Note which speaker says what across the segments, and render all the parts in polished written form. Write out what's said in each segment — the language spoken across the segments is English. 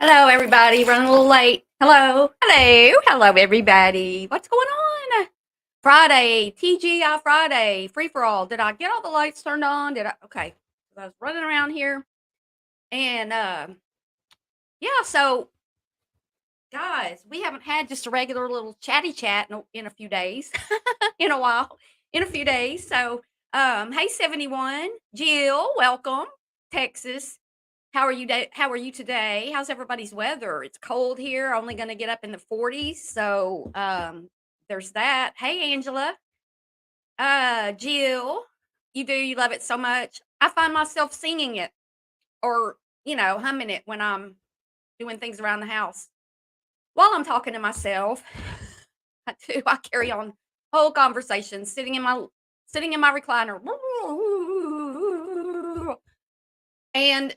Speaker 1: Hello, everybody. Running a little late. Hello. Hello. Hello, everybody. What's going on? Friday. TGI Friday. Free for all. Did I get all the lights turned on? Did I? Okay. I was running around here. And yeah, so guys, we haven't had just a regular little chatty chat in a few days. In a while. In a few days. So hey 71. Jill, welcome. Texas. How are you today? How's everybody's weather? It's cold here, only gonna get up in the 40s. So there's that. Hey Angela. Jill. You love it so much. I find myself singing it or, humming it when I'm doing things around the house. While I'm talking to myself. I do. I carry on whole conversations sitting in my recliner. And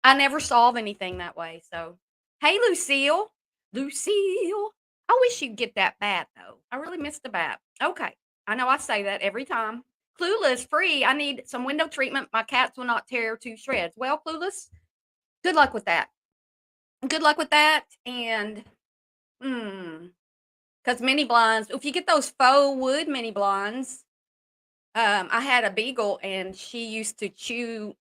Speaker 1: I never solve anything that way. So, hey, Lucille. Lucille. I wish you'd get that bat, though. I really miss the bat. Okay. I know I say that every time. Clueless, free. I need some window treatment. My cats will not tear to shreds. Well, Clueless, good luck with that. Good luck with that. And, because mini blinds, if you get those faux wood mini blinds, I had a beagle and she used to chew.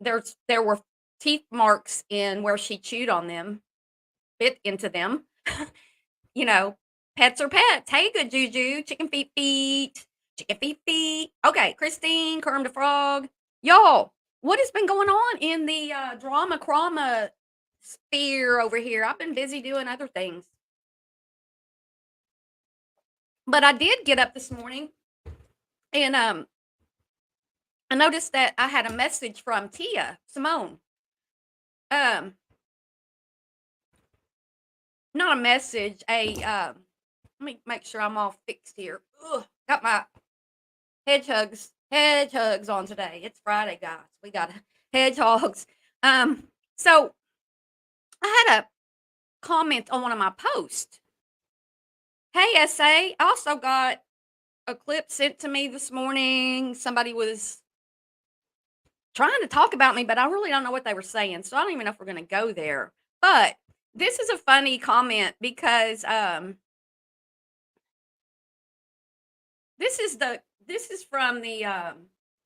Speaker 1: There were teeth marks in where she chewed on them, bit into them. you know, Pets are pets. Hey, good juju, chicken feet. Okay, Christine, Kerm the Frog, y'all. What has been going on in the drama crama sphere over here? I've been busy doing other things, but I did get up this morning and I noticed that I had a message from Tia Simone. Um, Not a message, let me make sure I'm all fixed here. Ugh, got my hedgehogs on today. It's Friday, guys. We got hedgehogs. So I had a comment on one of my posts. Hey, SA, I also got a clip sent to me this morning. Somebody was trying to talk about me, but I really don't know what they were saying. So I don't even know if we're going to go there. But this is a funny comment because this is from the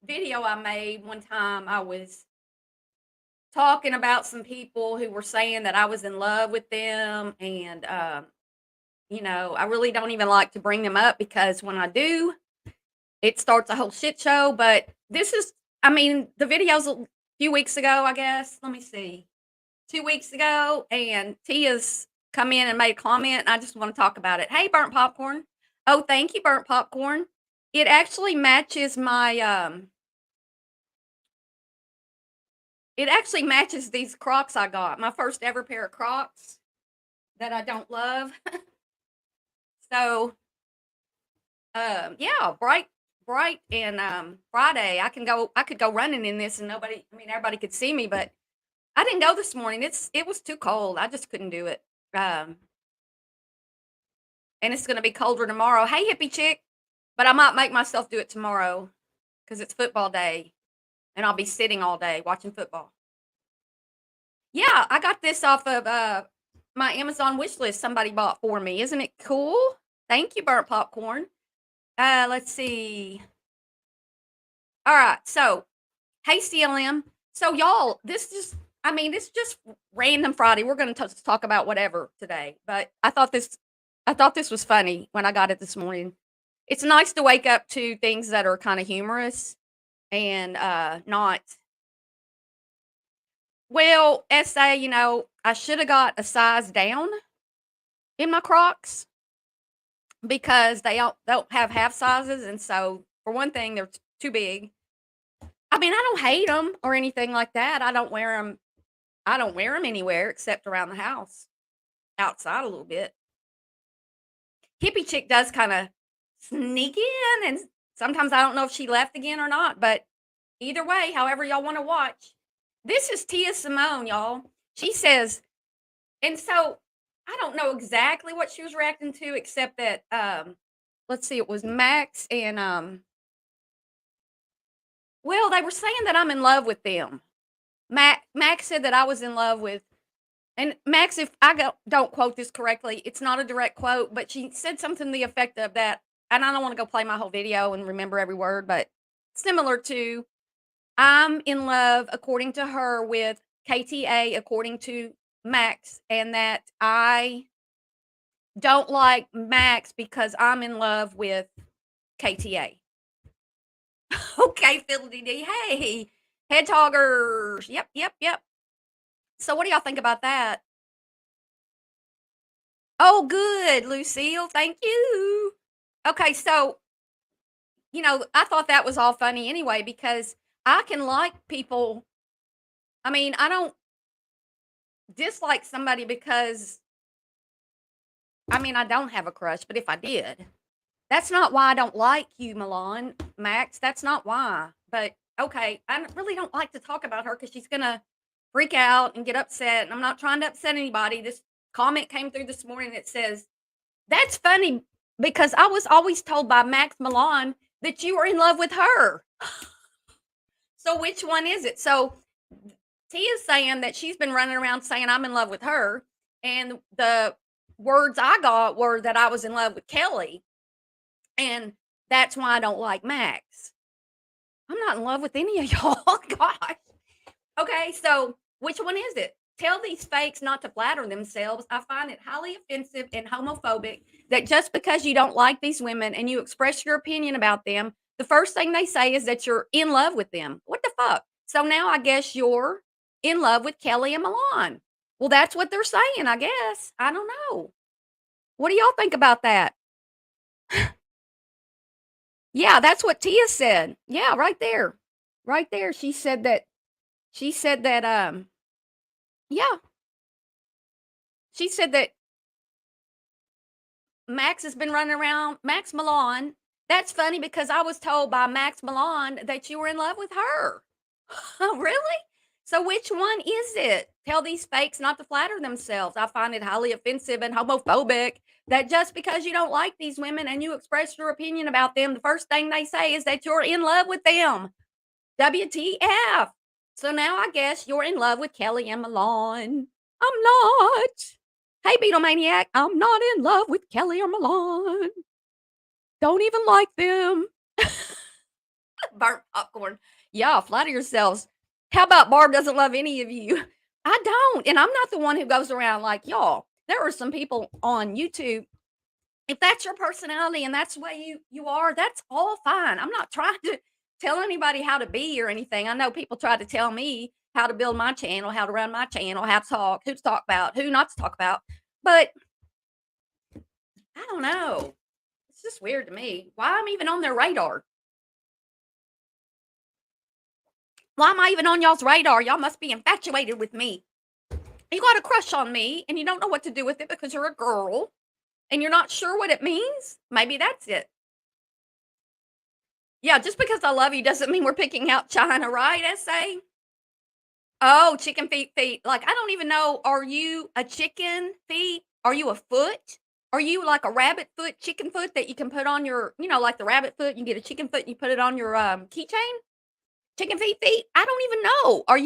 Speaker 1: video I made one time. I was talking about some people who were saying that I was in love with them, and I really don't even like to bring them up because when I do, it starts a whole shit show. But the video's a few weeks ago, I guess. Let me see, 2 weeks ago, and Tia's come in and made a comment. And I just want to talk about it. Hey, burnt popcorn. Oh, thank you, burnt popcorn. It actually matches my It actually matches these Crocs I got. My first ever pair of Crocs that I don't love. So, yeah, bright and Friday. I could go running in this and everybody could see me, but I didn't go this morning. It was too cold. I just couldn't do it. And it's going to be colder tomorrow. Hey, hippie chick. But I might make myself do it tomorrow because it's football day and I'll be sitting all day watching football. Yeah, I got this off of my Amazon wish list somebody bought for me. Isn't it cool? Thank you, burnt popcorn. Let's see. All right, so hey CLM. So y'all, this is just random Friday. We're going to talk about whatever today, but I thought this was funny when I got it this morning. It's nice to wake up to things that are kind of humorous and not well, SA, I should have got a size down in my Crocs because they don't have half sizes, and so for one thing, they're too big. I don't hate them or anything like that. I don't wear them. I don't wear them anywhere except around the house, outside a little bit. Hippie chick does kind of sneak in, and sometimes I don't know if she left again or not. But either way, however y'all want to watch, this is Tia Simone, y'all. She says, and so I don't know exactly what she was reacting to, except that let's see, it was Max and well, they were saying that I'm in love with them. Max said that I was in love with And Max, if I don't quote this correctly, it's not a direct quote, but she said something to the effect of that. And I don't want to go play my whole video and remember every word, but similar to I'm in love, according to her, with KTA, according to Max, and that I don't like Max because I'm in love with KTA. Okay, Fiddly D. Hey, hedgehoggers. Yep, yep, yep. So, what do y'all think about that? Oh, good, Lucille. Thank you. Okay, so, I thought that was all funny anyway because I can like people. I mean, I don't dislike somebody because, I mean, I don't have a crush, but if I did, that's not why I don't like you, Milan, Max. That's not why. But okay, really don't like to talk about her because she's gonna freak out and get upset. And I'm not trying to upset anybody. This comment came through this morning that says, "That's funny because I was always told by Max Milan that you were in love with her. So which one is it?" So Tia's saying that she's been running around saying I'm in love with her, and the words I got were that I was in love with Kelly, and that's why I don't like Max. I'm not in love with any of y'all. Gosh. Okay, so which one is it? Tell these fakes not to flatter themselves. I find it highly offensive and homophobic that just because you don't like these women and you express your opinion about them, the first thing they say is that you're in love with them. What the fuck? So now I guess you're in love with Kelly and Milan. Well, that's what they're saying, I guess. I don't know. What do y'all think about that? Yeah, that's what Tia said. Yeah, right there. Right there. She said that yeah, she said that Max has been running around Max Milan. That's funny because I was told by Max Milan that you were in love with her. Oh, really? So which one is it? Tell these fakes not to flatter themselves. I find it highly offensive and homophobic that just because you don't like these women and you express your opinion about them, the first thing they say is that you're in love with them. WTF. So now I guess you're in love with Kelly and Milan. I'm not. Hey, Beatlemaniac, I'm not in love with Kelly or Milan. Don't even like them. Burnt popcorn. Yeah, flatter yourselves. How about Barb doesn't love any of you? I don't. And I'm not the one who goes around like y'all. There are some people on YouTube. If that's your personality and that's the way you are, that's all fine. I'm not trying to tell anybody how to be or anything. I know people try to tell me how to build my channel, how to run my channel, how to talk, who to talk about, who not to talk about. But I don't know. It's just weird to me. Why I'm even on their radar? Why am I even on y'all's radar? Y'all must be infatuated with me. You got a crush on me and you don't know what to do with it because you're a girl and you're not sure what it means. Maybe that's it. Yeah, just because I love you doesn't mean we're picking out China, right, SA? Oh, chicken feet. Like, I don't even know. Are you a chicken feet? Are you a foot? Are you like a rabbit foot, chicken foot that you can put on your, like the rabbit foot? You get a chicken foot and you put it on your keychain? Chicken feet? I don't even know. Are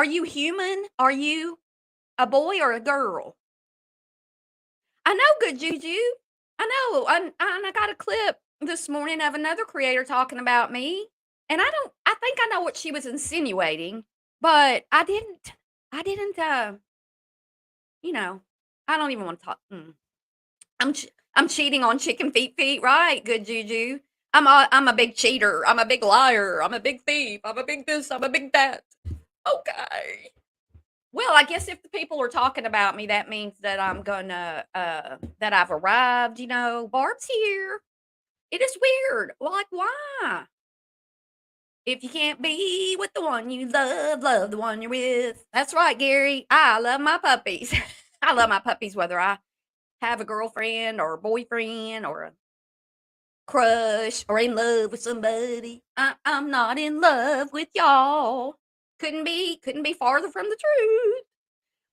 Speaker 1: you human? Are you a boy or a girl? I know, good Juju. I know. And I got a clip this morning of another creator talking about me. And I think I know what she was insinuating, but I didn't, you know, I don't even want to talk. I'm cheating on chicken feet, right? Good Juju. I'm a big cheater. I'm a big liar. I'm a big thief. I'm a big this. I'm a big that. Okay. Well, I guess if the people are talking about me, that means that I'm gonna that I've arrived, Barb's here. It is weird. Like, why? If you can't be with the one you love, love the one you're with. That's right, Gary. I love my puppies. I love my puppies, whether I have a girlfriend or a boyfriend or a crush or in love with somebody. I'm not in love with y'all. Couldn't be farther from the truth.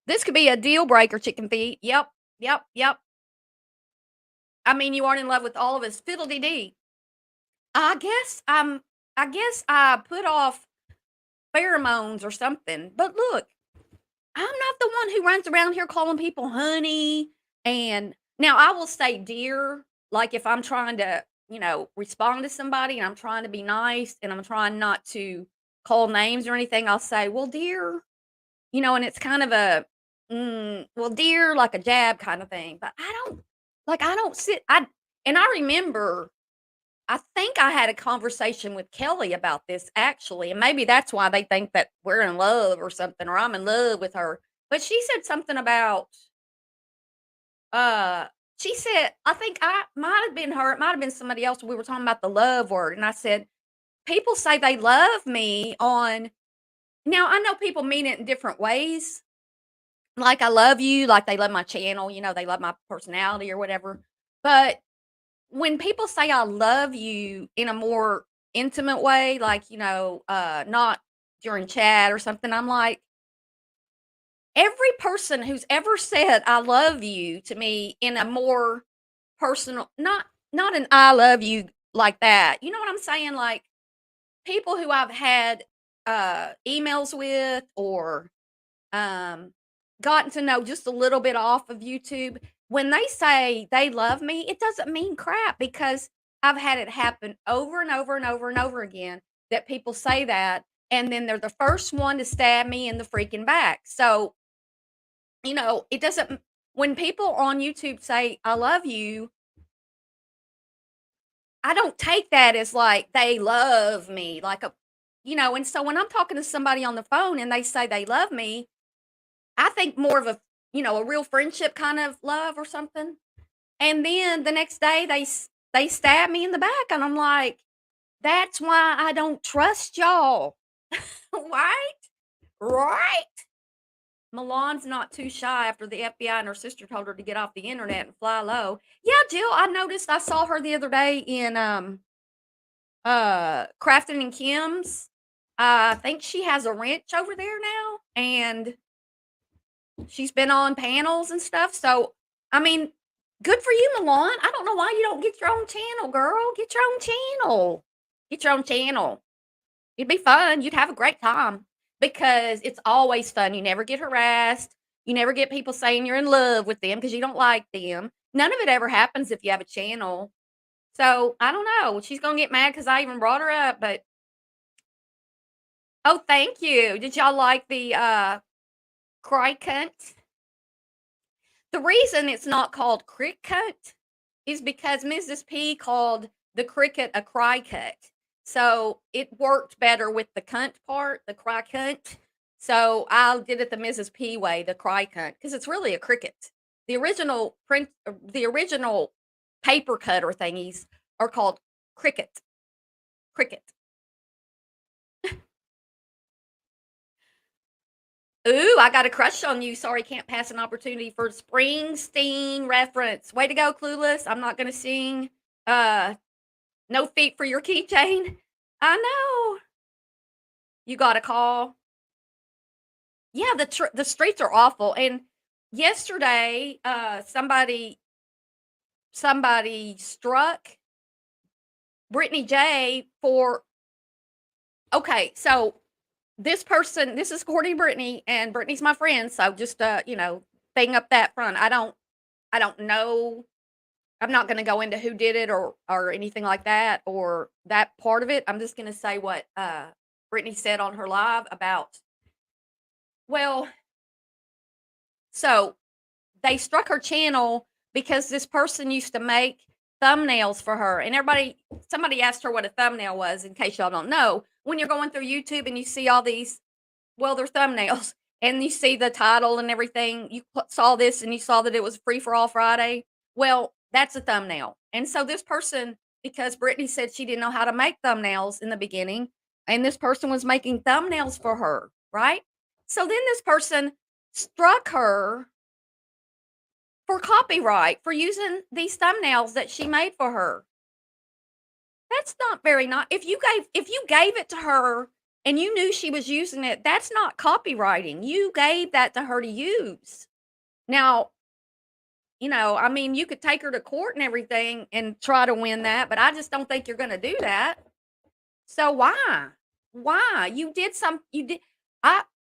Speaker 1: This could be a deal breaker, chicken feet. Yep, yep, yep. I mean, you aren't in love with all of us. Fiddle-dee dee. I guess I guess I put off pheromones or something. But look, I'm not the one who runs around here calling people honey. And now I will say dear, like if I'm trying to, respond to somebody and I'm trying to be nice and I'm trying not to call names or anything, I'll say, well, dear, and it's kind of a, well, dear, like a jab kind of thing. But I don't and I remember, I think I had a conversation with Kelly about this actually, and maybe that's why they think that we're in love or something, or I'm in love with her. But she said something about, uh, she said, I think I might have been her, it might have been somebody else. We were talking about the love word, and I said, people say they love me on, now I know people mean it in different ways. Like I love you, like they love my channel, they love my personality or whatever. But when people say I love you in a more intimate way, like, not during chat or something, I'm like, every person who's ever said I love you to me in a more personal, not an I love you like that. You know what I'm saying? Like people who I've had emails with, or um gotten to know just a little bit off of YouTube, when they say they love me, it doesn't mean crap, because I've had it happen over and over and over and over again that people say that, and then they're the first one to stab me in the freaking back. So, it doesn't, when people on YouTube say I love you, I don't take that as like they love me, like and so when I'm talking to somebody on the phone and they say they love me, I think more of a, a real friendship kind of love or something. And then the next day they stab me in the back, and I'm like, that's why I don't trust y'all. Right? Right? Milan's not too shy after the FBI and her sister told her to get off the internet and fly low. Yeah, Jill, I noticed, I saw her the other day in Crafton and Kim's. I think she has a ranch over there now, and she's been on panels and stuff. So, I mean, good for you, Milan. I don't know why you don't get your own channel, girl. Get your own channel. Get your own channel. It'd be fun. You'd have a great time, because it's always fun. You never get harassed. You never get people saying you're in love with them because you don't like them. None of it ever happens if you have a channel. So, I don't know. She's going to get mad because I even brought her up. But, oh, thank you. Did y'all like the cry cunt? The reason it's not called crick cut is because Mrs. P called the cricket a cry cut. So it worked better with the cunt part, the cry cunt. So I did it the Mrs. P way, the cry cunt, because it's really a cricket. The original print, the original paper cutter thingies are called cricket. Cricket. Ooh, I got a crush on you. Sorry, can't pass an opportunity for Springsteen reference. Way to go, Clueless. I'm not gonna sing. Uh, no feet for your keychain. I know. You got a call. Yeah, the streets are awful. And yesterday, somebody struck Brittany J for. Okay, so this is Courtney Brittany, and Brittany's my friend. So just thing up that front. I don't know. I'm not going to go into who did it, or anything like that, or that part of it. I'm just going to say what Brittany said on her live about. Well, so they struck her channel because this person used to make thumbnails for her, and somebody asked her what a thumbnail was. In case y'all don't know, when you're going through YouTube and you see all these, well, they're thumbnails, and you see the title and everything. You saw this and you saw that it was Free for All Friday. Well, that's a thumbnail. And so this person, because Brittany said she didn't know how to make thumbnails in the beginning, and this person was making thumbnails for her, right? So then this person struck her for copyright for using these thumbnails that she made for her. That's not very nice. If you gave it to her and you knew she was using it, that's not copywriting. You gave that to her to use. Now, I mean, you could take her to court and everything and try to win that, but I just don't think you're going to do that. So why? Why? You did.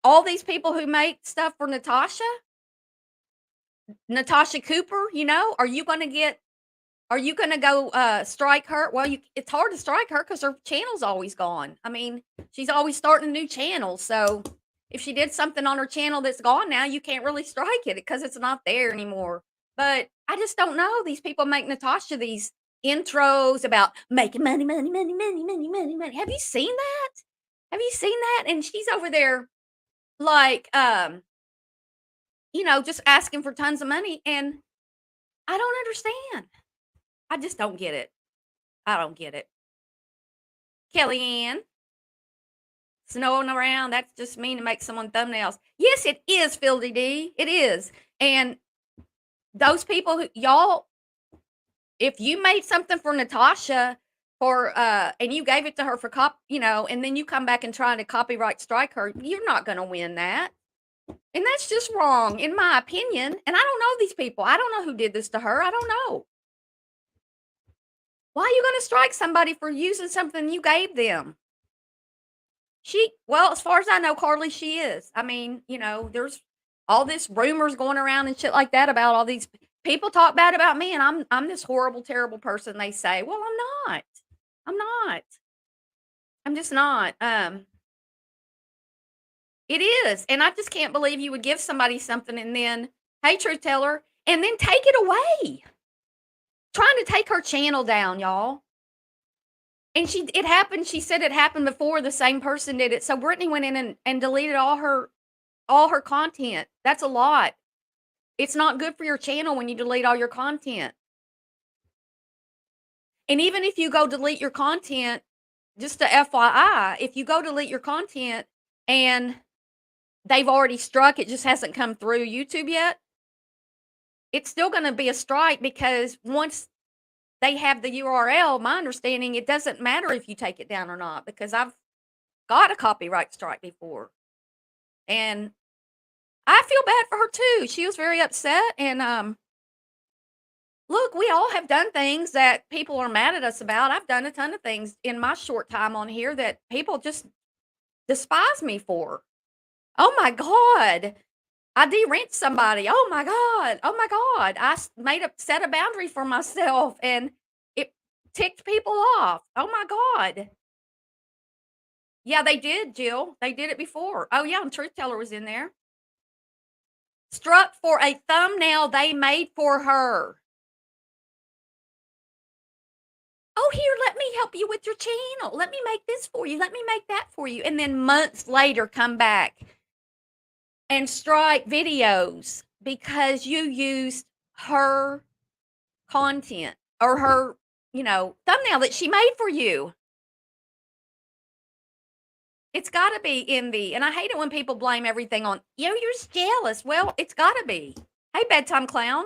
Speaker 1: all these people who make stuff for Natasha Cooper, are you gonna go, strike her? Well, it's hard to strike her because her channel's always gone. I mean, she's always starting a new channel, so if she did something on her channel that's gone now, you can't really strike it because it's not there anymore. But I just don't know. These people make Natasha these intros about making money, money, money, money, money, money, money. Have you seen that? Have you seen that? And she's over there like, just asking for tons of money, and I don't understand. I just don't get it. I don't get it. Kellyanne, snowing around, that's just mean to make someone thumbnails. Yes, it is, Fieldy D. It is. And those people who y'all, if you made something for Natasha and you gave it to her for and then you come back and trying to copyright strike her, you're not gonna win that. And that's just wrong, in my opinion. And I don't know these people. I don't know who did this to her. I don't know. Why are you gonna strike somebody for using something you gave them? Well, as far as I know, Carly, she is. I mean, there's all this rumors going around and shit like that about all these people talk bad about me, and I'm this horrible, terrible person. They say, well, I'm not. I'm not. I'm just not. It is, and I just can't believe you would give somebody something and then, hey, truth teller, and then take it away. Trying to take her channel down, y'all. And it happened. She said it happened before the same person did it. So Brittany went in and deleted all her content. That's a lot. It's not good for your channel when you delete all your content. And even if you go delete your content, just a FYI, if you go delete your content and they've already struck, it just hasn't come through YouTube yet, it's still going to be a strike because once they have the URL, my understanding, it doesn't matter if you take it down or not because I've got a copyright strike before. And I feel bad for her too. She was very upset. And look, we all have done things that people are mad at us about. I've done a ton of things in my short time on here that people just despise me for. Oh my God. I de-rent somebody. Oh my God. Oh my God. Set a boundary for myself and it ticked people off. Oh my God. Yeah, they did, Jill. They did it before. Oh yeah, and Truth Teller was in there. Struck for a thumbnail they made for her. Oh, here, let me help you with your channel. Let me make this for you. Let me make that for you. And then months later come back and strike videos because you used her content or her, thumbnail that she made for you. It's got to be envy. And I hate it when people blame everything on, you're just jealous. Well, it's got to be. Hey, bedtime clown.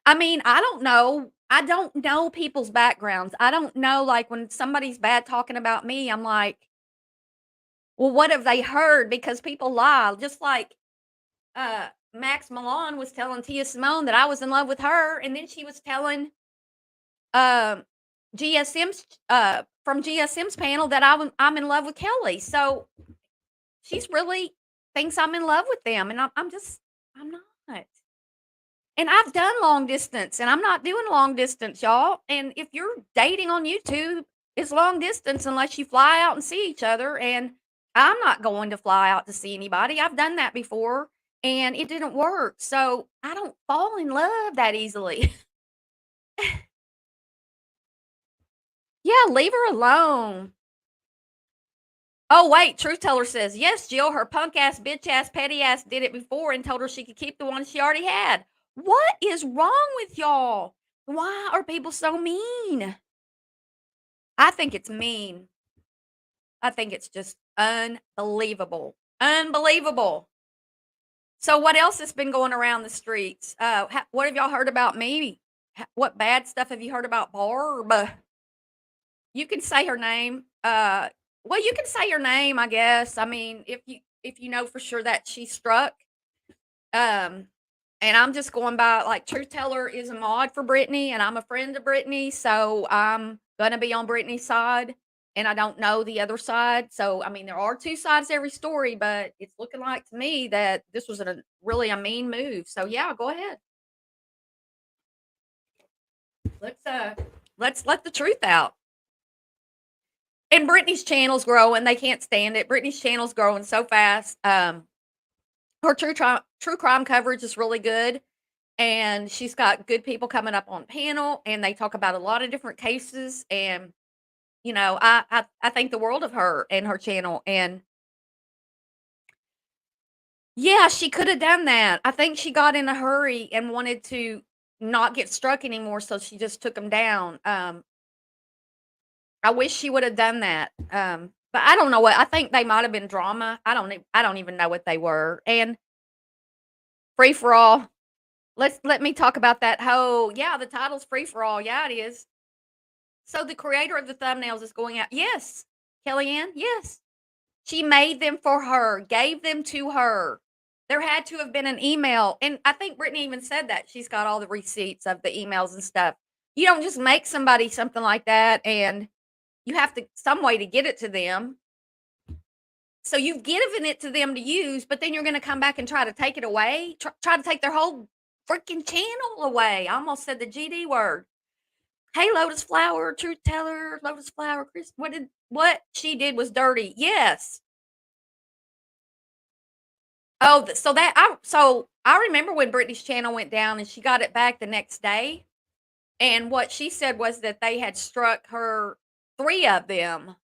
Speaker 1: I mean, I don't know. I don't know people's backgrounds. I don't know, like, when somebody's bad talking about me, I'm like, well, what have they heard? Because people lie. Just like Max Milan was telling Tia Simone that I was in love with her, and then she was telling um GSM's from GSM's panel that I'm in love with Kelly. So she's really thinks I'm in love with them, and I'm not. And I've done long distance, and I'm not doing long distance, y'all. And if you're dating on YouTube, it's long distance unless you fly out and see each other. And I'm not going to fly out to see anybody. I've done that before, and it didn't work. So I don't fall in love that easily. Yeah, leave her alone. Oh, wait, Truth Teller says, yes, Jill, her punk ass, bitch ass, petty ass did it before and told her she could keep the one she already had. What is wrong with y'all? Why are people so mean? I think it's mean. I think it's just unbelievable. Unbelievable. So what else has been going around the streets? What have y'all heard about me? What bad stuff have you heard about Barb? You can say her name. Well, you can say her name, I guess. I mean, if you know for sure that she struck. And I'm just going by like Truth Teller is a mod for Brittany, and I'm a friend of Brittany, so I'm gonna be on Brittany's side. and I don't know the other side. So, I mean, there are 2 sides to every story, but it's looking like to me that this was a really a mean move. So, yeah, go ahead. Let's, uh let's let the truth out. And Brittany's channel's growing, they can't stand it. Brittany's channel's growing so fast. Her true crime coverage is really good, and she's got good people coming up on panel, and they talk about a lot of different cases, and, I think the world of her and her channel, and yeah, she coulda done that. I think she got in a hurry and wanted to not get struck anymore, so she just took them down. I wish she woulda done that, but I don't know what I think they might have been drama. I don't even know what they were, and Free for All. Let me talk about that whole yeah, the title's Free for All. Yeah, it is. So the creator of the thumbnails is going out yes, Kellyanne, yes. She made them for her, gave them to her. There had to have been an email, and I think Brittany even said that. She's got all the receipts of the emails and stuff. You don't just make somebody something like that, and you have to some way to get it to them. So you've given it to them to use, but then you're gonna come back and try to take it away? Try to take their whole freaking channel away. I almost said the GD word. Hey, Lotus Flower, Truth Teller, Lotus Flower, Chris, what she did was dirty. Yes. Oh, so I remember when Brittany's channel went down and she got it back the next day. And what she said was that they had struck her 3 of them,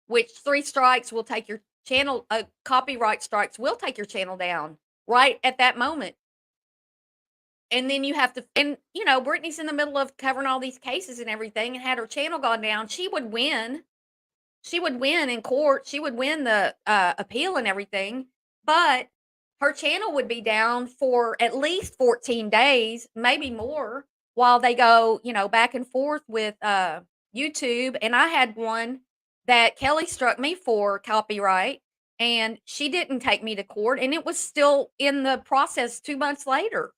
Speaker 1: which 3 strikes will take your channel copyright strikes will take your channel down right at that moment. And then you have to and, Brittany's in the middle of covering all these cases and everything, and had her channel gone down, she would win. She would win in court. She would win the, appeal and everything, but her channel would be down for at least 14 days, maybe more, while they go, back and forth with, YouTube, and I had one that Kelly struck me for copyright, and she didn't take me to court, and it was still in the process 2 months later.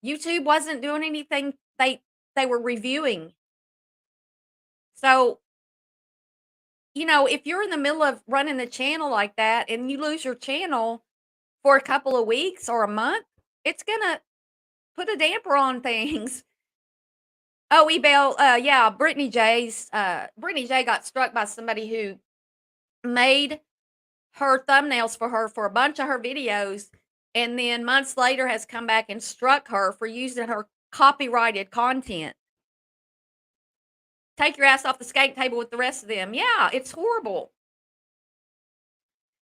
Speaker 1: YouTube wasn't doing anything. They were reviewing. So, if you're in the middle of running the channel like that and you lose your channel for a couple of weeks or a month, it's gonna put a damper on things. Oh, Ebell, yeah, Brittany J got struck by somebody who made her thumbnails for her for a bunch of her videos, and then months later has come back and struck her for using her copyrighted content. Take your ass off the skate table with the rest of them. Yeah, it's horrible.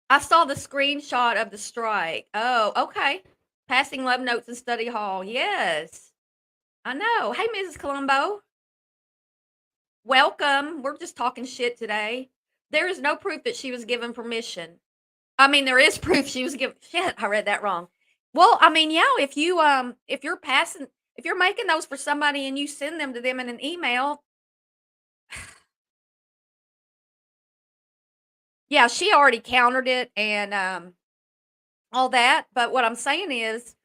Speaker 1: I saw the screenshot of the strike. Oh, okay. Passing love notes in study hall. Yes. I know. Hey, Mrs. Colombo. Welcome. We're just talking shit today. There is no proof that she was given permission. I mean, there is proof she was given shit, I read that wrong. Well, I mean, yeah, if you're making those for somebody and you send them to them in an email, yeah, she already countered it and all that. But what I'm saying is,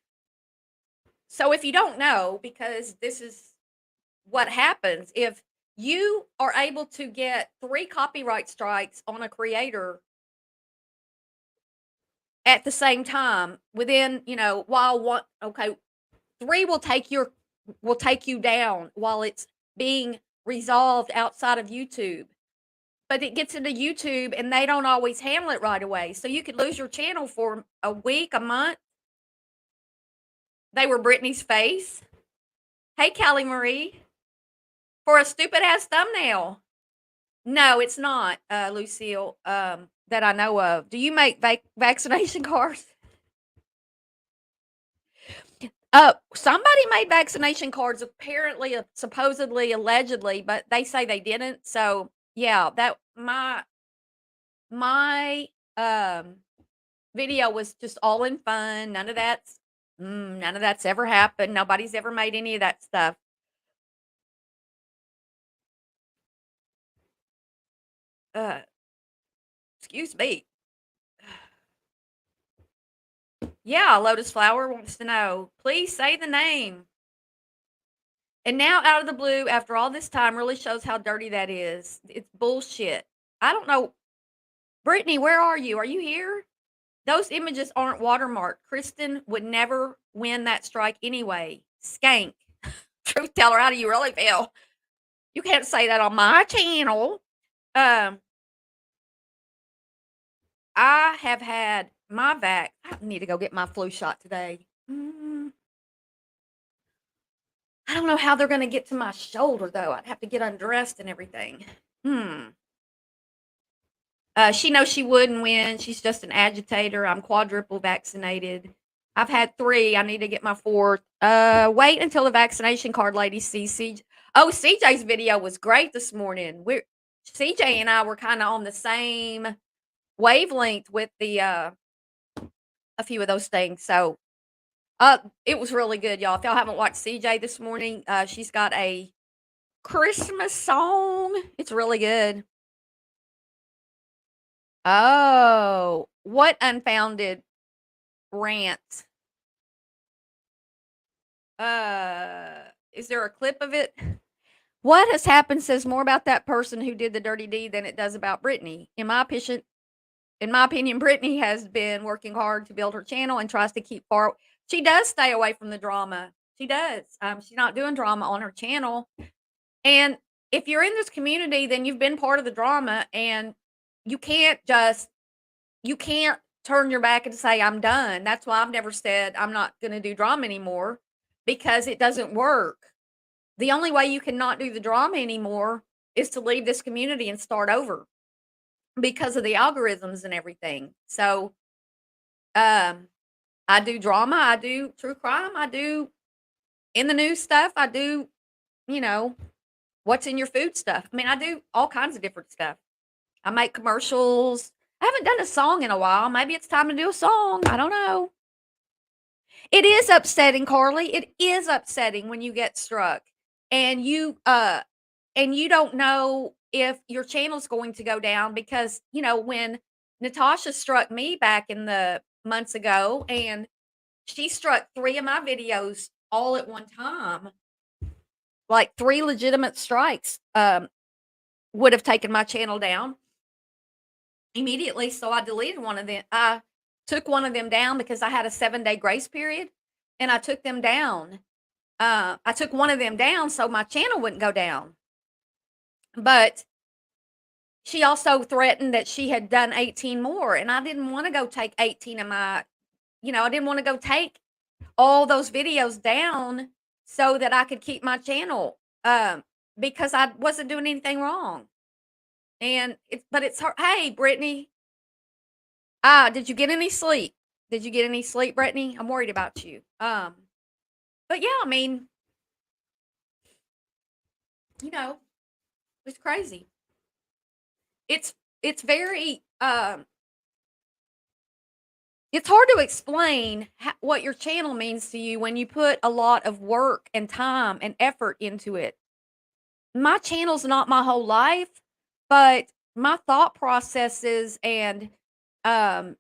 Speaker 1: so if you don't know, because this is what happens, if you are able to get 3 copyright strikes on a creator at the same time within, while one okay, 3 will take you down while it's being resolved outside of YouTube. But it gets into YouTube and they don't always handle it right away. So you could lose your channel for a week, a month. They were Brittany's face. Hey, Callie Marie. For a stupid ass thumbnail. No, it's not, Lucille, that I know of. Do you make vaccination cards? Somebody made vaccination cards apparently, supposedly, allegedly, but they say they didn't. So, yeah, that my video was just all in fun. None of that's ever happened. Nobody's ever made any of that stuff. Uh, excuse me. Yeah, Lotus Flower wants to know. Please say the name. And now out of the blue, after all this time, really shows how dirty that is. It's bullshit. I don't know. Brittany, where are you? Are you here? Those images aren't watermarked. Kristen would never win that strike anyway. Skank. Truth teller, how do you really feel? You can't say that on my channel. Um, I have had my vac. I need to go get my flu shot today. I don't know how they're going to get to my shoulder though. I'd have to get undressed and everything. Hmm. She knows she wouldn't win. She's just an agitator. I'm quadruple vaccinated. I've had 3. I need to get my 4th. Wait until the vaccination card lady sees CJ. Oh, CJ's video was great this morning. CJ and I were kind of on the same wavelength with the a few of those things. So, it was really good, y'all. If y'all haven't watched CJ this morning, she's got a Christmas song. It's really good. Oh, what unfounded rant? Is there a clip of it? What has happened says more about that person who did the dirty deed than it does about Brittany. In my opinion, Brittany has been working hard to build her channel and tries to keep far. She does stay away from the drama. She does. She's not doing drama on her channel. And if you're in this community, then you've been part of the drama, and you can't just you can't turn your back and say I'm done. That's why I've never said I'm not going to do drama anymore, because it doesn't work. The only way you can not do the drama anymore is to leave this community and start over because of the algorithms and everything. So, um, I do drama, I do true crime, I do in the news stuff, I do, you know, what's in your food stuff. I mean, I do all kinds of different stuff. I make commercials. I haven't done a song in a while. Maybe it's time to do a song. I don't know. It is upsetting, Carly. It is upsetting when you get struck and you don't know if your channel's going to go down, because, when Natasha struck me back in the months ago, and she struck 3 of my videos all at one time, like 3 legitimate strikes, would have taken my channel down immediately. So I deleted one of them. I took one of them down because I had a 7-day grace period, and I took them down. I took one of them down so my channel wouldn't go down. But she also threatened that she had done 18 more, and I didn't want to go take 18 of my, I didn't want to go take all those videos down so that I could keep my channel, because I wasn't doing anything wrong. And it's her. Hey, Brittany, did you get any sleep? Did you get any sleep, Brittany? I'm worried about you. But yeah, I mean, you know, it's crazy. It's very it's hard to explain what your channel means to you when you put a lot of work and time and effort into it. My channel's not my whole life, but my thought processes and um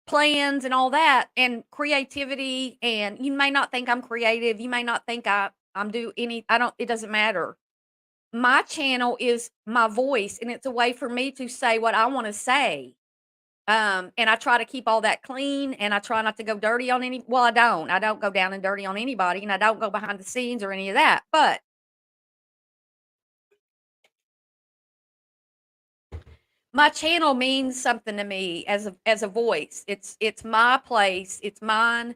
Speaker 1: plans and all that and creativity, and you may not think I'm creative, you may not think I'm do any I don't it doesn't matter. My channel is my voice, and it's a way for me to say what I want to say. And I try to keep all that clean, and I try not to go dirty on I don't. I don't go down and dirty on anybody, and I don't go behind the scenes or any of that. But my channel means something to me as a voice. It's my place. It's mine.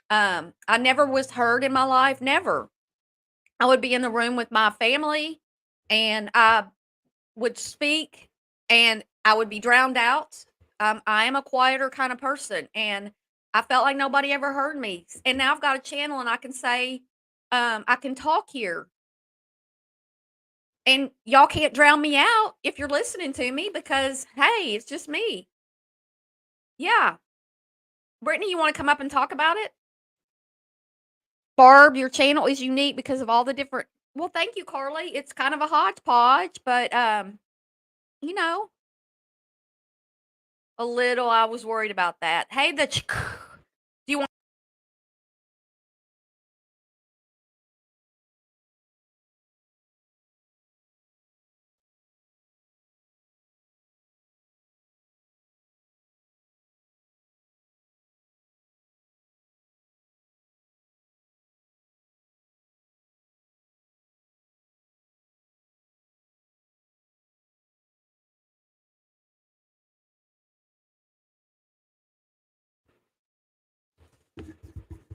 Speaker 1: I never was heard in my life, never. I would be in the room with my family, and I would speak, and I would be drowned out. I am a quieter kind of person, and I felt like nobody ever heard me. And now I've got a channel, and I can say, I can talk here, and y'all can't drown me out if you're listening to me, because hey, it's just me. Yeah, Brittany, you want to come up and talk about it? Barb, your channel is unique because of all the different. Well, thank you, Carly. It's kind of a hodgepodge, but you know, a little. I was worried about that. Hey, do you want?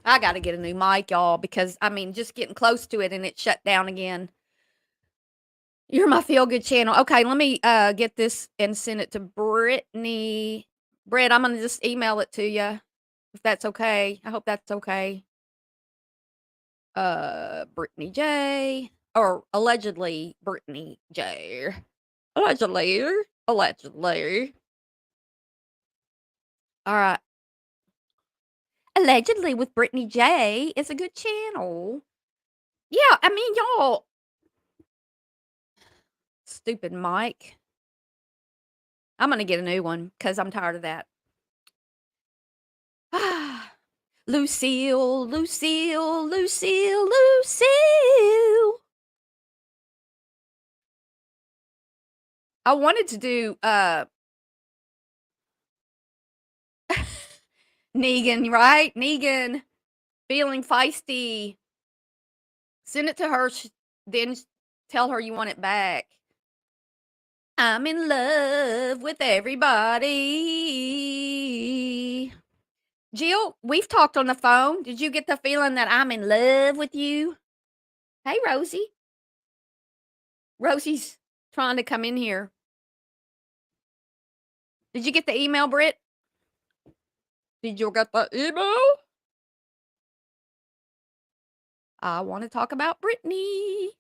Speaker 1: I got to get a new mic, y'all, because I mean, just getting close to it and it shut down again. You're my feel good channel. Okay, let me get this and send it to Brittany. Brett, I'm gonna just email it to you if that's okay. I hope that's okay. Brittany J, or allegedly Brittany J. Allegedly. Allegedly. All right. Allegedly with Brittany J. It's a good channel. Yeah, I mean, y'all. Stupid Mike. I'm gonna get a new one because I'm tired of that. Lucille, Lucille, Lucille, Lucille. I wanted to do Negan, right? Negan feeling feisty. Send it to her, then tell her you want it back. I'm in love with everybody. Jill, we've talked on the phone. Did you get the feeling that I'm in love with you? Hey, Rosie. Rosie's trying to come in here. Did you get the email, Britt? Did you get the email? I want to talk about Brittany.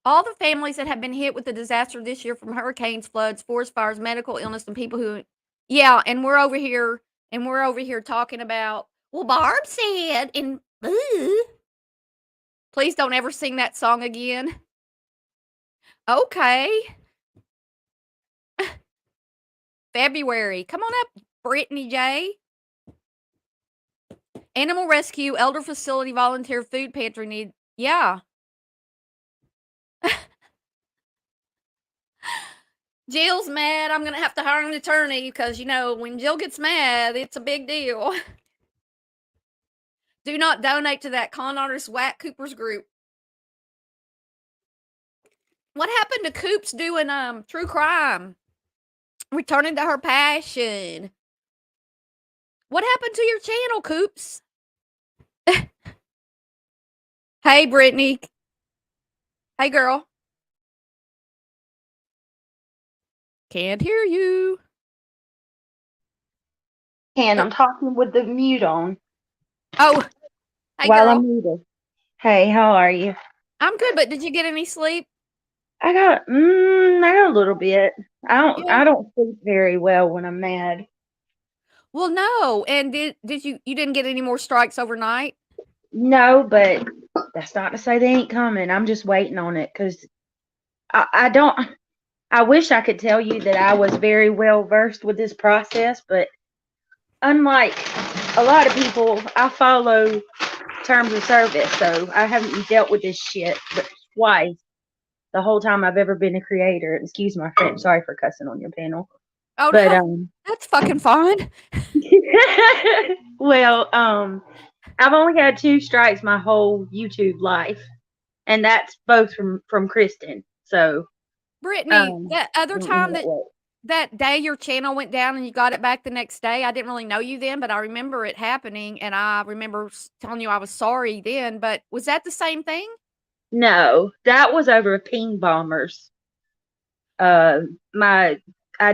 Speaker 1: All the families that have been hit with the disaster this year from hurricanes, floods, forest fires, medical illness, and people who, yeah, and we're over here talking about, well, Barb said, and please don't ever sing that song again. Okay. February. Come on up, Brittany J. Animal rescue, elder facility, volunteer food pantry need. Yeah. Jill's mad. I'm going to have to hire an attorney because, you know, when Jill gets mad, it's a big deal. Do not donate to that con artist Whack Cooper's group. What happened to Coops doing true crime? Returning to her passion. What happened to your channel, Coops? Hey, Brittany. Hey, girl. Can't hear you.
Speaker 2: And I'm talking with the mute on.
Speaker 1: Oh, hey,
Speaker 2: while
Speaker 1: girl.
Speaker 2: I'm muted. Hey, how are you?
Speaker 1: I'm good, but did you get any sleep?
Speaker 2: I got a little bit.
Speaker 1: Yeah.
Speaker 2: I don't sleep very well when I'm mad.
Speaker 1: Well, no. And did you didn't get any more strikes overnight?
Speaker 2: No, but that's not to say they ain't coming. I'm just waiting on it because I wish I could tell you that I was very well versed with this process, but unlike a lot of people, I follow terms of service, so I haven't dealt with this shit but twice the whole time I've ever been a creator. Excuse my French. Sorry for cussing on your panel.
Speaker 1: Oh,
Speaker 2: But
Speaker 1: no. That's fucking fine.
Speaker 2: well, I've only had 2 strikes my whole YouTube life, and that's both from Kristen. So,
Speaker 1: Brittany, that other time
Speaker 2: that way.
Speaker 1: that day your channel went down and you got it back the next day, I didn't really know you then, but I remember it happening, and I remember telling you I was sorry then, but was that the same thing?
Speaker 2: No, that was over ping bombers. I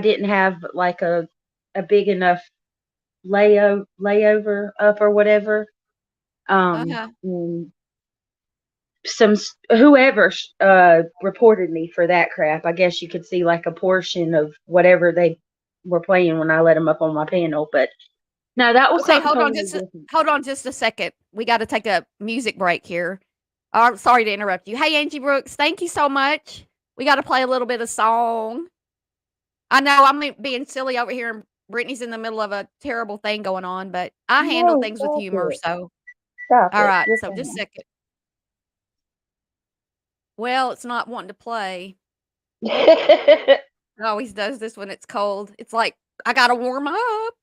Speaker 2: didn't have like a big enough layover up or whatever.
Speaker 1: Uh-huh.
Speaker 2: And whoever reported me for that crap. I guess you could see like a portion of whatever they were playing when I let them up on my panel. But no, that was
Speaker 1: Okay,
Speaker 2: something
Speaker 1: hold on
Speaker 2: totally
Speaker 1: just a,
Speaker 2: different.
Speaker 1: hold on just a second. We got to take a music break here. Sorry to interrupt you. Hey, Angie Brooks, thank you so much. We got to play a little bit of song. I know I'm being silly over here, and Brittany's in the middle of a terrible thing going on, but I handle
Speaker 2: No,
Speaker 1: things with
Speaker 2: stop
Speaker 1: humor.
Speaker 2: it.
Speaker 1: So,
Speaker 2: Stop
Speaker 1: all
Speaker 2: it.
Speaker 1: right.
Speaker 2: You're
Speaker 1: So, just a
Speaker 2: fine.
Speaker 1: second. Well, it's not wanting to play. It always does this when it's cold. It's like I got to warm up.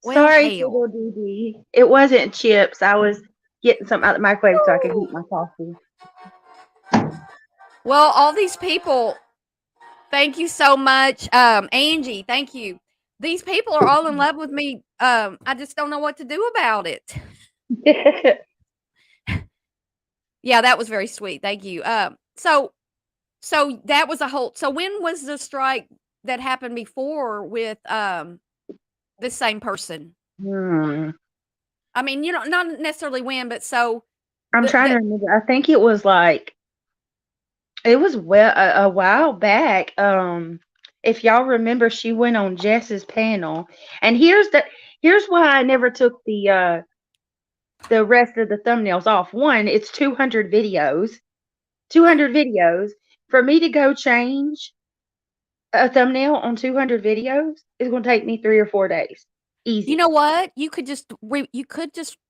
Speaker 1: Well,
Speaker 2: Sorry,
Speaker 1: hell.
Speaker 2: Fiddle Dee Dee. It wasn't chips. I was getting something out of the microwave so I could heat my coffee.
Speaker 1: Well, all these people, thank you so much. Angie, thank you. These people are all in love with me. I just don't know what to do about it. Yeah, that was very sweet. Thank you. So that was a whole. So when was the strike that happened before with this same person?
Speaker 2: Hmm.
Speaker 1: I mean, you know, not necessarily when, but so
Speaker 2: I'm trying to
Speaker 1: the
Speaker 2: remember. I think it was like it was well a while back. If y'all remember, she went on Jess's panel, and here's why I never took the rest of the thumbnails off. One, it's 200 videos. 200 videos. For me to go change a thumbnail on 200 videos is going to take me 3 or 4 days.
Speaker 1: you
Speaker 2: Easy.
Speaker 1: know what? You could just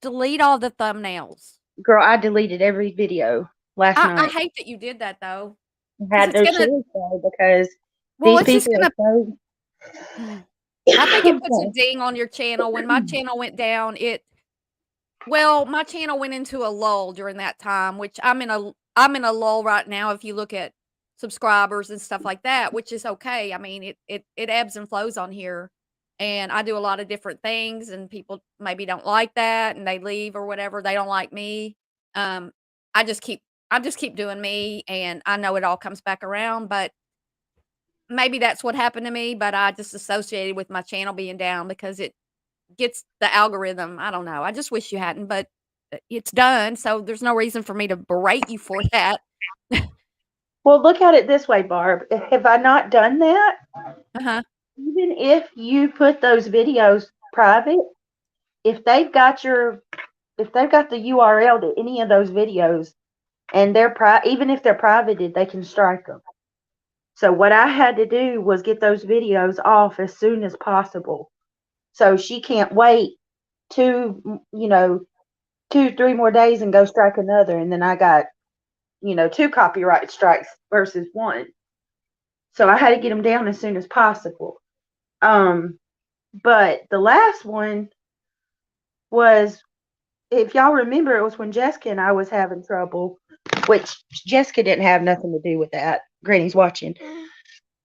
Speaker 1: delete all the thumbnails.
Speaker 2: Girl, I deleted every video last
Speaker 1: I
Speaker 2: night.
Speaker 1: hate that you did that though,
Speaker 2: I
Speaker 1: because
Speaker 2: had
Speaker 1: it's
Speaker 2: no
Speaker 1: gonna.
Speaker 2: choice though because
Speaker 1: Well,
Speaker 2: these
Speaker 1: it's just
Speaker 2: people
Speaker 1: gonna.
Speaker 2: are so.
Speaker 1: Mm. I think it
Speaker 2: I'm
Speaker 1: puts a
Speaker 2: sorry.
Speaker 1: ding on your channel. When my channel went down, my channel went into a lull during that time, which I'm in a lull right now if you look at subscribers and stuff like that, which is okay. I mean, it ebbs and flows on here. And I do a lot of different things and people maybe don't like that and they leave or whatever. They don't like me. Um I just keep doing me and I know it all comes back around, but maybe that's what happened to me, but I just associated with my channel being down because it gets the algorithm. I don't know. I just wish you hadn't, but it's done. So there's no reason for me to berate you for that.
Speaker 2: Well, look at it this way, Barb. Have I not done that?
Speaker 1: Uh-huh.
Speaker 2: Even if you put those videos private, if they've got your if they've got the URL to any of those videos and even if they're privated, they can strike them. So what I had to do was get those videos off as soon as possible. So she can't wait two, 2, 3 more days and go strike another. And then I got, two copyright strikes versus one. So I had to get them down as soon as possible. Um, but the last one was, if y'all remember, it was when Jessica and I was having trouble, which Jessica didn't have nothing to do with that. Granny's watching.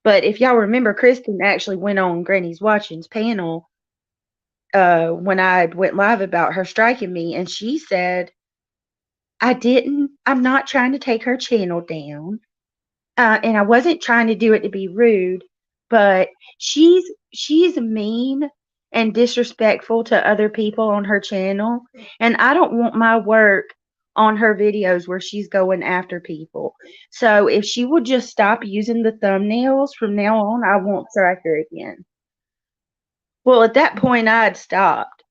Speaker 2: But if y'all remember, Kristen actually went on Granny's Watching's panel when I went live about her striking me, and she said, I'm not trying to take her channel down. And I wasn't trying to do it to be rude, but she's mean and disrespectful to other people on her channel, and I don't want my work on her videos where she's going after people. So if she would just stop using the thumbnails from now on, I won't strike her again. Well, at that point, I had stopped.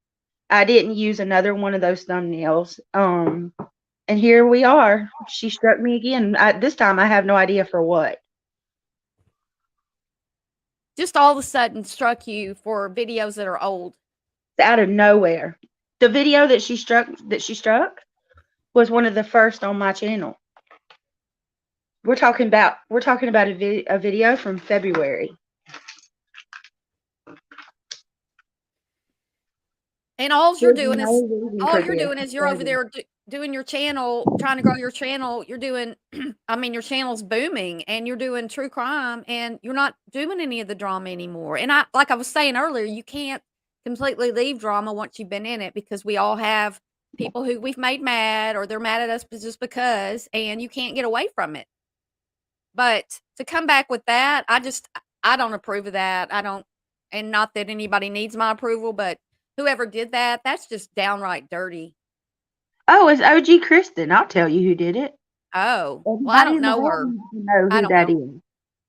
Speaker 2: I didn't use another one of those thumbnails. And here we are. She struck me again. This time, I have no idea for what.
Speaker 1: Just all of a sudden struck you for videos that are old.
Speaker 2: Out of nowhere. The video that she struck was one of the first on my channel. We're talking about a video from February.
Speaker 1: And all you're
Speaker 2: There's
Speaker 1: doing is
Speaker 2: no reason
Speaker 1: all
Speaker 2: for
Speaker 1: you're
Speaker 2: this.
Speaker 1: doing is
Speaker 2: It's
Speaker 1: you're over
Speaker 2: crazy.
Speaker 1: there doing your channel, trying to grow your channel. You're doing I mean, your channel's booming and you're doing true crime and you're not doing any of the drama anymore. And I like I was saying earlier, you can't completely leave drama once you've been in it because we all have people who we've made mad or they're mad at us just because and you can't get away from it. But to come back with that, I don't approve of that. I don't, and not that anybody needs my approval, but whoever did that, that's just downright dirty.
Speaker 2: Oh, it's OG Kristen. I'll tell you who did it.
Speaker 1: Oh, well, I
Speaker 2: Everybody
Speaker 1: don't
Speaker 2: in the
Speaker 1: know
Speaker 2: world
Speaker 1: her.
Speaker 2: needs to know
Speaker 1: I
Speaker 2: who
Speaker 1: don't
Speaker 2: that
Speaker 1: know.
Speaker 2: is.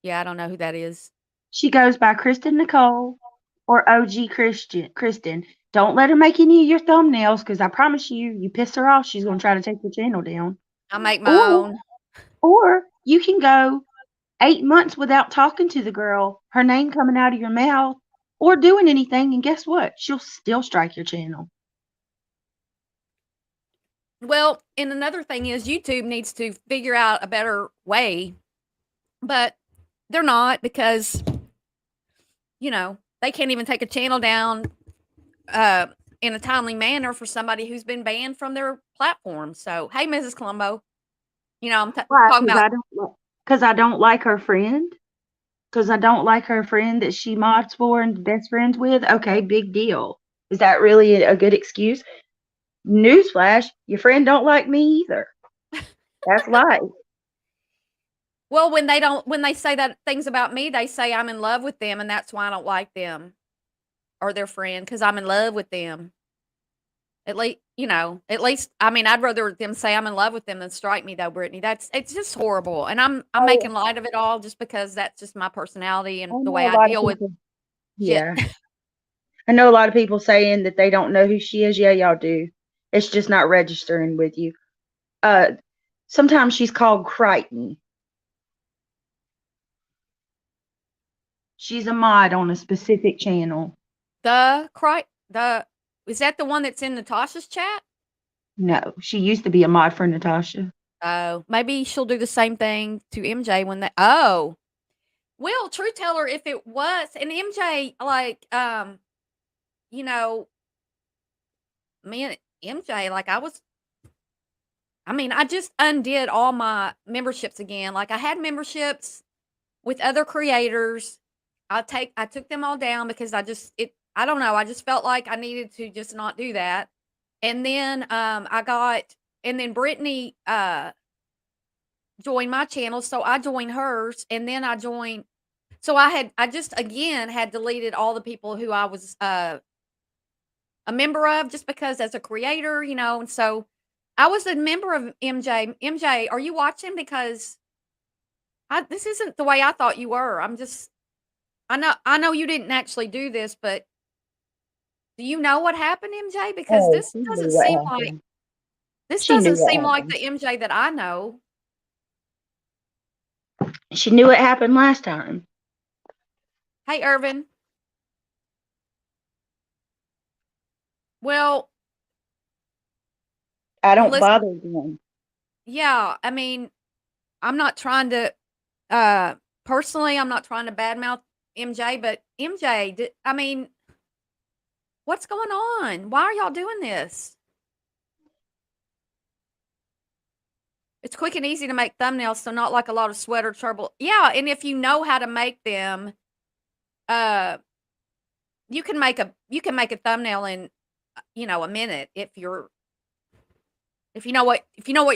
Speaker 1: Yeah, I don't know who that is.
Speaker 2: She goes by Kristen Nicole or OG Kristen. Don't let her make any of your thumbnails because I promise you piss her off, she's gonna try to take your channel down.
Speaker 1: I make my
Speaker 2: Or
Speaker 1: own.
Speaker 2: or you can go 8 months without talking to the girl, her name coming out of your mouth, or doing anything, and guess what? She'll still strike your channel.
Speaker 1: Well, and another thing is YouTube needs to figure out a better way, but they're not because, they can't even take a channel down uh, in a timely manner for somebody who's been banned from their platform. So, hey, Mrs. Colombo, I'm
Speaker 2: Why?
Speaker 1: talking about.
Speaker 2: Because I don't like her friend. Because I don't like her friend that she mods for and best friends with. Okay, big deal. Is that really a good excuse? newsflash, your friend don't like me either. That's life.
Speaker 1: Well, when they say that things about me, they say I'm in love with them, and that's why I don't like them or their friend because I'm in love with them. At least, I mean, I'd rather them say I'm in love with them than strike me though, Brittany. It's just horrible, and I'm
Speaker 2: Oh,
Speaker 1: making light of it all just because that's just my personality
Speaker 2: I
Speaker 1: and the way
Speaker 2: know a
Speaker 1: I
Speaker 2: lot of
Speaker 1: deal with
Speaker 2: people.
Speaker 1: shit.
Speaker 2: Yeah. I know a lot of people saying that they don't know who she is. Yeah, y'all do. It's just not registering with you. Uh, sometimes she's called Crichton. She's a mod on a specific channel.
Speaker 1: The is that the one that's in Natasha's chat?
Speaker 2: No, she used to be a mod for Natasha.
Speaker 1: Oh, maybe she'll do the same thing to MJ when they. Oh, well, truth teller, if it was, and MJ, like, you know, me and MJ, like, I mean, I just undid all my memberships again. Like, I had memberships with other creators. I took them all down because I don't know, I just felt like I needed to just not do that. And then, and then Brittany, joined my channel, so I joined hers, and then I just again had deleted all the people who I was, a member of just because as a creator, and so I was a member of MJ. MJ, are you watching? Because this isn't the way I thought you were. I know you didn't actually do this, but do you know what happened, MJ? Because
Speaker 2: Oh, she knew what happened.
Speaker 1: this
Speaker 2: She knew
Speaker 1: doesn't
Speaker 2: what
Speaker 1: seem like
Speaker 2: happened.
Speaker 1: the MJ that I know.
Speaker 2: She knew what happened last time.
Speaker 1: Hey, Irvin. Well,
Speaker 2: I don't
Speaker 1: listen,
Speaker 2: bother them.
Speaker 1: yeah, I mean, I'm not trying to uh personally, I'm not trying to badmouth MJ, but MJ, I mean, what's going on? Why are y'all doing this? It's quick and easy to make thumbnails, so not like a lot of sweat or trouble. Yeah, and if you know how to make them, uh, you can make a thumbnail in, a minute if you know what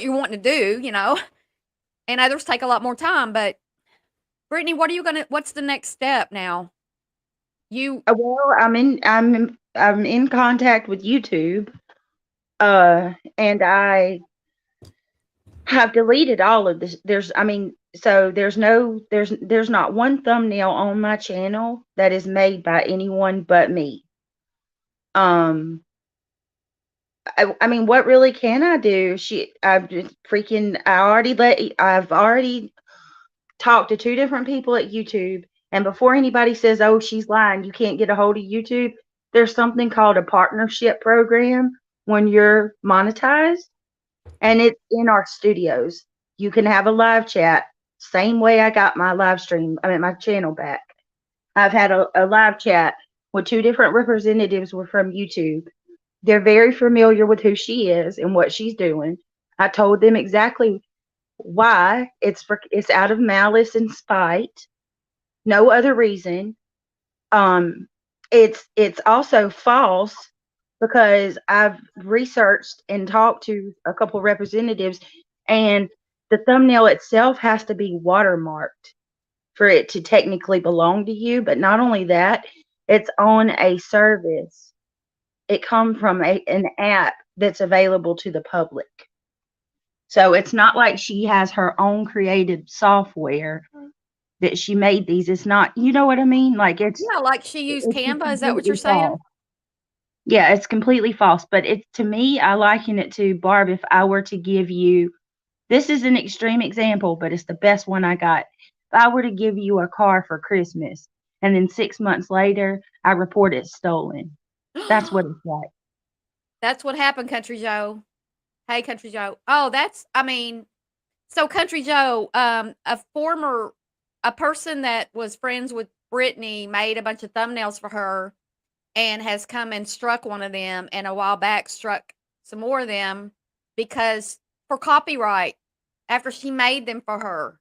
Speaker 1: you're wanting to do, and others take a lot more time. But Brittany, what's the next step now? You
Speaker 2: Well, I'm in contact with YouTube. And I have deleted all of this. There's not one thumbnail on my channel that is made by anyone but me. I mean, what really can I do? I've already talked to two different people at YouTube, and before anybody says, "Oh, she's lying, you can't get a hold of YouTube," there's something called a partnership program when you're monetized, and it's in our studios. You can have a live chat, same way I got my my channel back. I've had a live chat with two different representatives were from YouTube. They're very familiar with who she is and what she's doing. I told them exactly why. It's out of malice and spite, no other reason. Um, it's also false because I've researched and talked to a couple representatives, and the thumbnail itself has to be watermarked for it to technically belong to you. But not only that, it's on a service. It comes from an app that's available to the public. So it's not like she has her own creative software that she made these. It's not, you know what I mean? Like
Speaker 1: Yeah, like she used
Speaker 2: it's just
Speaker 1: Canva. Is that what you're
Speaker 2: completely
Speaker 1: saying?
Speaker 2: false. Yeah, it's completely false. But it's to me, I liken it to Barb. If I were to give you, this is an extreme example, but it's the best one I got. If I were to give you a car for Christmas and then 6 months later I report it stolen, that's what it's like.
Speaker 1: That's what happened, Country Joe. Hey, Country Joe. Oh, I mean, so Country Joe, a person that was friends with Brittany made a bunch of thumbnails for her and has come and struck one of them, and a while back struck some more of them because for copyright after she made them for her.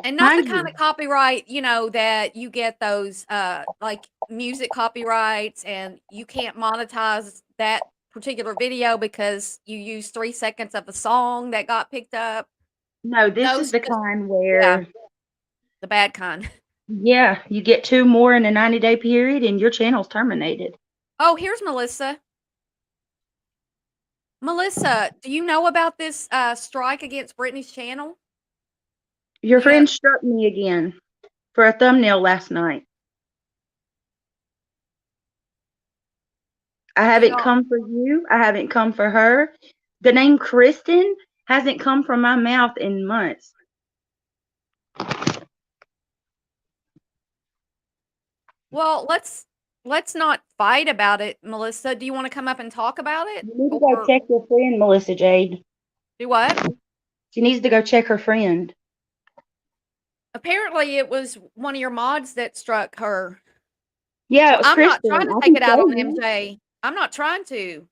Speaker 1: And not the
Speaker 2: Mind
Speaker 1: kind
Speaker 2: you,
Speaker 1: of copyright, that you get those, like music copyrights and you can't monetize that particular video because you use 3 seconds of a song that got picked up.
Speaker 2: no, this is
Speaker 1: Those
Speaker 2: the
Speaker 1: just
Speaker 2: kind
Speaker 1: yeah,
Speaker 2: where,
Speaker 1: the bad kind.
Speaker 2: yeah, you get 2 more in a 90-day period and your channel's terminated.
Speaker 1: Oh, here's Melissa. Melissa, do you know about this, strike against Britney's channel?
Speaker 2: Your
Speaker 1: Do you
Speaker 2: friend struck me again for a thumbnail last night. I
Speaker 1: do you
Speaker 2: haven't
Speaker 1: know
Speaker 2: come for you. I haven't come for her. The name Kristen hasn't come from my mouth in months.
Speaker 1: Well, let's not fight about it, Melissa. Do you wanna come up and talk about it?
Speaker 2: You need to go
Speaker 1: Or
Speaker 2: check your friend, Melissa Jade.
Speaker 1: do what?
Speaker 2: She needs to go check her friend.
Speaker 1: Apparently, it was one of your mods that struck her.
Speaker 2: Yeah,
Speaker 1: Well,
Speaker 2: it was
Speaker 1: I'm not
Speaker 2: Kristen.
Speaker 1: trying to
Speaker 2: I
Speaker 1: take
Speaker 2: can
Speaker 1: it out
Speaker 2: show
Speaker 1: on
Speaker 2: you.
Speaker 1: MJ. I'm not trying to.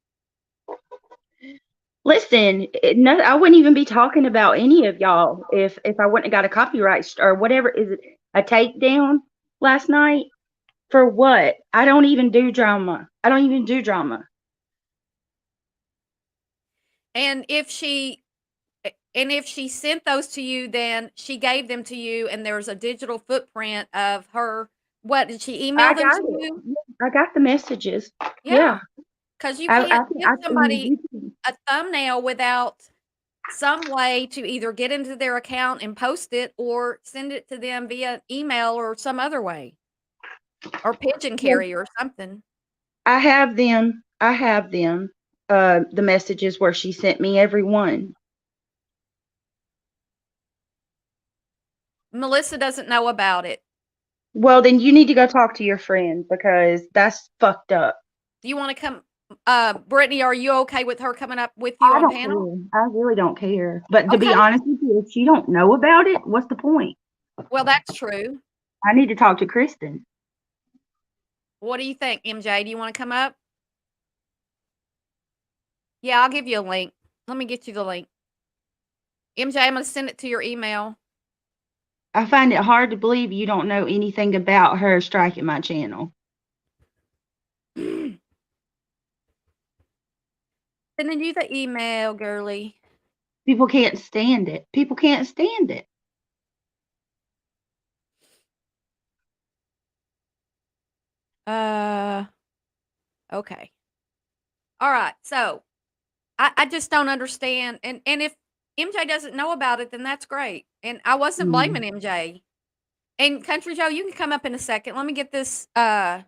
Speaker 2: Listen, no, I wouldn't even be talking about any of y'all if I wouldn't have got a copyright or whatever. Is it a takedown last night? For what? I don't even do drama. I don't even do drama.
Speaker 1: And if she sent those to you, then she gave them to you, and there's a digital footprint of her. What did she
Speaker 2: I
Speaker 1: email them
Speaker 2: got
Speaker 1: to
Speaker 2: it.
Speaker 1: you?
Speaker 2: I got the messages.
Speaker 1: Yeah,
Speaker 2: Yeah.
Speaker 1: because you
Speaker 2: I
Speaker 1: can't
Speaker 2: can
Speaker 1: give somebody
Speaker 2: you can,
Speaker 1: a thumbnail without some way to either get into their account and post it or send it to them via email or some other way or pigeon carry or something.
Speaker 2: I have them. I have them. The messages where she sent me every one.
Speaker 1: Melissa doesn't know about it.
Speaker 2: Well, then you need to go talk to your friend because that's fucked up.
Speaker 1: Do you want to come? Brittany, are you okay with her coming up with you
Speaker 2: I
Speaker 1: on
Speaker 2: don't
Speaker 1: panel?
Speaker 2: care. I really don't care. But to be
Speaker 1: Okay.
Speaker 2: honest with you, if she don't know about it, what's the point?
Speaker 1: Well, that's true.
Speaker 2: I need to talk to Kristen.
Speaker 1: What do you think, MJ? Do you want to come up? Yeah, I'll give you a link. Let me get you the link. MJ, I'm going to send it to your email.
Speaker 2: I find it hard to believe you don't know anything about her striking my channel.
Speaker 1: Sending you the email, girly.
Speaker 2: People can't stand it. People can't stand it.
Speaker 1: Okay. All right. So I just don't understand. And if MJ doesn't know about it, then that's great. And I wasn't blaming
Speaker 2: Mm.
Speaker 1: MJ. And Country Joe, you can come up in a second. Let me get this let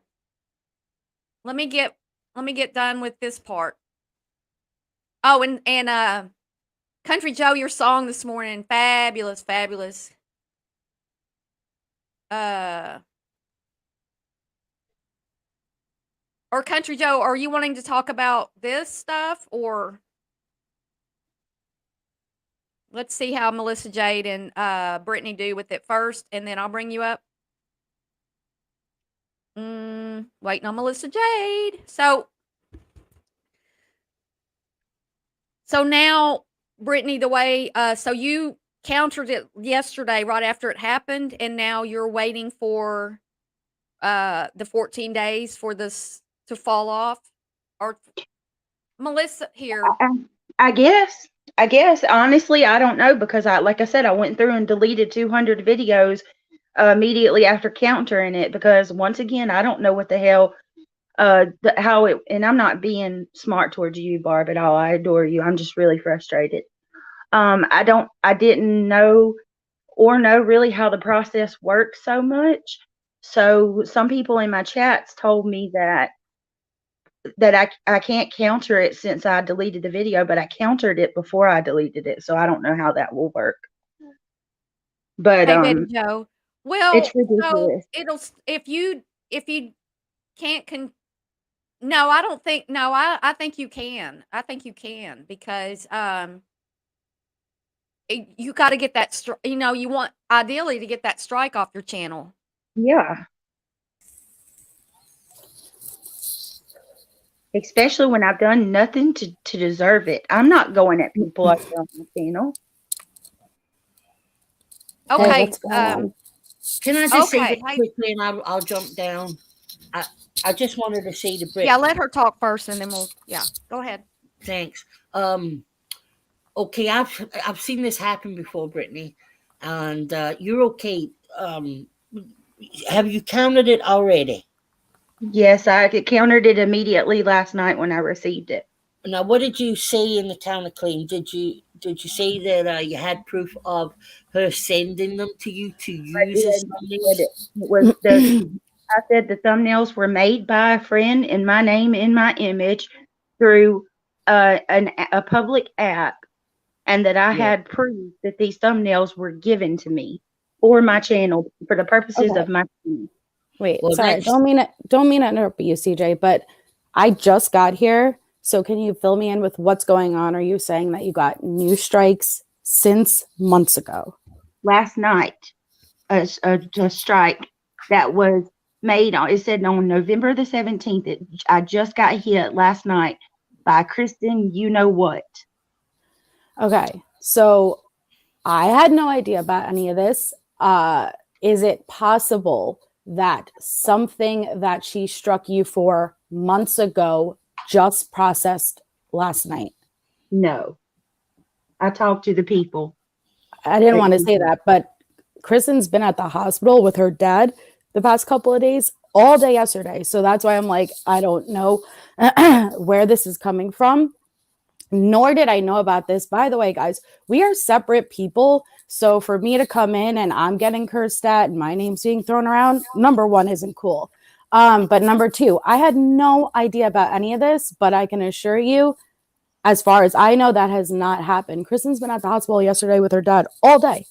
Speaker 1: me get done with this part. Oh, and Country Joe, your song this morning, fabulous, fabulous. Or Country Joe, are you wanting to talk about this stuff, or let's see how Melissa Jade and Brittany do with it first, and then I'll bring you up. Waiting on Melissa Jade. So now, Brittany, the way so you countered it yesterday right after it happened, and now you're waiting for the 14 days for this to fall off. Or Melissa here.
Speaker 2: I, I guess. I guess honestly, I don't know because like I said, I went through and deleted 200 videos immediately after countering it because once again, I don't know what the hell how it. And I'm not being smart towards you, Barb, at all. I adore you. I'm just really frustrated. I didn't know or know really how the process works so much. So some people in my chats told me that I can't counter it since I deleted the video, but I countered it before I deleted it, so I don't know how that will work. But
Speaker 1: Hey, Betty Joe.
Speaker 2: it's
Speaker 1: Well, so
Speaker 2: ridiculous.
Speaker 1: if you can't no, I don't think no, I think you can. I think you can because you got to get that you want ideally to get that strike off your channel.
Speaker 2: Yeah. Especially when I've done nothing to deserve it. I'm not going at people like that on my channel.
Speaker 1: Okay.
Speaker 3: what's going on?
Speaker 4: Can I just say
Speaker 1: Okay,
Speaker 4: this
Speaker 1: hey.
Speaker 4: quickly, and I'll jump down. I just wanted to say to Britt.
Speaker 1: Yeah, let her talk first, and then go ahead.
Speaker 4: Thanks. Okay, I've seen this happen before, Brittany, and you're okay. Have you counted it already?
Speaker 2: Yes, I countered it immediately last night when I received it.
Speaker 4: Now, what did you say in the counterclaim? Did you say that you had proof of her sending them to you to use as thumbnails?
Speaker 2: It was I said the thumbnails were made by a friend in my name, in my image, through a public app, and that I had proof that these thumbnails were given to me for my channel for the purposes of my channel.
Speaker 3: Wait,
Speaker 4: Well,
Speaker 3: sorry,
Speaker 4: that's-
Speaker 3: don't mean to interrupt you, CJ, but I just got here, so can you fill me in with what's going on? Are you saying that you got new strikes since months ago?
Speaker 2: Last night, a strike that was made on, it said on November the 17th. I just got hit last night by Kristen, you know what?
Speaker 3: Okay, so I had no idea about any of this. Is it possible that something that she struck you for months ago just processed last night?
Speaker 2: No. I talked to the people.
Speaker 3: I didn't want to say that, but Kristen's been at the hospital with her dad the past couple of days, all day yesterday. So that's why I'm like, I don't know where this is coming from. Nor did I know about this. By the way, guys, we are separate people. So for me to come in and I'm getting cursed at and my name's being thrown around, number one, isn't cool. But number two, I had no idea about any of this, but I can assure you, as far as I know, that has not happened. Kristen's been at the hospital yesterday with her dad all day.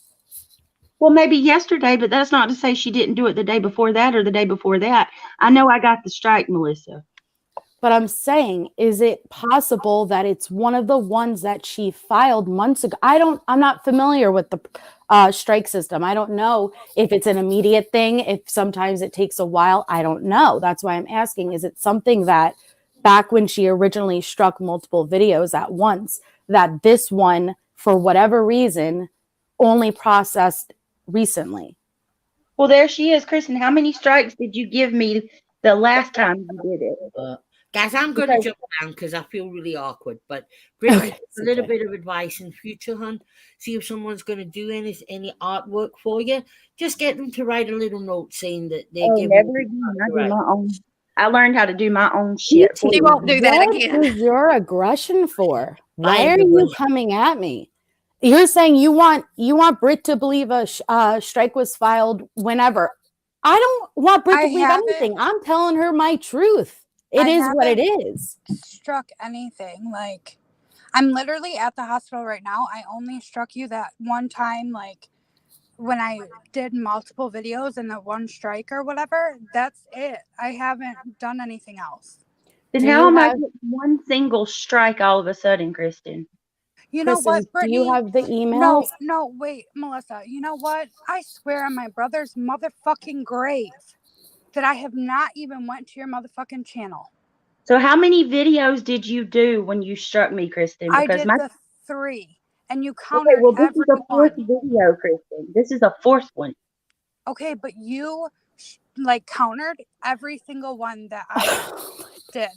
Speaker 2: Well, maybe yesterday, but that's not to say she didn't do it the day before that or the day before that. I know I got the strike, Melissa.
Speaker 3: But I'm saying, is it possible that it's one of the ones that she filed months ago? I'm not familiar with the strike system. I don't know if it's an immediate thing, if sometimes it takes a while. I don't know. That's why I'm asking, is it something that back when she originally struck multiple videos at once, that this one, for whatever reason, only processed recently?
Speaker 2: Well, there she is, Kristen. How many strikes did you give me the last time you did it?
Speaker 4: Guys, I'm going to jump down because I feel really awkward. But Brittany, a little bit of advice in future, hon. See if someone's going to do any artwork for you. Just get them to write a little note saying that they're giving.
Speaker 2: Never again. I do my own. I learned how to do my own shit.
Speaker 1: She won't do that again.
Speaker 3: What is your aggression for? Why are you coming at me? You're saying you want Britt to believe a strike was filed whenever. I don't want Britt to believe anything. I'm telling her my truth. It is what it is.
Speaker 5: Struck anything. Like, I'm literally at the hospital right now. I only struck you that one time, like when I did multiple videos and the one strike or whatever. That's it. I haven't done anything else.
Speaker 2: Then how am I getting one single strike all of a sudden, Kristen?
Speaker 5: You know what, Brittany?
Speaker 3: Do you have the email?
Speaker 5: No, wait, Melissa. You know what? I swear on my brother's motherfucking grave that I have not even went to your motherfucking channel.
Speaker 2: So how many videos did you do when you struck me, Kristen?
Speaker 5: Because I did the 3, and you counted
Speaker 2: this is the 4th video, Kristen. This is the 4th one.
Speaker 5: Okay, but you countered every single one that I did.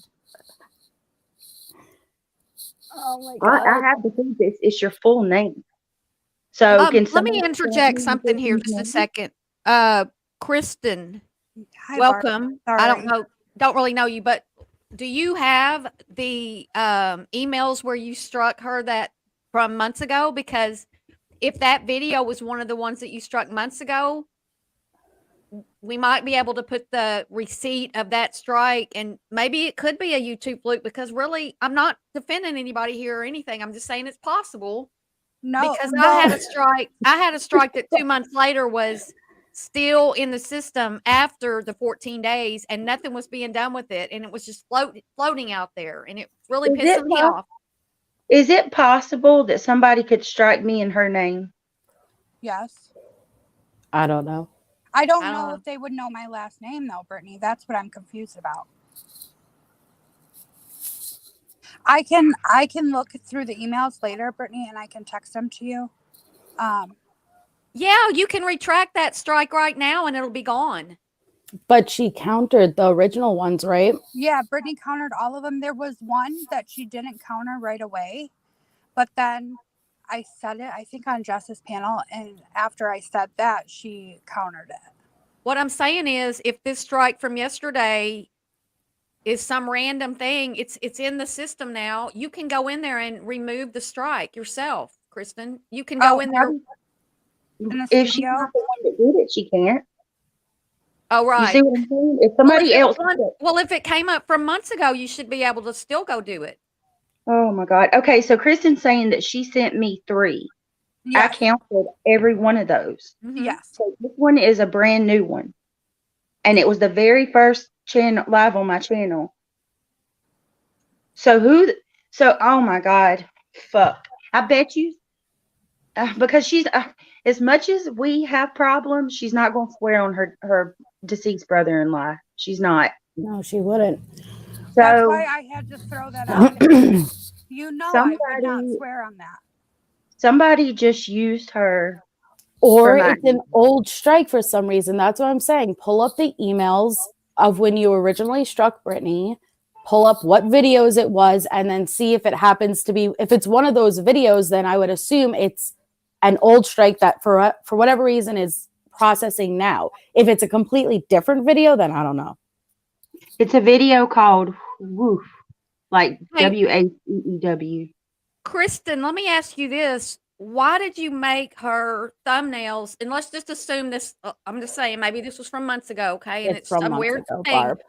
Speaker 3: Oh my God.
Speaker 2: I have to think this. It's your full name. So
Speaker 1: let me interject something here just a second. Kristen,
Speaker 5: Hi,
Speaker 1: welcome. I don't really know you, but do you have the emails where you struck her that from months ago? Because if that video was one of the ones that you struck months ago, we might be able to put the receipt of that strike, and maybe it could be a YouTube fluke, because really, I'm not defending anybody here or anything. I'm just saying it's possible.
Speaker 5: No,
Speaker 1: because I had a strike that 2 months later was still in the system after the 14 days, and nothing was being done with it, and it was just floating out there, and it really pissed me off.
Speaker 2: Is it possible that somebody could strike me in her name?
Speaker 5: Yes.
Speaker 3: I don't know.
Speaker 5: I don't know if they would know my last name, though, Brittany. That's what I'm confused about. I can look through the emails later, Brittany, and I can text them to you.
Speaker 1: Yeah, you can retract that strike right now and it'll be gone.
Speaker 3: But she countered the original ones, right?
Speaker 5: Yeah, Brittany countered all of them. There was one that she didn't counter right away, but then I said it, I think, on Jess's panel, and after I said that, she countered it.
Speaker 1: What I'm saying is, if this strike from yesterday is some random thing, it's in the system now. You can go in there and remove the strike yourself, Kristen. You can go
Speaker 5: Oh,
Speaker 1: in there.
Speaker 5: In the
Speaker 2: If she's
Speaker 5: studio?
Speaker 2: not the one that did it, she can't.
Speaker 1: Oh,
Speaker 2: You
Speaker 1: right.
Speaker 2: see what I'm saying? If
Speaker 1: Well,
Speaker 2: somebody else,
Speaker 1: well, if it came up from months ago, you should be able to still go do it.
Speaker 2: oh my God. Okay, so Kristen's saying that she sent me 3. I
Speaker 5: Yes.
Speaker 2: counted every one of those.
Speaker 1: Mhm.
Speaker 5: Yes.
Speaker 2: So this one is a brand new one, and it was the very first channel live on my channel. So oh my God, fuck. I bet you, because she's, as much as we have problems, she's not going to swear on her deceased brother-in-law. She's not.
Speaker 3: No, she wouldn't.
Speaker 5: That's
Speaker 2: So
Speaker 5: why I had to throw that out there. You know I would not
Speaker 2: Somebody-
Speaker 5: swear on that.
Speaker 2: somebody just used her.
Speaker 3: Or
Speaker 2: For
Speaker 3: it's an old strike for some reason. That's what I'm saying. Pull up the emails of when you originally struck Brittany, pull up what videos it was, and then see if it happens to be, if it's one of those videos, then I would assume it's an old strike that for whatever reason is processing now. If it's a completely different video, then I don't know.
Speaker 2: It's a video called Woof, like
Speaker 1: Hey.
Speaker 2: WAEEW.
Speaker 1: Kristen, let me ask you this. Why did you make her thumbnails? And let's just assume this, I'm just saying, maybe this was from months ago, okay? And it's
Speaker 3: from
Speaker 1: some
Speaker 3: months
Speaker 1: weird
Speaker 3: ago,
Speaker 1: thing.
Speaker 3: Barb.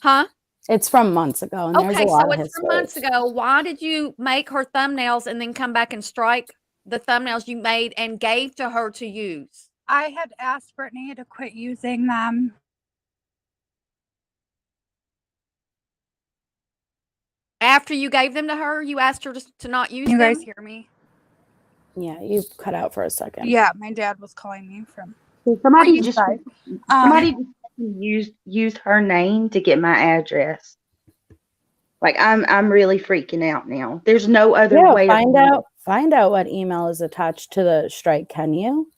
Speaker 1: Huh?
Speaker 3: It's from months ago, and there's
Speaker 1: Okay,
Speaker 3: a lot
Speaker 1: so
Speaker 3: of
Speaker 1: it's from months
Speaker 3: history.
Speaker 1: ago. Why did you make her thumbnails and then come back and strike the thumbnails you made and gave to her to use?
Speaker 5: I had asked Brittany to quit using them.
Speaker 1: After you gave them to her, you asked her to not use
Speaker 5: You
Speaker 1: them?
Speaker 5: guys hear me?
Speaker 3: Yeah, you cut out for a second.
Speaker 5: Yeah, my dad was calling me from.
Speaker 2: So somebody
Speaker 5: East
Speaker 2: just
Speaker 5: side.
Speaker 2: somebody used her name to get my address. Like I'm really freaking out now. There's no other
Speaker 3: Yeah,
Speaker 2: way.
Speaker 3: find out what email is attached to the strike. Can you?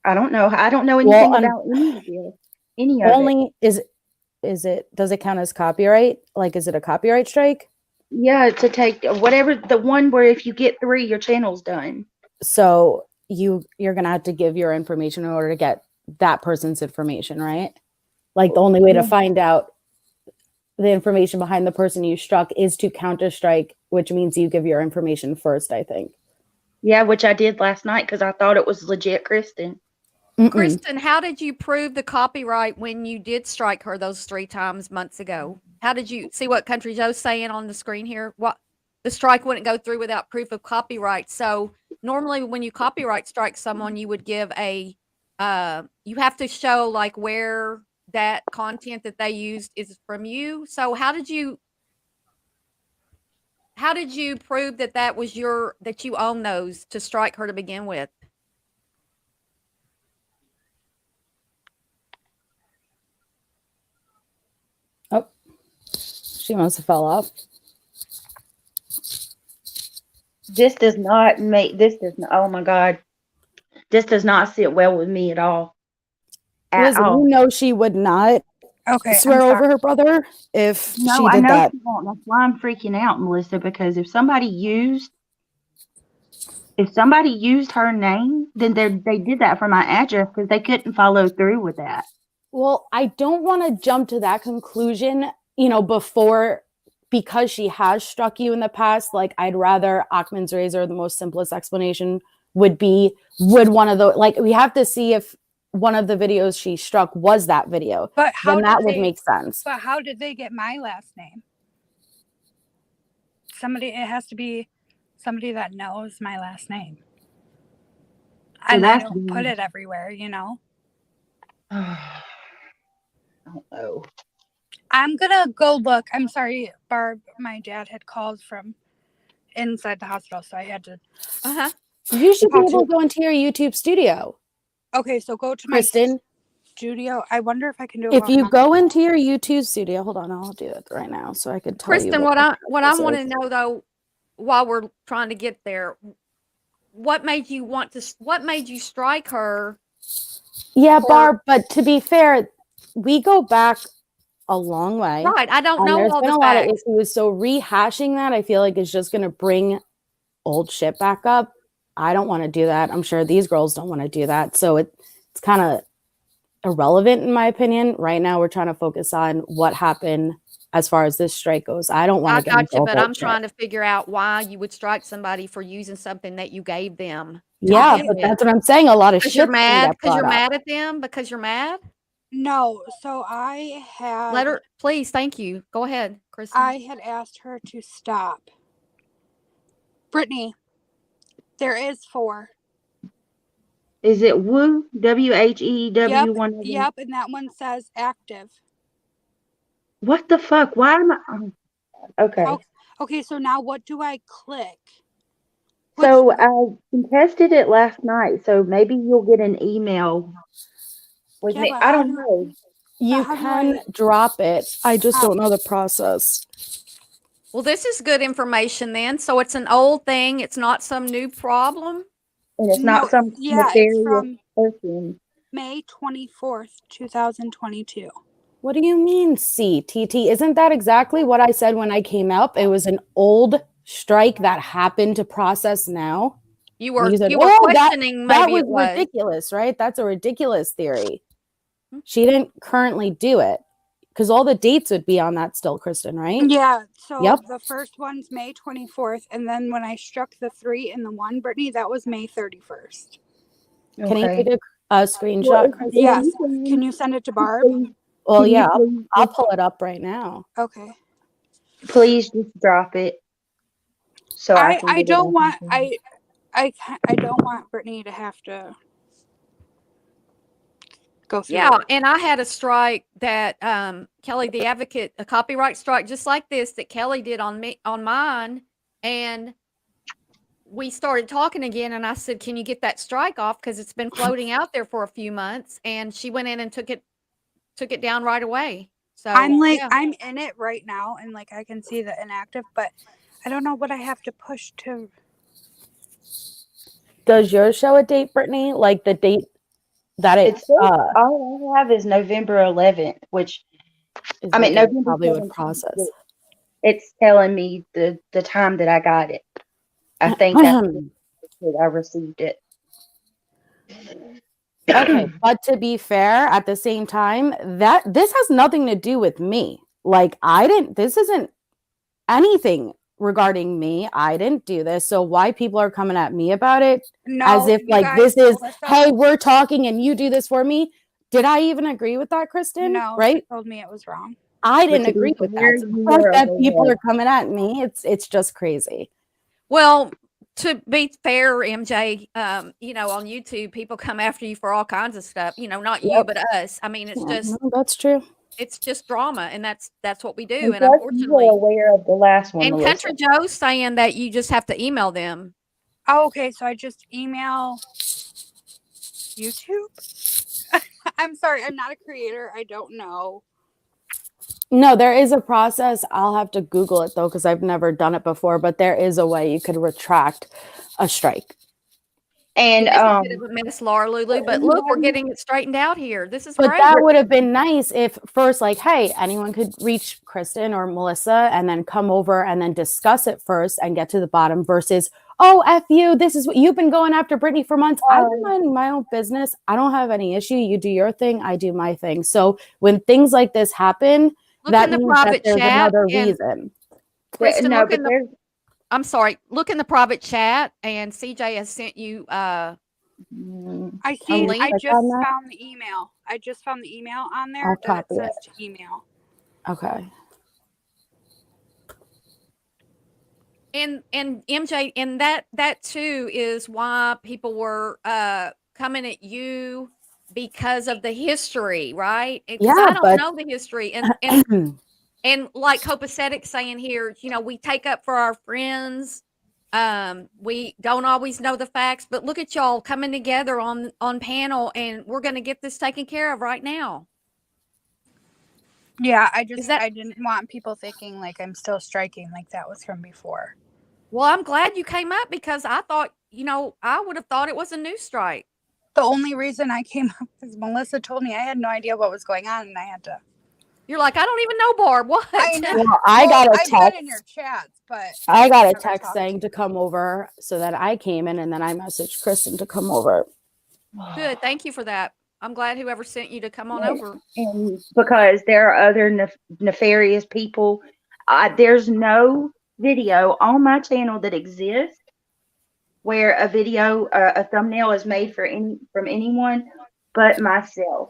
Speaker 2: I don't know. I don't know anything
Speaker 3: Well,
Speaker 2: about any of it. Any of it.
Speaker 3: Only is it does it count as copyright? Like, is it a copyright strike?
Speaker 2: Yeah, to take whatever, the one where if you get 3, your channel's done.
Speaker 3: So you're gonna have to give your information in order to get that person's information, right? Like the only way to
Speaker 2: Yeah.
Speaker 3: find out the information behind the person you struck is to counter strike, which means you give your information first, I think.
Speaker 2: Yeah, which I did last night because I thought it was legit Kristen.
Speaker 3: Mm-mm.
Speaker 1: Kristen, how did you prove the copyright when you did strike her those 3 times months ago? How did you see what Country Joe's saying on the screen here? What the strike wouldn't go through without proof of copyright. So normally when you copyright strike someone, you would give a you have to show like where that content that they used is from you. So how did you prove that that was that you own those to strike her to begin with?
Speaker 3: She must have fell off.
Speaker 2: This does not, oh my God. This does not sit well with me at all. At
Speaker 3: Listen,
Speaker 2: all.
Speaker 3: you know she would not
Speaker 5: Okay.
Speaker 3: swear
Speaker 5: I'm
Speaker 3: over
Speaker 5: sorry.
Speaker 3: her brother if
Speaker 2: No,
Speaker 3: she
Speaker 2: I
Speaker 3: did
Speaker 2: know
Speaker 3: that.
Speaker 2: she won't. That's why I'm freaking out, Melissa, because if somebody used her name, then they did that for my address because they couldn't follow through with that.
Speaker 3: Well, I don't want to jump to that conclusion, before, because she has struck you in the past. Like, I'd rather Achman's razor, the most simplest explanation would one of the, like, we have to see if one of the videos she struck was that video.
Speaker 5: But how
Speaker 3: Then
Speaker 5: did
Speaker 3: that would
Speaker 5: they-
Speaker 3: make sense.
Speaker 5: But how did they get my last name? It has to be somebody that knows my last name. And I don't put it everywhere,
Speaker 2: I don't know.
Speaker 5: I'm gonna go look. I'm sorry, Barb. My dad had called from inside the hospital, so I had to.
Speaker 1: Uh-huh.
Speaker 3: You should be able to go into your YouTube studio,
Speaker 5: Okay, so go to my
Speaker 3: Kristen.
Speaker 5: studio. I wonder if I can do it.
Speaker 3: If
Speaker 5: while
Speaker 3: you
Speaker 5: I'm
Speaker 3: go into your YouTube studio, hold on, I'll do it right now so I could tell you.
Speaker 1: Kristen, what I
Speaker 3: this
Speaker 1: want to
Speaker 3: is.
Speaker 1: know though, while we're trying to get there, what made you want to? What made you strike her?
Speaker 3: Yeah,
Speaker 1: Or-
Speaker 3: Barb, but to be fair, we go back a long way.
Speaker 1: Right. I don't
Speaker 3: And
Speaker 1: know
Speaker 3: there's
Speaker 1: all
Speaker 3: been
Speaker 1: the
Speaker 3: a lot of
Speaker 1: facts.
Speaker 3: issues. So rehashing that, I feel like is just going to bring old shit back up. I don't want to do that. I'm sure these girls don't want to do that. So it's kind of irrelevant in my opinion. Right now, we're trying to focus on what happened as far as this strike goes. I don't want
Speaker 1: I
Speaker 3: to get
Speaker 1: got
Speaker 3: into
Speaker 1: you,
Speaker 3: all
Speaker 1: but
Speaker 3: that
Speaker 1: I'm
Speaker 3: shit.
Speaker 1: trying to figure out why you would strike somebody for using something that you gave them.
Speaker 3: Yeah,
Speaker 1: begin
Speaker 3: but
Speaker 1: with.
Speaker 3: that's what I'm saying. A lot of
Speaker 1: Because
Speaker 3: shit
Speaker 1: you're mad. Because you're
Speaker 3: brought up.
Speaker 1: mad at them. Because you're mad.
Speaker 5: No, so I had
Speaker 1: Let her, please. Thank you. Go ahead, Kristen.
Speaker 5: I had asked her to stop. Brittany, there is 4.
Speaker 2: Is it Woo? WHEW one of them?
Speaker 5: Yep, and that one says active.
Speaker 2: What the fuck? Why am I? Oh, okay.
Speaker 5: Okay, so now what do I click?
Speaker 2: So I contested it last night. So maybe you'll get an email with
Speaker 5: Yeah,
Speaker 2: me.
Speaker 5: but
Speaker 2: I
Speaker 5: how
Speaker 2: don't
Speaker 5: do-
Speaker 2: know.
Speaker 3: You
Speaker 5: how do
Speaker 3: can
Speaker 5: I-
Speaker 3: drop it. I just
Speaker 5: How?
Speaker 3: don't know the process.
Speaker 1: Well, this is good information then. So it's an old thing. It's not some new problem.
Speaker 2: And it's not some
Speaker 5: Yeah, it's
Speaker 2: nefarious
Speaker 5: from
Speaker 2: person.
Speaker 5: May 24th, 2022.
Speaker 3: What do you mean, CTT? Isn't that exactly what I said when I came up? It was an old strike that happened to process now.
Speaker 1: You were
Speaker 3: You said,
Speaker 1: you were
Speaker 3: "Oh,
Speaker 1: questioning
Speaker 3: that
Speaker 1: maybe
Speaker 3: was
Speaker 1: it was.
Speaker 3: ridiculous, right? That's a ridiculous theory." She didn't currently do it because all the dates would be on that still, Kristen, right?
Speaker 5: Yeah, so
Speaker 3: Yep.
Speaker 5: the first one's May 24th, and then when I struck the 3 and the 1, Brittany, that was May 31st.
Speaker 3: Can you
Speaker 2: Okay.
Speaker 3: take a screenshot, Kristen?
Speaker 5: Yes. Can you send it to Barb?
Speaker 3: Well,
Speaker 2: Can you
Speaker 3: yeah,
Speaker 2: please
Speaker 3: I'll
Speaker 2: just-
Speaker 3: pull it up right now.
Speaker 5: Okay.
Speaker 2: Please just drop it. So I can
Speaker 5: I
Speaker 2: get it
Speaker 5: don't
Speaker 2: on
Speaker 5: want
Speaker 2: my phone.
Speaker 5: I don't want Brittany to have to go through.
Speaker 1: Yeah,
Speaker 5: it.
Speaker 1: and I had a strike that Kelly the Advocate, a copyright strike just like this that Kelly did on me on mine, and we started talking again, and I said, "Can you get that strike off? Because it's been floating out there for a few months." And she went in and took it down right away. So
Speaker 5: I'm like
Speaker 1: yeah.
Speaker 5: I'm in it right now, and like I can see the inactive, but I don't know what I have to push to.
Speaker 3: Does yours show a date, Brittany? Like the date that
Speaker 2: It
Speaker 3: it
Speaker 2: says all I have is November 11th, which
Speaker 3: is
Speaker 2: I mean
Speaker 3: what they
Speaker 2: November
Speaker 3: probably would
Speaker 2: 17th,
Speaker 3: process.
Speaker 2: but it's telling me the time that I got it. I think that I received it.
Speaker 3: Okay, but to be fair, at the same time, that this has nothing to do with me. Like this isn't anything regarding me. I didn't do this. So why people are coming at me about it
Speaker 5: No,
Speaker 3: as if
Speaker 5: you
Speaker 3: like
Speaker 5: guys,
Speaker 3: this is,
Speaker 5: Melissa-
Speaker 3: hey, we're talking and you do this for me. Did I even agree with that, Kristen?
Speaker 5: No,
Speaker 3: Right?
Speaker 5: she told me it was wrong.
Speaker 3: I
Speaker 2: But
Speaker 3: didn't
Speaker 2: to be
Speaker 3: agree with
Speaker 2: fair,
Speaker 3: that. So
Speaker 2: you
Speaker 3: the fact
Speaker 2: were
Speaker 3: that people
Speaker 2: aware.
Speaker 3: are coming at me, it's just crazy.
Speaker 1: Well, to be fair, MJ, you know, on YouTube, people come after you for all kinds of stuff. You know, not you,
Speaker 3: Yep.
Speaker 1: but us. I mean, it's
Speaker 3: Yeah,
Speaker 1: just
Speaker 3: no, that's true.
Speaker 1: it's just drama, and that's what we do.
Speaker 2: And
Speaker 1: And
Speaker 2: plus, you
Speaker 1: unfortunately,
Speaker 2: were aware of the last one,
Speaker 1: and
Speaker 2: Melissa.
Speaker 1: Country Joe's saying that you just have to email them.
Speaker 5: Oh, okay, so I just email YouTube. I'm sorry, I'm not a creator. I don't know.
Speaker 3: No, there is a process. I'll have to Google it though, because I've never done it before, but there is a way you could retract a strike.
Speaker 2: And
Speaker 1: It's a bit of a mess, Laura Lulu, but look, we're getting it straightened out here. This is
Speaker 3: But
Speaker 1: great.
Speaker 3: that would have been nice if first, like, hey, anyone could reach Kristen or Melissa and then come over and then discuss it first and get to the bottom versus, oh, F you, this is what you've been going after Brittany for months. I've been minding my own business. I don't have any issue. You do your thing, I do my thing. So when things like this happen,
Speaker 1: Look
Speaker 3: that
Speaker 1: in the
Speaker 3: means that
Speaker 1: private
Speaker 3: there's
Speaker 1: chat.
Speaker 3: another
Speaker 1: And
Speaker 3: reason.
Speaker 1: Kristen,
Speaker 2: no,
Speaker 1: look
Speaker 2: but
Speaker 1: in the,
Speaker 2: there's
Speaker 1: I'm sorry, look in the private chat, and CJ has sent you
Speaker 5: I see.
Speaker 1: link.
Speaker 5: I
Speaker 3: Click
Speaker 5: just
Speaker 3: on that.
Speaker 5: found the email. I just found the email on there
Speaker 3: I'll
Speaker 5: that it
Speaker 3: copy
Speaker 5: says
Speaker 3: it.
Speaker 5: to email.
Speaker 3: Okay.
Speaker 1: and MJ, and that too is why people were coming at you because of the history, right? Because
Speaker 3: Yeah,
Speaker 1: I don't
Speaker 3: but
Speaker 1: know the history, and like Copacetic saying here, you know, we take up for our friends. We don't always know the facts, but look at y'all coming together on panel, and we're going to get this taken care of right now.
Speaker 5: Yeah, I didn't want people thinking like I'm still striking like that was from before.
Speaker 1: Well, I'm glad you came up because I thought I would have thought it was a news strike.
Speaker 5: The only reason I came up is Melissa told me. I had no idea what was going on, and I had to.
Speaker 1: You're like, I don't even know, Barb. What?
Speaker 5: I know.
Speaker 3: Well, I got a
Speaker 5: I've been in your
Speaker 3: text.
Speaker 5: chats, but
Speaker 3: I got a
Speaker 5: never
Speaker 3: text
Speaker 5: talked.
Speaker 3: saying to come over, so that I came in, and then I messaged Kristen to come over.
Speaker 1: Good. Thank you for that. I'm glad whoever sent you to come on
Speaker 2: Yeah.
Speaker 1: over.
Speaker 2: And because there are other nefarious people, there's no video on my channel that exists where a thumbnail is made from anyone but myself.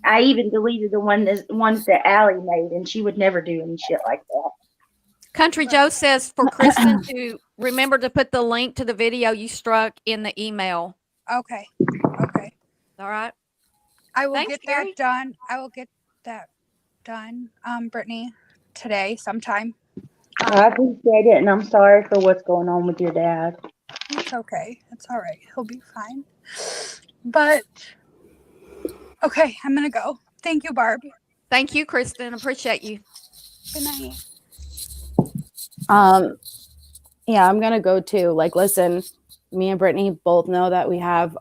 Speaker 2: I even deleted the ones that Allie made, and she would never do any shit like that.
Speaker 1: Country Joe says for Kristen to remember to put the link to the video you struck in the email.
Speaker 5: Okay.
Speaker 1: All right.
Speaker 5: I will
Speaker 1: Thanks,
Speaker 5: get
Speaker 1: Gary.
Speaker 5: that done. I will get that done, Brittany, today sometime.
Speaker 2: I appreciate it, and I'm sorry for what's going on with your dad.
Speaker 5: It's okay. It's all right. He'll be fine. But okay, I'm gonna go. Thank you, Barb.
Speaker 1: Thank you, Kristen. Appreciate you.
Speaker 5: Good night.
Speaker 3: Yeah, I'm gonna go too. Like, listen, me and Brittany both know that we have,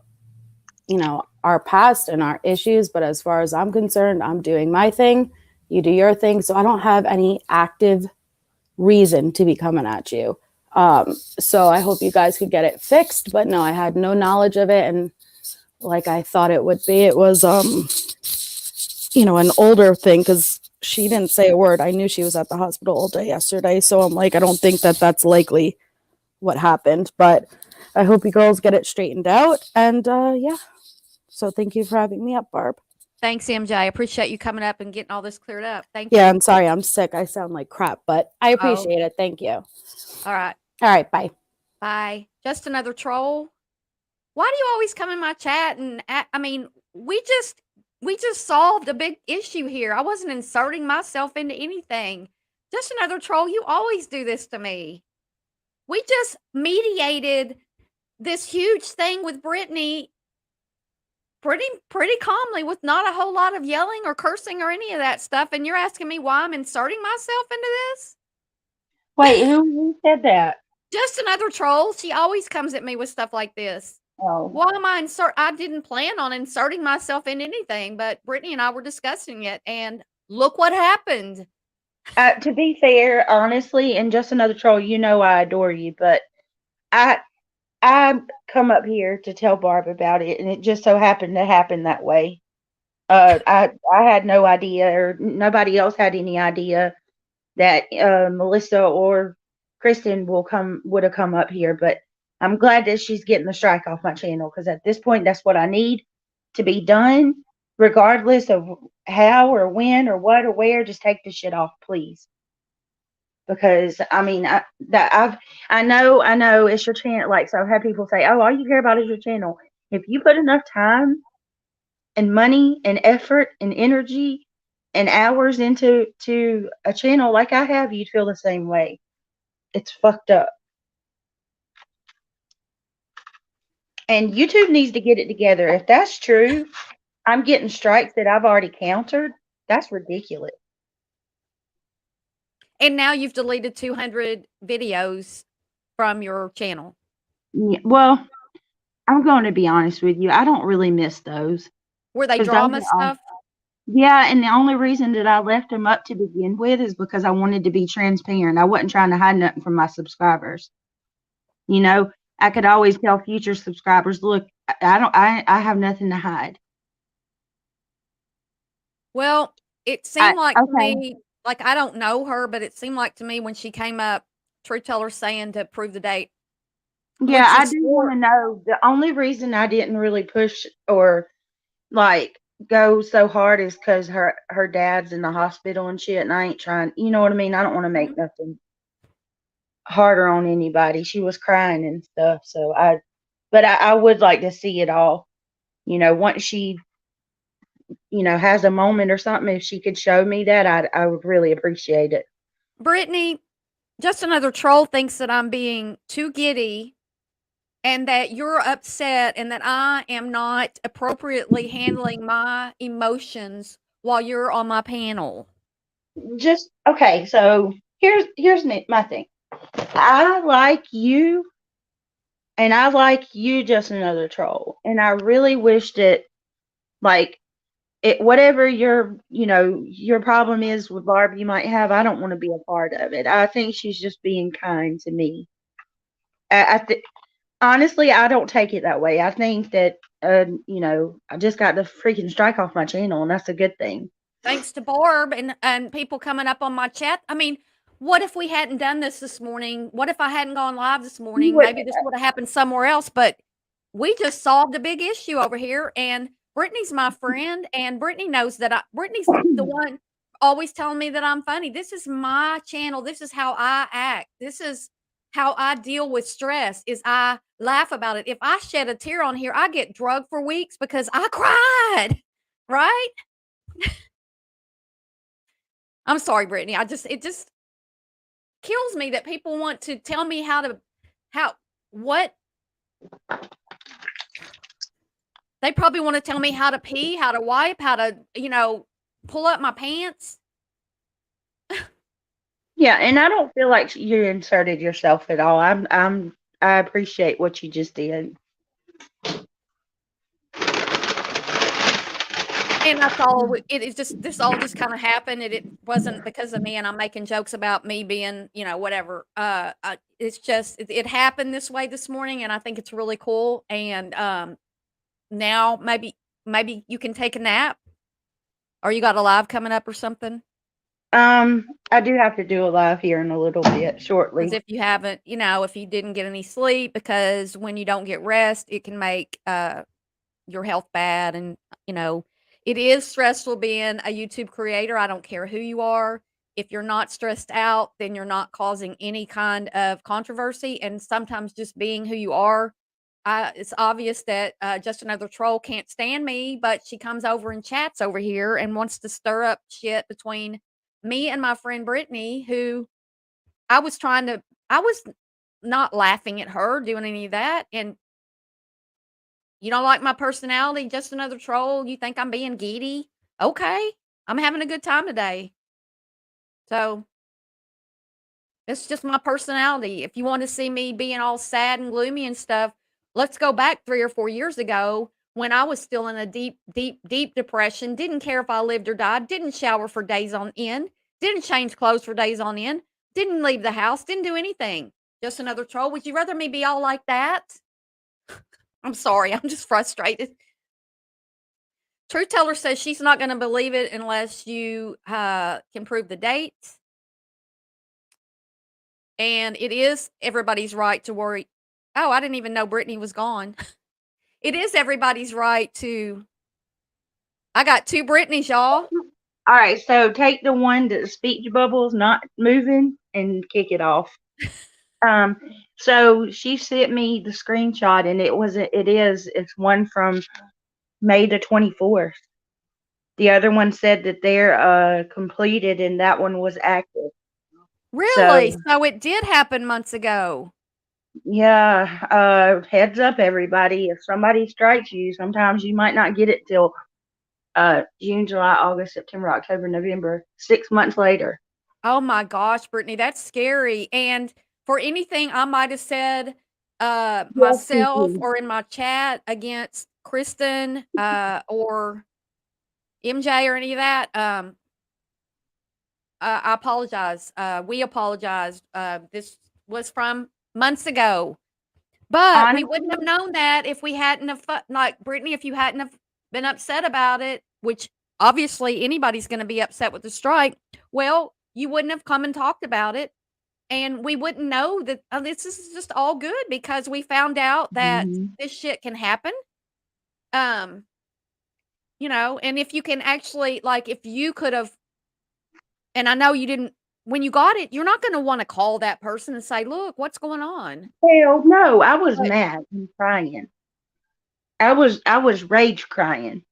Speaker 3: our past and our issues, but as far as I'm concerned, I'm doing my thing, you do your thing, so I don't have any active reason to be coming at you. So I hope you guys could get it fixed, but no, I had no knowledge of it, and like I thought it would be, it was an older thing, because she didn't say a word. I knew she was at the hospital all day yesterday, so I'm like, I don't think that that's likely what happened, but I hope you girls get it straightened out. And yeah, so thank you for having me up, Barb.
Speaker 1: Thanks, MJ. I appreciate you coming up and getting all this cleared up. Thank you.
Speaker 3: Yeah, I'm sorry, I'm sick. I sound like crap, but I appreciate it. Thank you.
Speaker 1: All right.
Speaker 3: All right, bye.
Speaker 1: Bye. Just another troll. Why do you always come in my chat and we just solved a big issue here. I wasn't inserting myself into anything. Just another troll. You always do this to me. We just mediated this huge thing with Brittany pretty calmly with not a whole lot of yelling or cursing or any of that stuff. And you're asking me why I'm inserting myself into this?
Speaker 2: Wait, who said that?
Speaker 1: Just another troll. She always comes at me with stuff like this.
Speaker 2: Oh.
Speaker 1: Why am I didn't plan on inserting myself in anything, but Brittany and I were discussing it, and look what happened.
Speaker 2: To be fair, honestly, and just another troll, I adore you, but I come up here to tell Barb about it, and it just so happened to happen that way. I had no idea, or nobody else had any idea that Melissa or Kristen would have come up here, but I'm glad that she's getting the strike off my channel, because at this point, that's what I need to be done, regardless of how or when or what or where. Just take the shit off, please. Because I know it's your channel. Like, so I've had people say, "Oh, all you care about is your channel." If you put enough time and money and effort and energy and hours into a channel like I have, you'd feel the same way. It's fucked up. And YouTube needs to get it together. If that's true, I'm getting strikes that I've already countered. That's ridiculous.
Speaker 1: And now you've deleted 200 videos from your channel.
Speaker 2: Yeah, well, I'm going to be honest with you. I don't really miss those.
Speaker 1: Were they
Speaker 2: 'Cause
Speaker 1: drama
Speaker 2: those are
Speaker 1: stuff?
Speaker 2: Yeah, and the only reason that I left them up to begin with is because I wanted to be transparent. I wasn't trying to hide nothing from my subscribers. I could always tell future subscribers, look, I have nothing to hide.
Speaker 1: Well, it seemed like to
Speaker 2: okay.
Speaker 1: me, like I don't know her, but it seemed like to me when she came up, Truth Teller saying to prove the date.
Speaker 2: Yeah,
Speaker 1: she
Speaker 2: I do want to know. The only reason I didn't really push or like go so hard is because her dad's in the hospital and shit, and I ain't trying. You know what I mean? I don't want to make nothing harder on anybody. She was crying and stuff, so I would like to see it all. Once she, has a moment or something, if she could show me that, I would really appreciate it.
Speaker 1: Brittany, just another troll thinks that I'm being too giddy and that you're upset and that I am not appropriately handling my emotions while you're on my panel.
Speaker 2: Just okay, so here's my thing. I like you And I like you just another troll. And I really wish that, like, it, whatever your problem is with Barb you might have, I don't want to be a part of it. I think she's just being kind to me. Honestly, I don't take it that way. I think that, I just got the freaking strike off my channel, and that's a good thing.
Speaker 1: Thanks to Barb and people coming up on my chat. I mean, what if we hadn't done this morning? What if I hadn't gone live this morning?
Speaker 2: would-
Speaker 1: Maybe this would have happened somewhere else, but we just solved a big issue over here. And Brittany's my friend, and Brittany knows that Brittany's the one always telling me that I'm funny. This is my channel. This is how I act. This is how I deal with stress is I laugh about it. If I shed a tear on here, I get drugged for weeks because I cried. Right? I'm sorry, Brittany. It just kills me that people want to tell me what they probably want to tell me how to pee, how to wipe, how to, pull up my pants.
Speaker 2: Yeah, and I don't feel like you inserted yourself at all. I appreciate what you just did.
Speaker 1: And that's all. It is just this all just kind of happened. It wasn't because of me, and I'm making jokes about me being, whatever. It's just it happened this way this morning, and I think it's really cool. And now maybe you can take a nap, or you got a live coming up or something.
Speaker 2: I do have to do a live here in a little bit shortly.
Speaker 1: Because if you haven't, if you didn't get any sleep, because when you don't get rest, it can make your health bad, and it is stressful being a YouTube creator. I don't care who you are. If you're not stressed out, then you're not causing any kind of controversy. And sometimes just being who you are, it's obvious that just another troll can't stand me, but she comes over and chats over here and wants to stir up shit between me and my friend Brittany, who I was not laughing at her doing any of that. And you don't like my personality, just another troll? You think I'm being giddy? Okay. I'm having a good time today. So it's just my personality. If you want to see me being all sad and gloomy and stuff, let's go back 3 or 4 years ago when I was still in a deep, deep, deep depression. Didn't care if I lived or died. Didn't shower for days on end. Didn't change clothes for days on end. Didn't leave the house. Didn't do anything. Just another troll. Would you rather me be all like that? I'm sorry. I'm just frustrated. Truth Teller says she's not going to believe it unless you can prove the date. And it is everybody's right to worry. Oh, I didn't even know Brittany was gone. It is everybody's right to. I got 2 Brittany's, y'all.
Speaker 2: All right, so take the one that the speech bubble's not moving and kick it off. So she sent me the screenshot, and it's one from May the 24th. The other one said that they're completed, and that one was active.
Speaker 1: Really? So it did happen months ago.
Speaker 2: Yeah. Heads up, everybody. If somebody strikes you, sometimes you might not get it till June, July, August, September, October, November, 6 months later.
Speaker 1: Oh my gosh, Brittany, that's scary. And for anything I might have said myself or in my chat against Kristen or MJ or any of that, I apologize. We apologize. This was from months ago. But we wouldn't have known that if we hadn't have, like, Brittany, if you hadn't have been upset about it, which obviously anybody's going to be upset with the strike. Well, you wouldn't have come and talked about it. And we wouldn't know that this is just all good because we found out that this shit can happen. And if you can actually, like, if you could have, and I know you didn't, when you got it, you're not going to want to call that person and say, look, what's going on?
Speaker 2: Hell no, I was mad and crying. I was rage crying.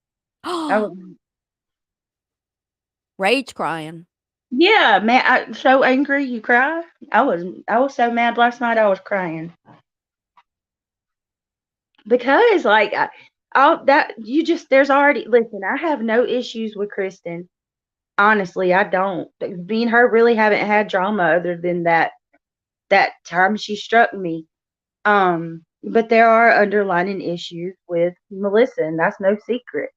Speaker 1: Rage crying.
Speaker 2: Yeah, man, I so angry you cry. I was so mad last night I was crying. Because like there's already, listen, I have no issues with Kristen. Honestly, I don't. Me and her really haven't had drama other than that time she struck me. but there are underlying issues with Melissa, and that's no secret.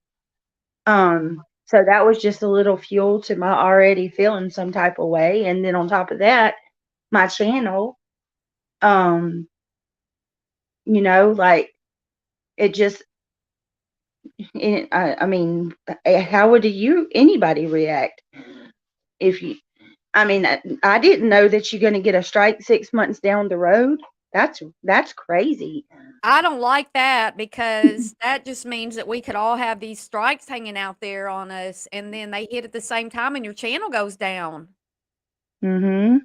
Speaker 2: So that was just a little fuel to my already feeling some type of way. And then on top of that, my channel, um, like it just, I mean, how would anybody react if you, I mean, I didn't know that you're going to get a strike 6 months down the road. That's crazy.
Speaker 1: I don't like that because that just means that we could all have these strikes hanging out there on us, and then they hit at the same time and your channel goes down.
Speaker 2: Mm-hmm.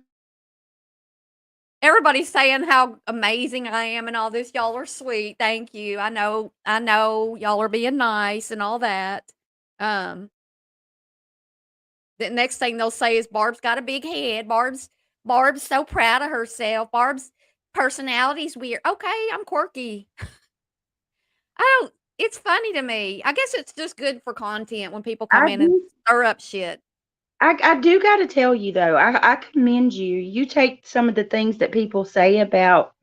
Speaker 1: Everybody's saying how amazing I am and all this. Y'all are sweet. Thank you. I know y'all are being nice and all that. The next thing they'll say is Barb's got a big head. Barb's so proud of herself. Barb's personality's weird. Okay, I'm quirky. It's funny to me. I guess it's just good for content when people come in and stir up shit.
Speaker 2: I do got to tell you though, I commend you. You take some of the things that people say about,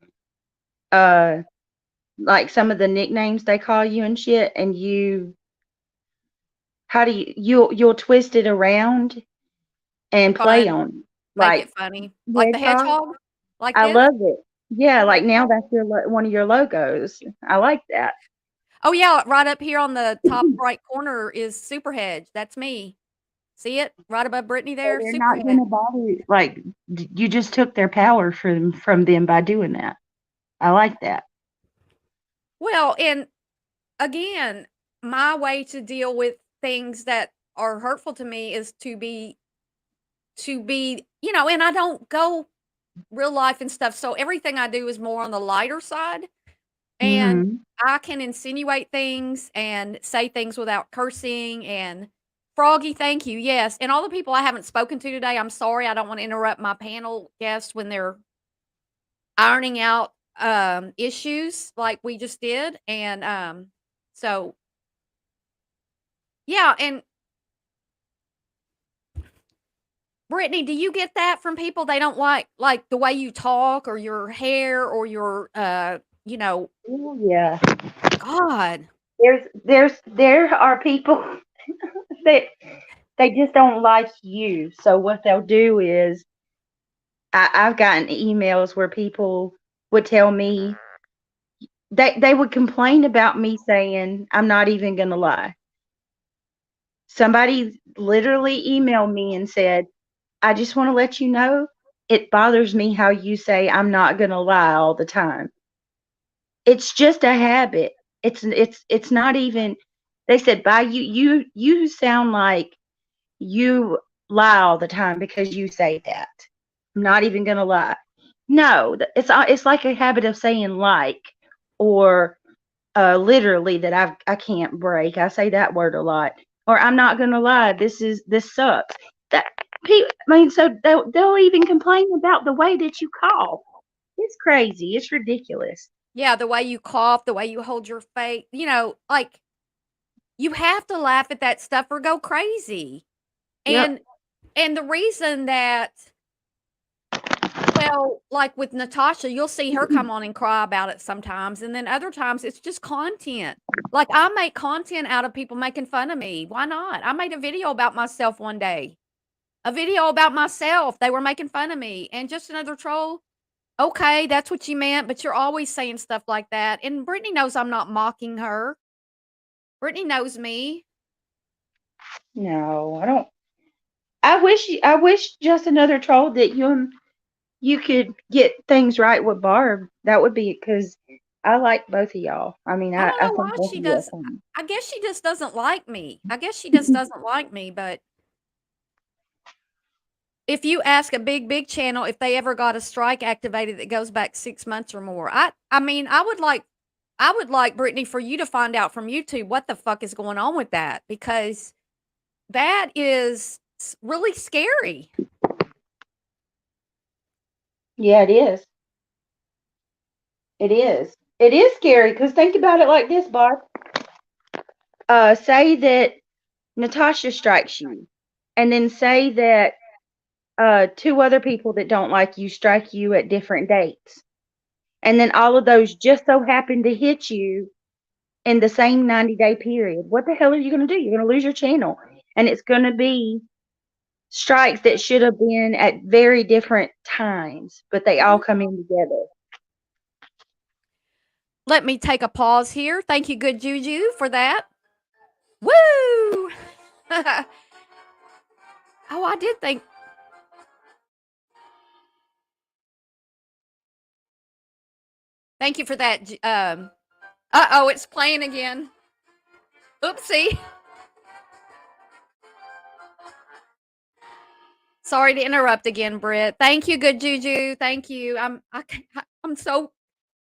Speaker 2: like some of the nicknames they call you and shit, and you'll twist it around and play
Speaker 1: Fun.
Speaker 2: on it.
Speaker 1: Make
Speaker 2: Like
Speaker 1: it funny. Like the hedgehog? Like
Speaker 2: I
Speaker 1: this?
Speaker 2: love it. Yeah,
Speaker 1: I
Speaker 2: like
Speaker 1: like
Speaker 2: now that's one of your logos. I like that.
Speaker 1: Oh, yeah, right up here on the top right corner is Super Hedge. That's me. See it? Right above Brittany
Speaker 2: So
Speaker 1: there?
Speaker 2: they're
Speaker 1: Super
Speaker 2: not
Speaker 1: Hedge.
Speaker 2: going to bother. Like you just took their power from them by doing that. I like that.
Speaker 1: Well, and again, my way to deal with things that are hurtful to me is to be, and I don't go real life and stuff. So everything I do is more on the lighter side. And
Speaker 2: Mhm.
Speaker 1: I can insinuate things and say things without cursing. And Froggy, thank you. Yes. And all the people I haven't spoken to today, I'm sorry. I don't want to interrupt my panel guests when they're ironing out issues like we just did. And so yeah, and Brittany, do you get that from people? They don't like the way you talk or your hair or your
Speaker 2: Oh, yeah.
Speaker 1: God.
Speaker 2: There are people that they just don't like you. So what they'll do is I've gotten emails where people would tell me they would complain about me saying I'm not even gonna lie. Somebody literally emailed me and said, I just want to let you know it bothers me how you say I'm not gonna lie all the time. It's just a habit. It's not even, they said, by you sound like you lie all the time because you say that. I'm not even gonna lie. No, it's like a habit of saying like, or literally that I can't break. I say that word a lot. Or I'm not gonna lie, this sucks. That I mean, so they'll even complain about the way that you cough. It's crazy. It's ridiculous.
Speaker 1: Yeah, the way you cough, the way you hold your face, like you have to laugh at that stuff or go crazy.
Speaker 2: Yep.
Speaker 1: And the reason that, well, like with Natasha, you'll see her come on and cry about it sometimes. And then other times it's just content. Like I make content out of people making fun of me. Why not? I made a video about myself one day. A video about myself. They were making fun of me. And just another troll. Okay, that's what you meant, but you're always saying stuff like that. And Brittany knows I'm not mocking her. Brittany knows me.
Speaker 2: No, I don't. I wish just another troll that you could get things right with Barb. That would be, because I like both of y'all. I mean,
Speaker 1: I don't
Speaker 2: I
Speaker 1: know
Speaker 2: think
Speaker 1: why
Speaker 2: both
Speaker 1: she
Speaker 2: of you are
Speaker 1: does.
Speaker 2: funny.
Speaker 1: I guess she just doesn't like me. I guess she just doesn't like me. But if you ask a big channel if they ever got a strike activated that goes back 6 months or more, I mean, I would like Brittany for you to find out from YouTube what the fuck is going on with that, because that is really scary.
Speaker 2: Yeah, it is. It is. It is scary because think about it like this, Barb. Say that Natasha strikes you, and then say that two other people that don't like you strike you at different dates. and then all of those just so happen to hit you in the same 90-day period. What the hell are you going to do? You're going to lose your channel. And it's going to be strikes that should have been at very different times, but they all come in together.
Speaker 1: Let me take a pause here. Thank you, Good Juju, for that. Woo! Oh, I did think. Thank you for that. Uh-oh, it's playing again. Oopsie. Sorry to interrupt again, Britt. Thank you, Good Juju. Thank you. I'm so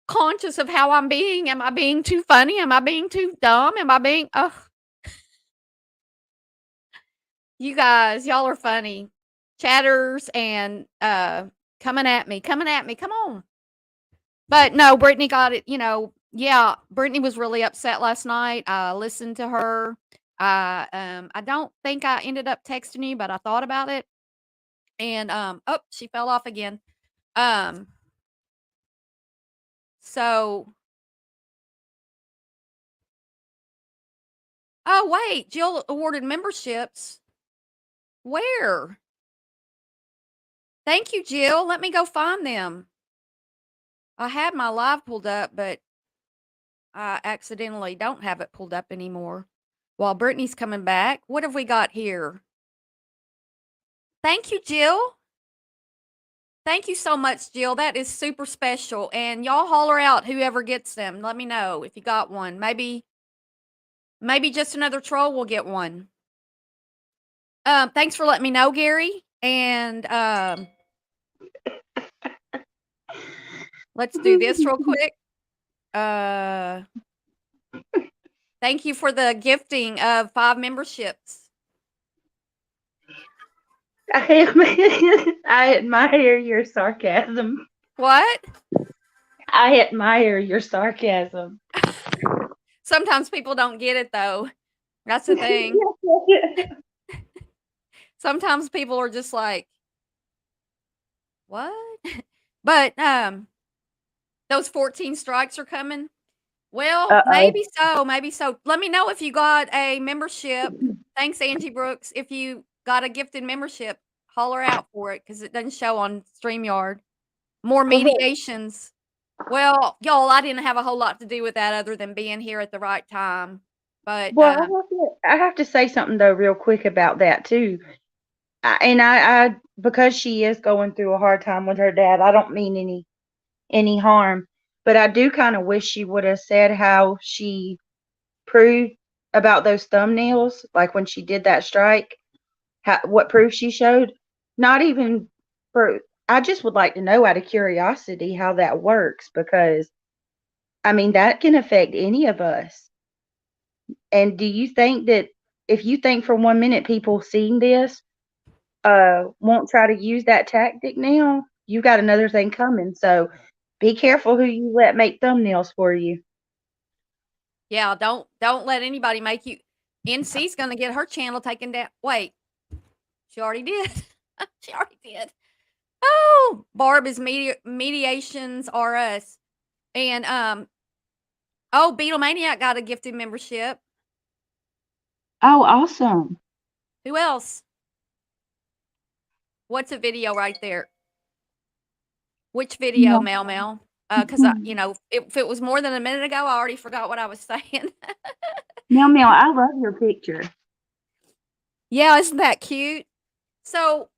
Speaker 1: conscious of how I'm being. Am I being too funny? Am I being too dumb? Am I being you guys, y'all are funny. Chatters and coming at me. Come on. But no, Brittany got it, yeah, Brittany was really upset last night. I listened to her. I don't think I ended up texting you, but I thought about it. And she fell off again. So oh wait, Jill awarded memberships. Where? Thank you, Jill. Let me go find them. I had my live pulled up, but I accidentally don't have it pulled up anymore. While Brittany's coming back, what have we got here? Thank you, Jill. Thank you so much, Jill. That is super special. And y'all holler out whoever gets them. Let me know if you got one. Maybe just another troll will get one. Thanks for letting me know, Gary. And let's do this real quick. Thank you for the gifting of 5 memberships.
Speaker 2: I admire your sarcasm.
Speaker 1: What?
Speaker 2: I admire your sarcasm.
Speaker 1: Sometimes people don't get it though. That's the thing. Sometimes people are just like, what? But those 14 strikes are coming. Well, maybe so. Let me know if you got a membership. Thanks, Angie Brooks. If you got a gifted membership, holler out for it because it doesn't show on StreamYard. More mediations. Well, y'all, I didn't have a whole lot to do with that other than being here at the right time. But
Speaker 2: well, I have to say something though, real quick about that too. I because she is going through a hard time with her dad. I don't mean any harm, but I do kind of wish she would have said how she proved about those thumbnails, like when she did that strike. What proof she showed? Not even for. I just would like to know out of curiosity how that works because, I mean, that can affect any of us. And do you think that if you think for 1 minute people seeing this won't try to use that tactic now, you got another thing coming. So be careful who you let make thumbnails for you.
Speaker 1: yeah, don't let anybody make you. NC's gonna get her channel taken down. Wait, she already did. She already did. Oh, Barb is Mediations RS. And Beatlemaniac got a gifted membership.
Speaker 2: Oh, awesome.
Speaker 1: Who else? What's a video right there? Which video, Mel? Because if it was more than a minute ago, I already forgot what I was saying.
Speaker 2: Mel, I love your picture.
Speaker 1: Yeah, isn't that cute? So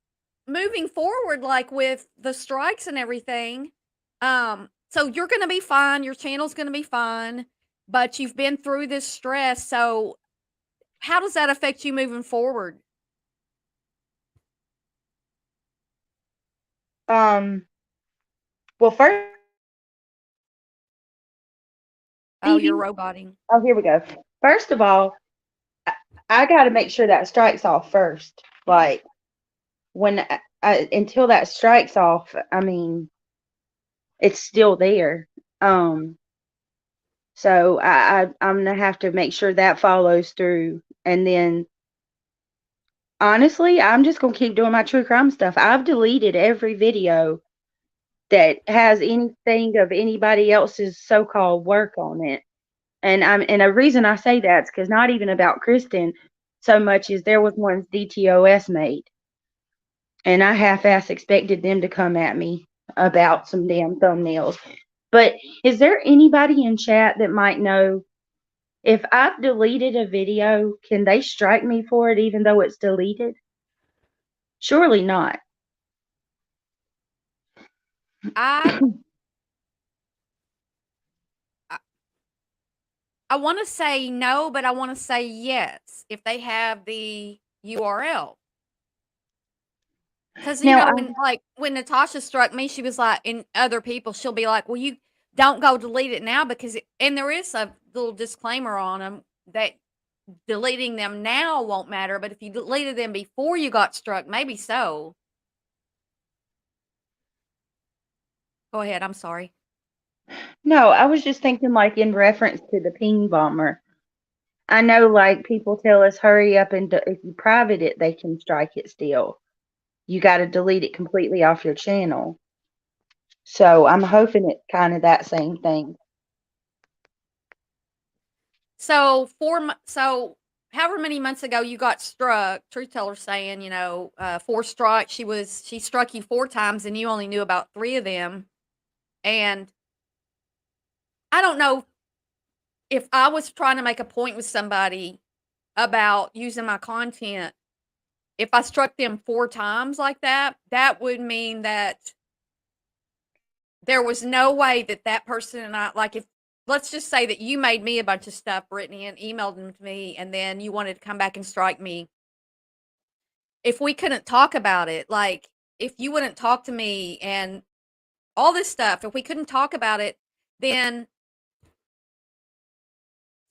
Speaker 1: moving forward, like with the strikes and everything, so you're gonna be fine, your channel's gonna be fine, but you've been through this stress. So how does that affect you moving forward?
Speaker 2: Well, first.
Speaker 1: Oh, you're roboting.
Speaker 2: Oh, here we go. First of all, I got to make sure that strikes off first. Like when until that strikes off, I mean, it's still there. So I'm gonna have to make sure that follows through, and then honestly, I'm just gonna keep doing my true crime stuff. I've deleted every video that has anything of anybody else's so-called work on it. And a reason I say that's because not even about Kristen so much as there was one DTOS made, and I half-ass expected them to come at me about some damn thumbnails. But is there anybody in chat that might know if I've deleted a video, can they strike me for it even though it's deleted? Surely not.
Speaker 1: I I, I want to say no, but I want to say yes if they have the URL. Because
Speaker 2: Now,
Speaker 1: when Natasha struck me, she was like, and other people, she'll be like, "Well, you don't go delete it now because," and there is a little disclaimer on them that deleting them now won't matter, but if you deleted them before you got struck, maybe so. Go ahead. I'm sorry.
Speaker 2: no, I was just thinking like in reference to the ping bomber. I know like people tell us hurry up and if you private it, they can strike it still. You got to delete it completely off your channel. So I'm hoping it's kind of that same thing.
Speaker 1: So so however many months ago you got struck, Truth Teller saying, 4 strikes. She struck you 4 times and you only knew about 3 of them. And I don't know if I was trying to make a point with somebody about using my content. If I struck them 4 times like that, that would mean that there was no way that that person and I, like, if let's just say that you made me a bunch of stuff, Brittany, and emailed them to me, and then you wanted to come back and strike me. If we couldn't talk about it, like, if you wouldn't talk to me and all this stuff, if we couldn't talk about it, then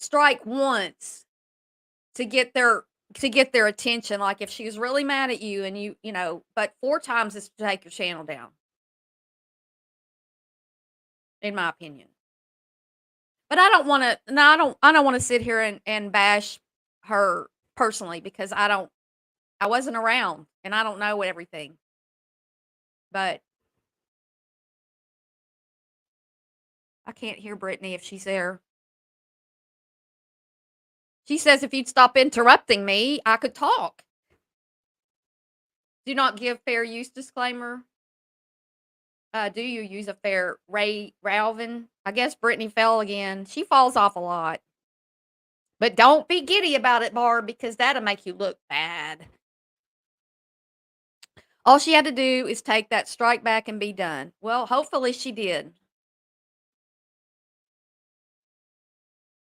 Speaker 1: strike once to get their attention. Like, if she was really mad at you and but 4 times is to take your channel down, in my opinion. But I don't wanna no, I don't wanna sit here and bash her personally because I wasn't around and I don't know everything. But I can't hear Brittany if she's there. She says if you'd stop interrupting me, I could talk. Do not give fair use disclaimer. Do you use a fair Ray Ralvin? I guess Brittany fell again. She falls off a lot. But don't be giddy about it, Barb, because that'll make you look bad. All she had to do is take that strike back and be done. Well, hopefully she did.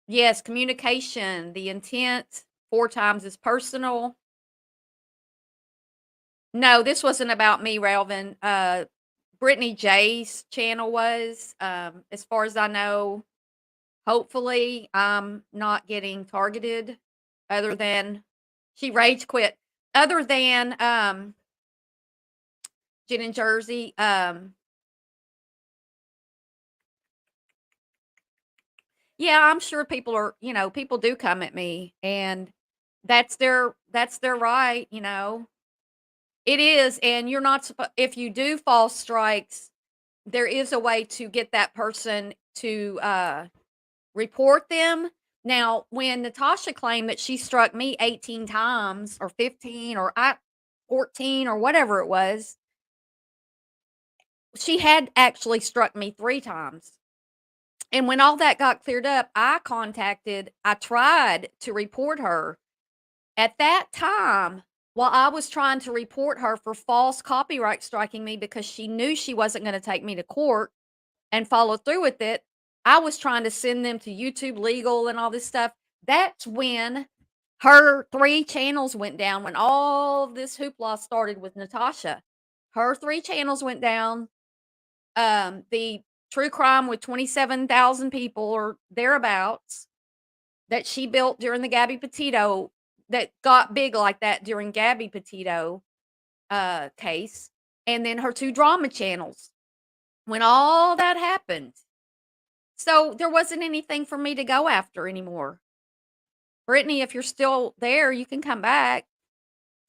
Speaker 1: Yes, communication, the intent 4 times is personal. No, this wasn't about me, Ralvin. Brittany J's channel was. As far as I know, hopefully I'm not getting targeted other than she rage quit. Other than Jen in Jersey. Yeah, I'm sure people do come at me and that's their right. It is, and you're not if you do false strikes, there is a way to get that person to report them. Now, when Natasha claimed that she struck me 18 times or 15 or 14 or whatever it was, she had actually struck me 3 times. And when all that got cleared up, I tried to report her. At that time, while I was trying to report her for false copyright striking me because she knew she wasn't going to take me to court and follow through with it, I was trying to send them to YouTube legal and all this stuff. That's when her 3 channels went down, when all this hoopla started with Natasha. Her 3 channels went down. The True Crime with 27,000 people or thereabouts that she built during the Gabby Petito, that got big like that during Gabby Petito case, and then her 2 drama channels when all that happened. So there wasn't anything for me to go after anymore. Brittany, if you're still there, you can come back.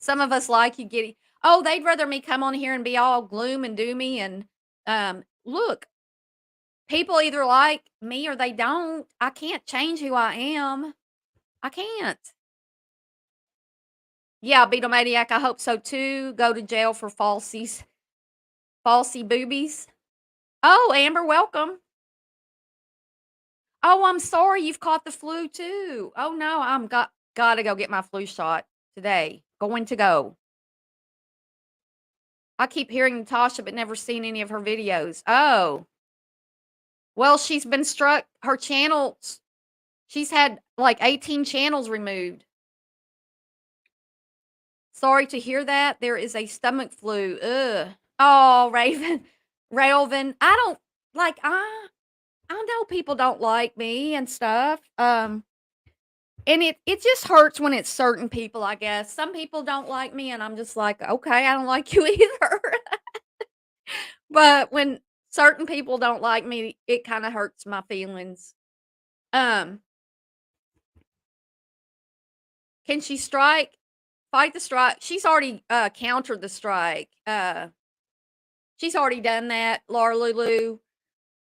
Speaker 1: Some of us like you, Giddy. Oh, they'd rather me come on here and be all gloom and doomy and Look, people either like me or they don't. I can't change who I am. I can't. Yeah, Beatlemaniac, I hope so too. Go to jail for falsies, falsy boobies. Oh, Amber, welcome. Oh, I'm sorry you've caught the flu too. Oh no, gotta go get my flu shot today. Going to go. I keep hearing Natasha, but never seen any of her videos. Oh, well, she's been struck. Her channels. She's had like 18 channels removed. Sorry to hear that. There is a stomach flu. Ugh. Oh, Raven, Raven. I don't like. I know people don't like me and stuff. And it just hurts when it's certain people, I guess. Some people don't like me, and I'm just like, okay, I don't like you either. But when certain people don't like me, it kind of hurts my feelings. Um, can she strike? Fight the strike. She's already countered the strike. She's already done that, Laura Lulu.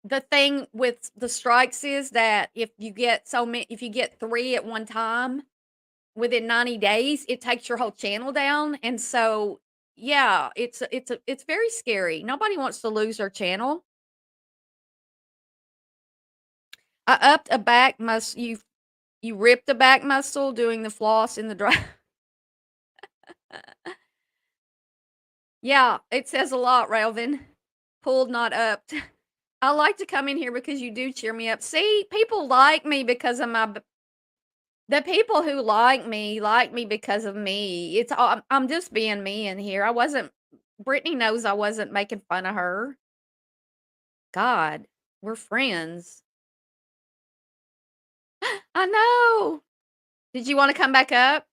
Speaker 1: The thing with the strikes is that if you get if you get 3 at one time within 90 days, it takes your whole channel down. And so, yeah, it's very scary. Nobody wants to lose their channel. I upped a back muscle. You ripped a back muscle doing the floss in the dry. Yeah, it says a lot, Raven. Pulled, not upped. I like to come in here because you do cheer me up. See, people like me because of the people who like me because of me. It's all I'm just being me in here. Brittany knows I wasn't making fun of her. God, we're friends. I know. Did you want to come back up?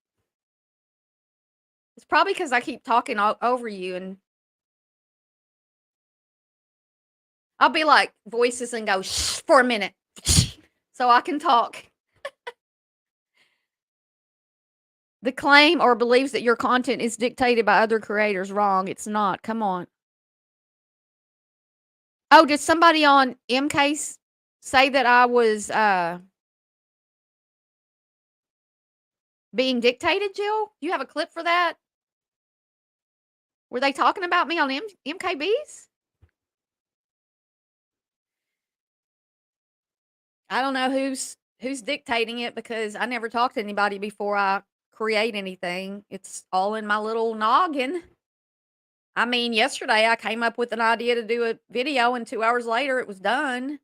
Speaker 1: It's probably because I keep talking over you, and I'll be like voices and go shh for a minute so I can talk. The claim or believes that your content is dictated by other creators. Wrong. It's not. Come on. Oh, did somebody on MK say that I was being dictated, Jill? You have a clip for that? Were they talking about me on MKBs? I don't know who's dictating it because I never talked to anybody before I create anything. It's all in my little noggin. I mean, yesterday I came up with an idea to do a video and 2 hours later it was done.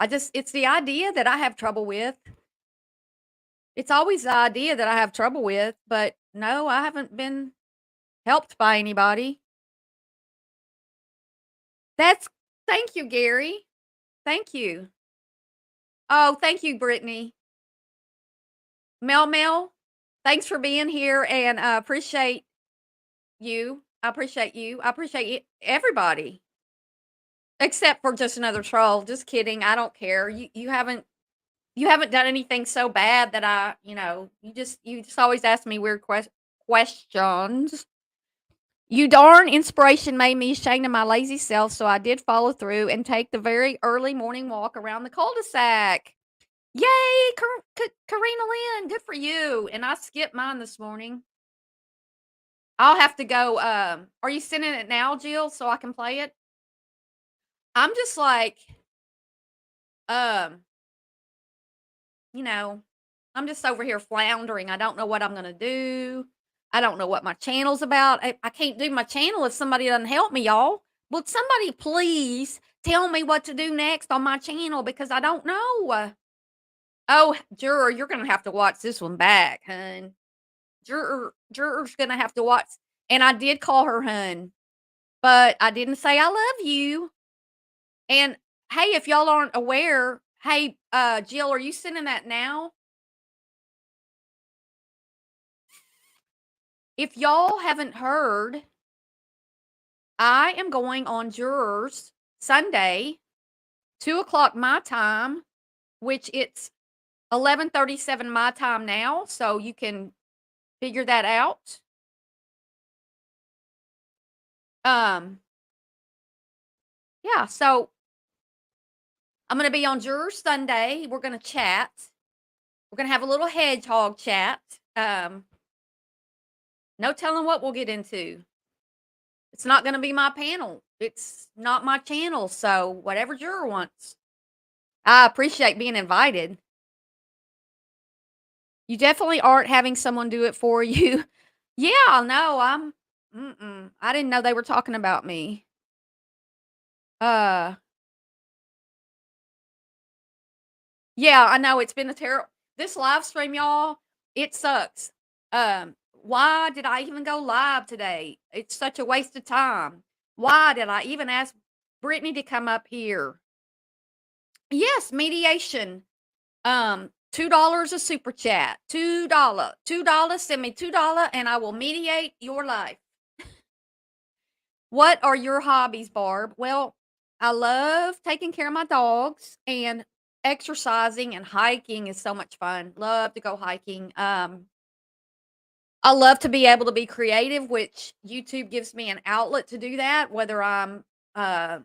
Speaker 1: It's the idea that I have trouble with. It's always the idea that I have trouble with, but no, I haven't been helped by anybody. Thank you, Gary. Thank you. Oh, thank you, Brittany. Mel, thanks for being here and appreciate you. I appreciate you. I appreciate everybody. Except for just another troll. Just kidding. I don't care. You haven't done anything so bad that you just always ask me weird questions. You darn inspiration made me ashamed of my lazy self, so I did follow through and take the very early morning walk around the cul-de-sac. Yay, Karina Lynn, good for you. And I skipped mine this morning. I'll have to go. Are you sending it now, Jill, so I can play it? I'm just like, um, I'm just over here floundering. I don't know what I'm going to do. I don't know what my channel's about. I can't do my channel if somebody doesn't help me, y'all. Would somebody please tell me what to do next on my channel because I don't know. Oh, Juror, you're going to have to watch this one back, hun. Juror's going to have to watch. And I did call her hun, but I didn't say I love you. And hey, if y'all aren't aware, hey, Jill, are you sending that now? If y'all haven't heard, I am going on Jurors Sunday, 2:00 my time, which it's 11:37 my time now, so you can figure that out. yeah, so I'm going to be on Juror Sunday. We're going to chat. We're going to have a little hedgehog chat. No telling what we'll get into. It's not going to be my panel. It's not my channel. So whatever juror wants. I appreciate being invited. You definitely aren't having someone do it for you. Yeah, no, I didn't know they were talking about me. Yeah, I know it's been a terrible this live stream, y'all, it sucks. Why did I even go live today? It's such a waste of time. Why did I even ask Brittany to come up here? Yes, mediation. $2 a super chat. $2. $2. Send me $2 and I will mediate your life. What are your hobbies, Barb? Well, I love taking care of my dogs and exercising and hiking is so much fun. Love to go hiking. I love to be able to be creative, which YouTube gives me an outlet to do that, whether I'm uh,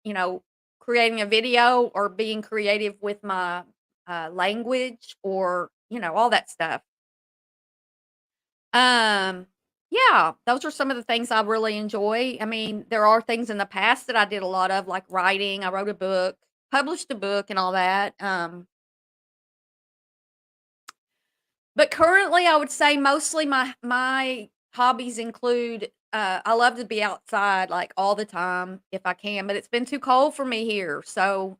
Speaker 1: you know, creating a video or being creative with my language or, all that stuff. Yeah, those are some of the things I really enjoy. I mean, there are things in the past that I did a lot of, like writing. I wrote a book, published a book, and all that. But currently, I would say mostly my hobbies include. I love to be outside like all the time if I can, but it's been too cold for me here. So,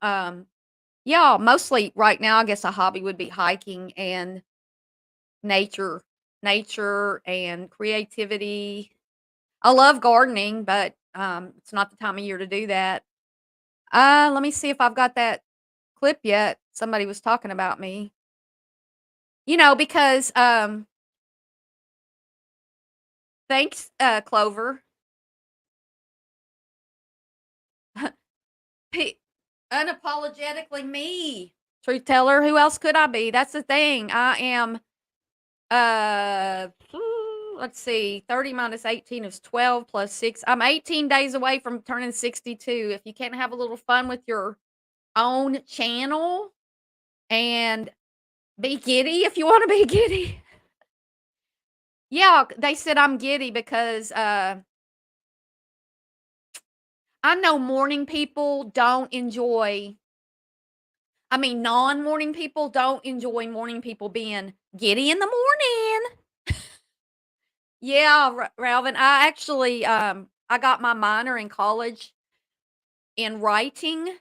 Speaker 1: yeah, mostly right now, I guess a hobby would be hiking and nature, nature and creativity. I love gardening, but, it's not the time of year to do that. Let me see if I've got that clip yet. Somebody was talking about me. Because, thanks, Clover. P Unapologetically me. Truth teller, who else could I be? That's the thing. I am, let's see, 30 minus 18 is 12 plus 6. I'm 18 days away from turning 62. If you can't have a little fun with your own channel and be giddy if you wanna be giddy. Yeah, they said I'm giddy because, I know morning people don't enjoy non-morning people don't enjoy morning people being giddy in the morning. Yeah, Ralvin, I actually, I got my minor in college in writing.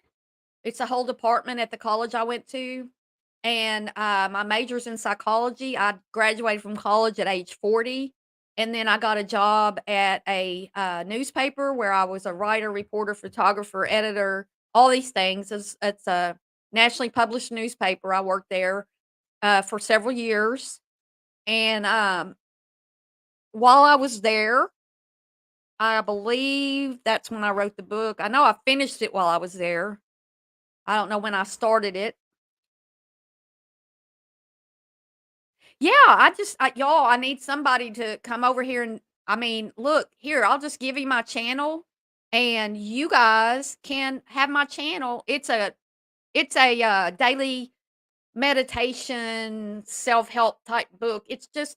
Speaker 1: It's a whole department at the college I went to, and, my major's in psychology. I graduated from college at age 40, and then I got a job at a, newspaper where I was a writer, reporter, photographer, editor, all these things. It's a nationally published newspaper. I worked there, for several years, and, while I was there, I believe that's when I wrote the book. I know I finished it while I was there. I don't know when I started it. Yeah, y'all, I need somebody to come over here and look, here, I'll just give you my channel and you guys can have my channel. It's a daily meditation, self-help type book. It's just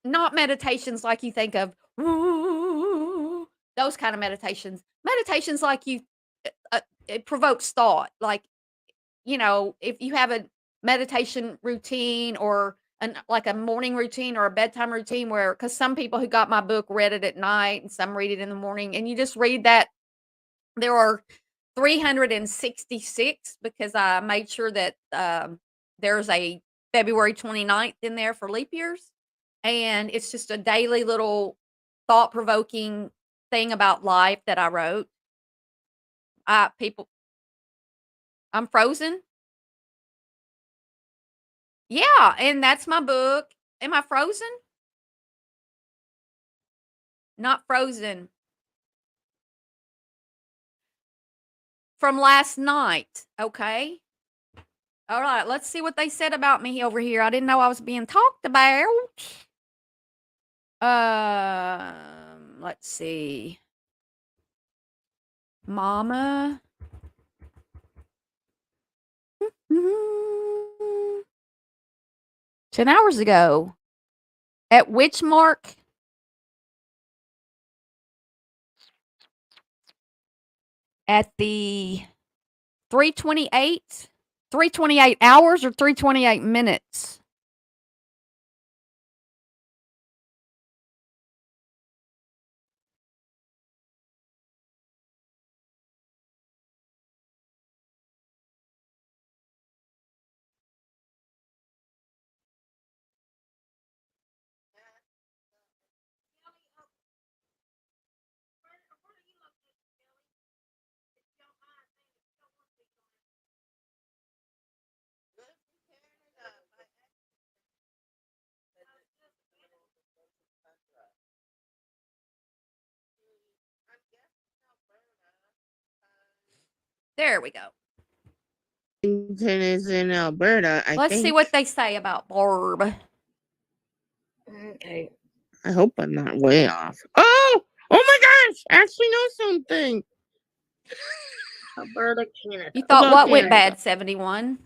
Speaker 1: not meditations like you think of, "Woo," those kind of meditations. Meditations like it provokes thought, like, if you have a meditation routine or like a morning routine or a bedtime routine because some people who got my book read it at night and some read it in the morning, and you just read that. There are 366 because I made sure that there's a February 29th in there for leap years. And it's just a daily little thought provoking thing about life that I wrote. People, I'm frozen. Yeah, and that's my book. Am I frozen? Not frozen. From last night. Okay. All right. Let's see what they said about me over here. I didn't know I was being talked about. Let's see. Mama. 10 hours ago. At which mark? At the 3:28? 3:28 hours or 3:28 minutes? There we go.
Speaker 6: Washington is in Alberta, I
Speaker 1: Let's see
Speaker 6: think.
Speaker 1: what they say about Barb.
Speaker 4: Okay.
Speaker 6: I hope I'm not way off. Oh my gosh! I actually know something.
Speaker 4: Alberta, Canada.
Speaker 1: You thought
Speaker 6: About
Speaker 1: what went
Speaker 6: Canada.
Speaker 1: bad, 71?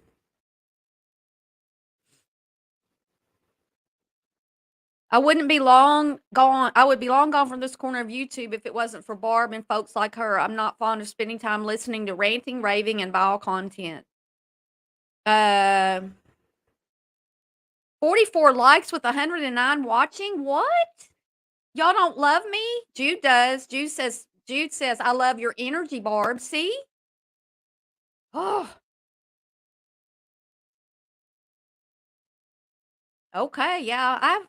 Speaker 1: I wouldn't be long gone. I would be long gone from this corner of YouTube if it wasn't for Barb and folks like her. I'm not fond of spending time listening to ranting, raving, and vile content. 44 likes with 109 watching. What? Y'all don't love me? Jude does. Jude says, I love your energy, Barb. See? Oh. Okay, yeah.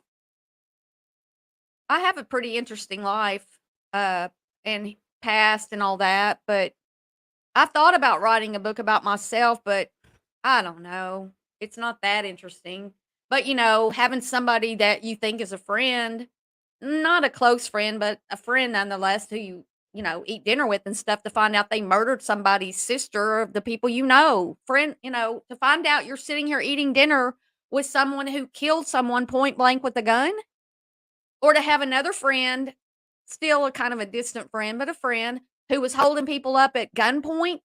Speaker 1: I have a pretty interesting life, and past and all that, but I thought about writing a book about myself, but I don't know. It's not that interesting. But, having somebody that you think is a friend, not a close friend, but a friend nonetheless, who eat dinner with and stuff, to find out they murdered somebody's sister, or the people friend, to find out you're sitting here eating dinner with someone who killed someone point blank with a gun, or to have another friend, still a kind of a distant friend, but a friend who was holding people up at gunpoint.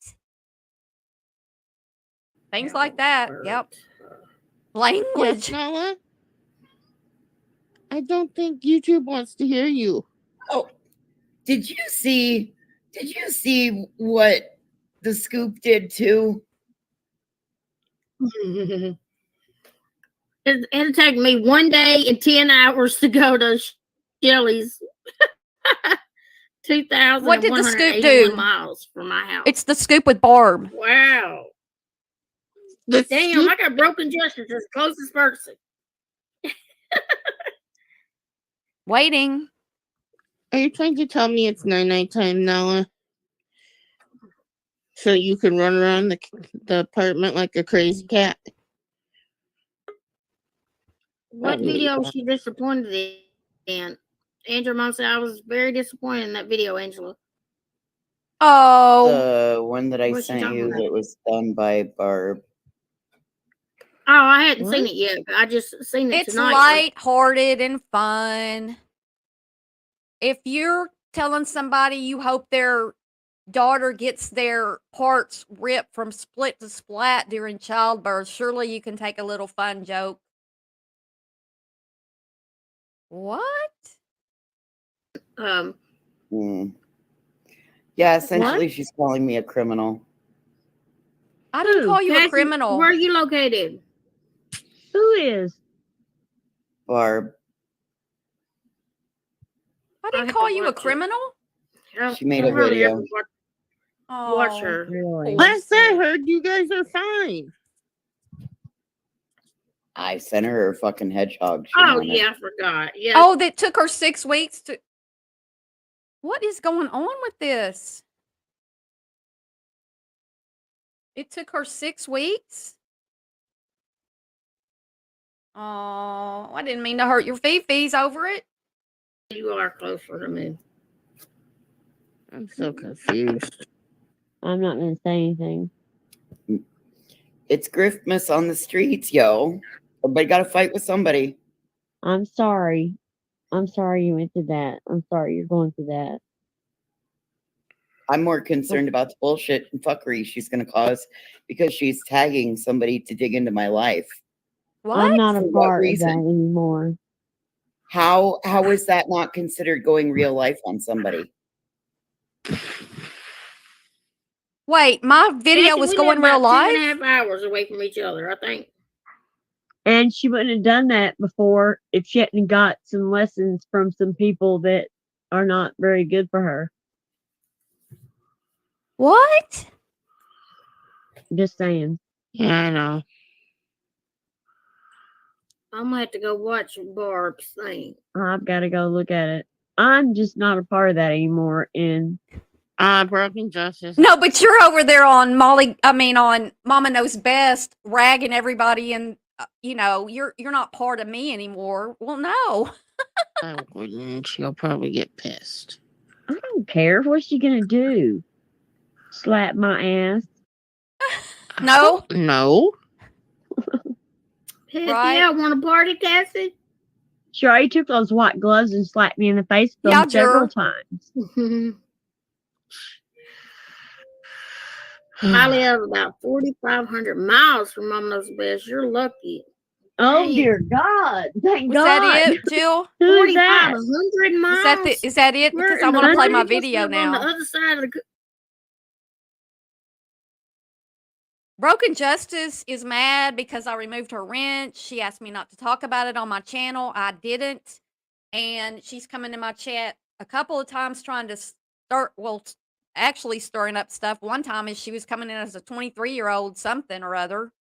Speaker 1: Things like that. Yep.
Speaker 6: Yes,
Speaker 1: Language.
Speaker 6: Nala? I don't think YouTube wants to hear you.
Speaker 7: Oh, did you see what the Scoop did too?
Speaker 8: It'll take me 1 day and 10 hours to go to Shelly's. 2,181
Speaker 1: What did the Scoop do?
Speaker 8: miles from my house.
Speaker 1: It's the Scoop with Barb.
Speaker 8: Wow.
Speaker 6: The
Speaker 8: Damn,
Speaker 6: Scoop-
Speaker 8: I got broken justice as closest person.
Speaker 1: Waiting.
Speaker 6: Are you trying to tell me it's night time, Nala? So you can run around the apartment like a crazy cat?
Speaker 8: What
Speaker 6: really
Speaker 8: video
Speaker 6: bad.
Speaker 8: was she disappointed in? Angela mom said I was very disappointed in that video, Angela.
Speaker 1: Oh.
Speaker 7: The one that I
Speaker 8: What's she
Speaker 7: sent
Speaker 8: talking
Speaker 7: you
Speaker 8: about?
Speaker 7: that was done by Barb.
Speaker 8: Oh, I hadn't seen
Speaker 6: What?
Speaker 8: it yet, but I just seen it
Speaker 1: It's
Speaker 8: tonight.
Speaker 1: lighthearted and fun. If you're telling somebody you hope their daughter gets their parts ripped from split to splat during childbirth, surely you can take a little fun joke. What?
Speaker 7: Hmm. Yeah, essentially she's calling me a criminal.
Speaker 1: I didn't
Speaker 8: Who?
Speaker 1: call you a
Speaker 8: Cassie,
Speaker 1: criminal.
Speaker 8: Where are you located?
Speaker 2: Who is?
Speaker 7: Barb.
Speaker 1: I
Speaker 8: I
Speaker 1: didn't
Speaker 8: have
Speaker 1: call
Speaker 8: to
Speaker 1: you a
Speaker 8: watch it.
Speaker 1: criminal.
Speaker 7: She made a
Speaker 8: hardly
Speaker 7: video.
Speaker 8: ever watch
Speaker 1: Oh,
Speaker 8: her.
Speaker 2: Really?
Speaker 6: Last I heard, you guys are fine.
Speaker 7: I sent her her fucking hedgehog. She
Speaker 8: Oh
Speaker 7: wanted.
Speaker 8: yeah, I forgot. Yeah.
Speaker 1: Oh, that took her 6 weeks to. What is going on with this? It took her 6 weeks? Oh, I didn't mean to hurt your fifis over it.
Speaker 8: You are closer to me.
Speaker 6: I'm so confused.
Speaker 9: I'm not going to say anything.
Speaker 7: It's Griftmas on the streets, yo. Everybody got to fight with somebody.
Speaker 9: I'm sorry. I'm sorry you went through that. I'm sorry you're going through that.
Speaker 7: I'm more concerned about the bullshit and fuckery she's going to cause because she's tagging somebody to dig into my life.
Speaker 1: What?
Speaker 9: I'm not a
Speaker 7: For what
Speaker 9: part of
Speaker 7: reason?
Speaker 9: that anymore.
Speaker 7: How is that not considered going real life on somebody?
Speaker 1: Wait, my video
Speaker 8: Nancy,
Speaker 1: was
Speaker 8: we
Speaker 1: going
Speaker 8: live
Speaker 1: real
Speaker 8: about
Speaker 1: life?
Speaker 8: 2.5 hours away from each other, I think.
Speaker 9: And she wouldn't have done that before if she hadn't got some lessons from some people that are not very good for her.
Speaker 1: What?
Speaker 9: Just saying.
Speaker 6: Yeah, I know.
Speaker 8: I'm gonna have to go watch Barb's thing.
Speaker 9: I've got to go look at it. I'm just not a part of that anymore. And
Speaker 6: Broken Justice.
Speaker 1: No, but you're over there on on Mama Knows Best, ragging everybody, and you're not part of me anymore. Well, no.
Speaker 6: I wouldn't. She'll probably get pissed.
Speaker 9: I don't care. What's she going to do? Slap my ass?
Speaker 1: No.
Speaker 6: No.
Speaker 8: Heck
Speaker 1: Right.
Speaker 8: yeah, want a party, Cassie?
Speaker 9: She already took those white gloves and slapped me in the face with
Speaker 1: Yeah,
Speaker 9: them several
Speaker 1: sure.
Speaker 9: times.
Speaker 8: I live about 4,500 miles from Mama Knows Best. You're lucky.
Speaker 9: Oh,
Speaker 8: Dang.
Speaker 9: dear God. Thank
Speaker 1: Was
Speaker 9: God.
Speaker 1: that it, Jill?
Speaker 9: Who is that?
Speaker 8: 4,500 miles.
Speaker 1: Is that it?
Speaker 8: We're
Speaker 1: Because I
Speaker 8: in
Speaker 1: want to
Speaker 8: the
Speaker 1: play my
Speaker 8: country, just
Speaker 1: video
Speaker 8: live on the
Speaker 1: now.
Speaker 8: other side of the.
Speaker 1: Broken Justice is mad because I removed her wrench. She asked me not to talk about it on my channel. I didn't. And she's come into my chat a couple of times trying to actually stirring up stuff. One time is she was coming in as a 23-year-old something or other.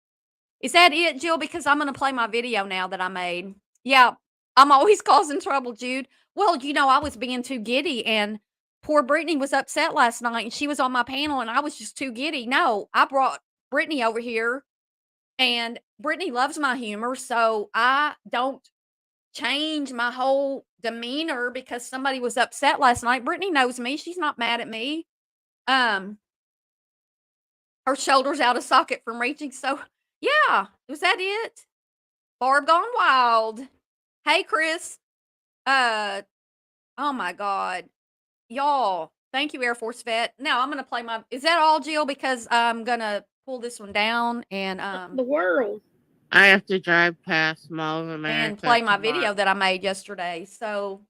Speaker 1: Is that it, Jill? Because I'm going to play my video now that I made. Yeah, I'm always causing trouble, Jude. Well, I was being too giddy, and poor Brittany was upset last night, and she was on my panel, and I was just too giddy. No, I brought Brittany over here, and Brittany loves my humor, so I don't change my whole demeanor because somebody was upset last night. Brittany knows me. She's not mad at me. Her shoulder's out of socket from reaching. So, yeah, was that it? Barb Gone Wild. Hey, Chris. Oh my God. Y'all, thank you, Air Force Vet. Now I'm going to play is that all, Jill? Because I'm going to pull this one down and
Speaker 8: The world.
Speaker 6: I have to drive past Mall of America
Speaker 1: and play my
Speaker 6: tomorrow.
Speaker 1: video that I made yesterday. So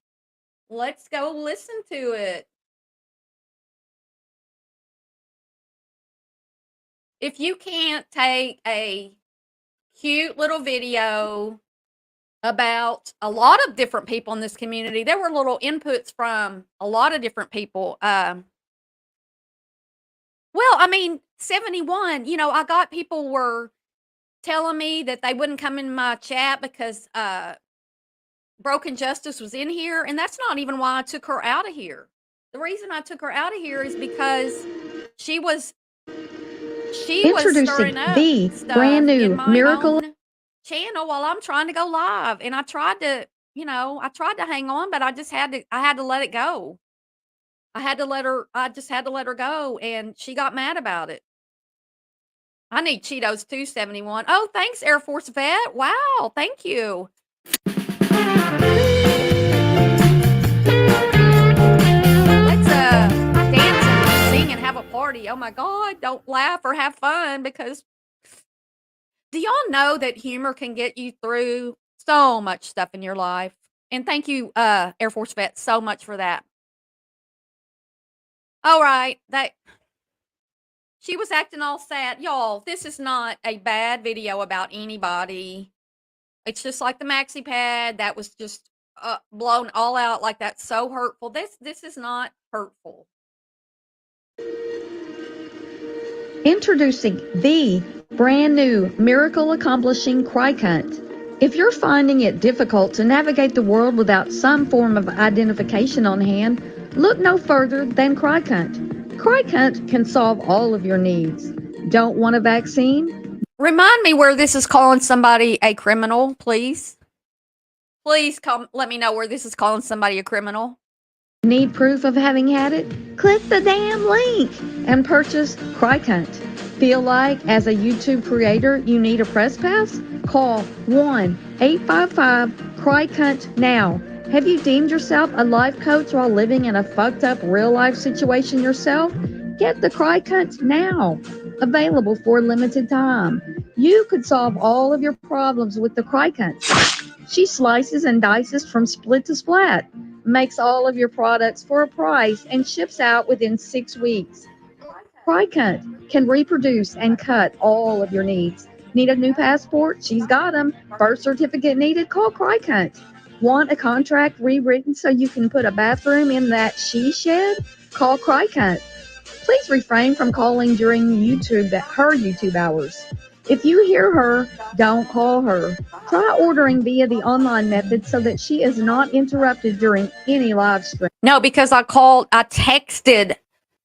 Speaker 1: let's go listen to it. If you can't take a cute little video about a lot of different people in this community, there were little inputs from a lot of different people. 71, I got people were telling me that they wouldn't come in my chat because Broken Justice was in here, and that's not even why I took her out of here. The reason I took her out of here is because she was stirring up
Speaker 10: the
Speaker 1: stuff
Speaker 10: brand new
Speaker 1: in my
Speaker 10: Miracle
Speaker 1: own channel while I'm trying to go live, and I tried to hang on, but I had to let it go. I just had to let her go, and she got mad about it. I need Cheetos too, 71. Oh, thanks, Air Force Vet. Wow, thank you. Let's dance and sing and have a party. Oh my God, don't laugh or have fun, because do y'all know that humor can get you through so much stuff in your life? And thank you, Air Force Vet, so much for that. All right, she was acting all sad. Y'all, this is not a bad video about anybody. It's just like the maxi pad that was just blown all out like that. So hurtful. This is not hurtful.
Speaker 10: Introducing the brand new miracle accomplishing Cricunt. If you're finding it difficult to navigate the world without some form of identification on hand, look no further than Cricunt. Cricunt can solve all of your needs. Don't want a vaccine?
Speaker 1: Remind me where this is calling somebody a criminal, please. Please let me know where this is calling somebody a criminal.
Speaker 10: Need proof of having had it? Click the damn link and purchase Cricunt. Feel like, as a YouTube creator, you need a press pass? Call 1-855-CRYCUNT now Have you deemed yourself a life coach while living in a fucked up real life situation yourself? Get the Cry Cunt now. Available for a limited time. You could solve all of your problems with the Cry Cunt. She slices and dices from split to splat, makes all of your products for a price, and ships out within 6 weeks. Cry Cunt can reproduce and cut all of your needs. Need a new passport? She's got them. Birth certificate needed? Call Cry Cunt. Want a contract rewritten so you can put a bathroom in that she shed? Call Cry Cunt. Please refrain from calling during her YouTube hours. If you hear her, don't call her. Try ordering via the online method so that she is not interrupted during any live stream.
Speaker 1: No, because I texted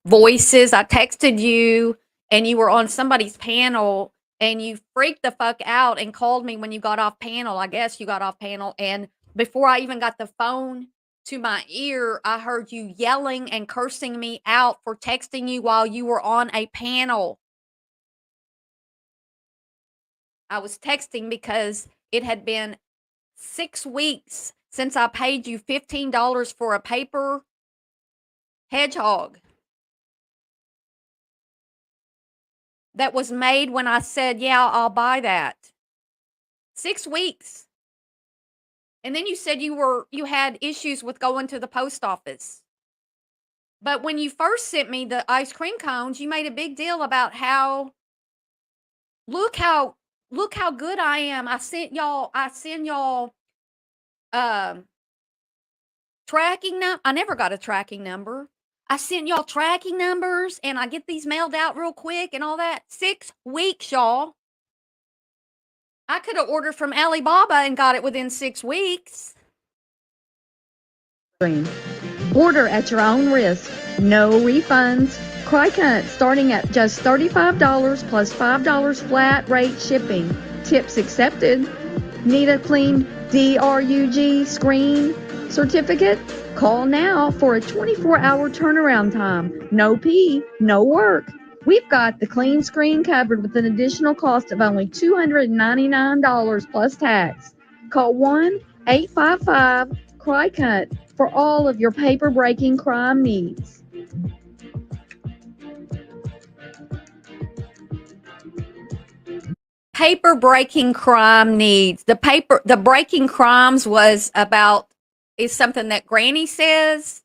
Speaker 1: Voices, I texted you, and you were on somebody's panel, and you freaked the fuck out and called me when you got off panel. I guess you got off panel, and before I even got the phone to my ear, I heard you yelling and cursing me out for texting you while you were on a panel. I was texting because it had been 6 weeks since I paid you $15 for a paper hedgehog that was made when I said, yeah, I'll buy that. 6 weeks. And then you said you had issues with going to the post office. But when you first sent me the ice cream cones, you made a big deal about how look how good I am. I send y'all tracking number. I never got a tracking number. I sent y'all tracking numbers and I get these mailed out real quick and all that. 6 weeks, y'all. I could have ordered from Alibaba and got it within 6 weeks.
Speaker 10: Order at your own risk. No refunds. Cry Cunt starting at just $35 plus $5 flat rate shipping. Tips accepted. Need a clean DRUG screen certificate? Call now for a 24-hour turnaround time. No pee, no work. We've got the clean screen covered with an additional cost of only $299 plus tax. Call 1-855-CRY-CUNT for all of your paper-breaking crime needs.
Speaker 1: Paper breaking crime needs. The breaking crimes is something that Granny says.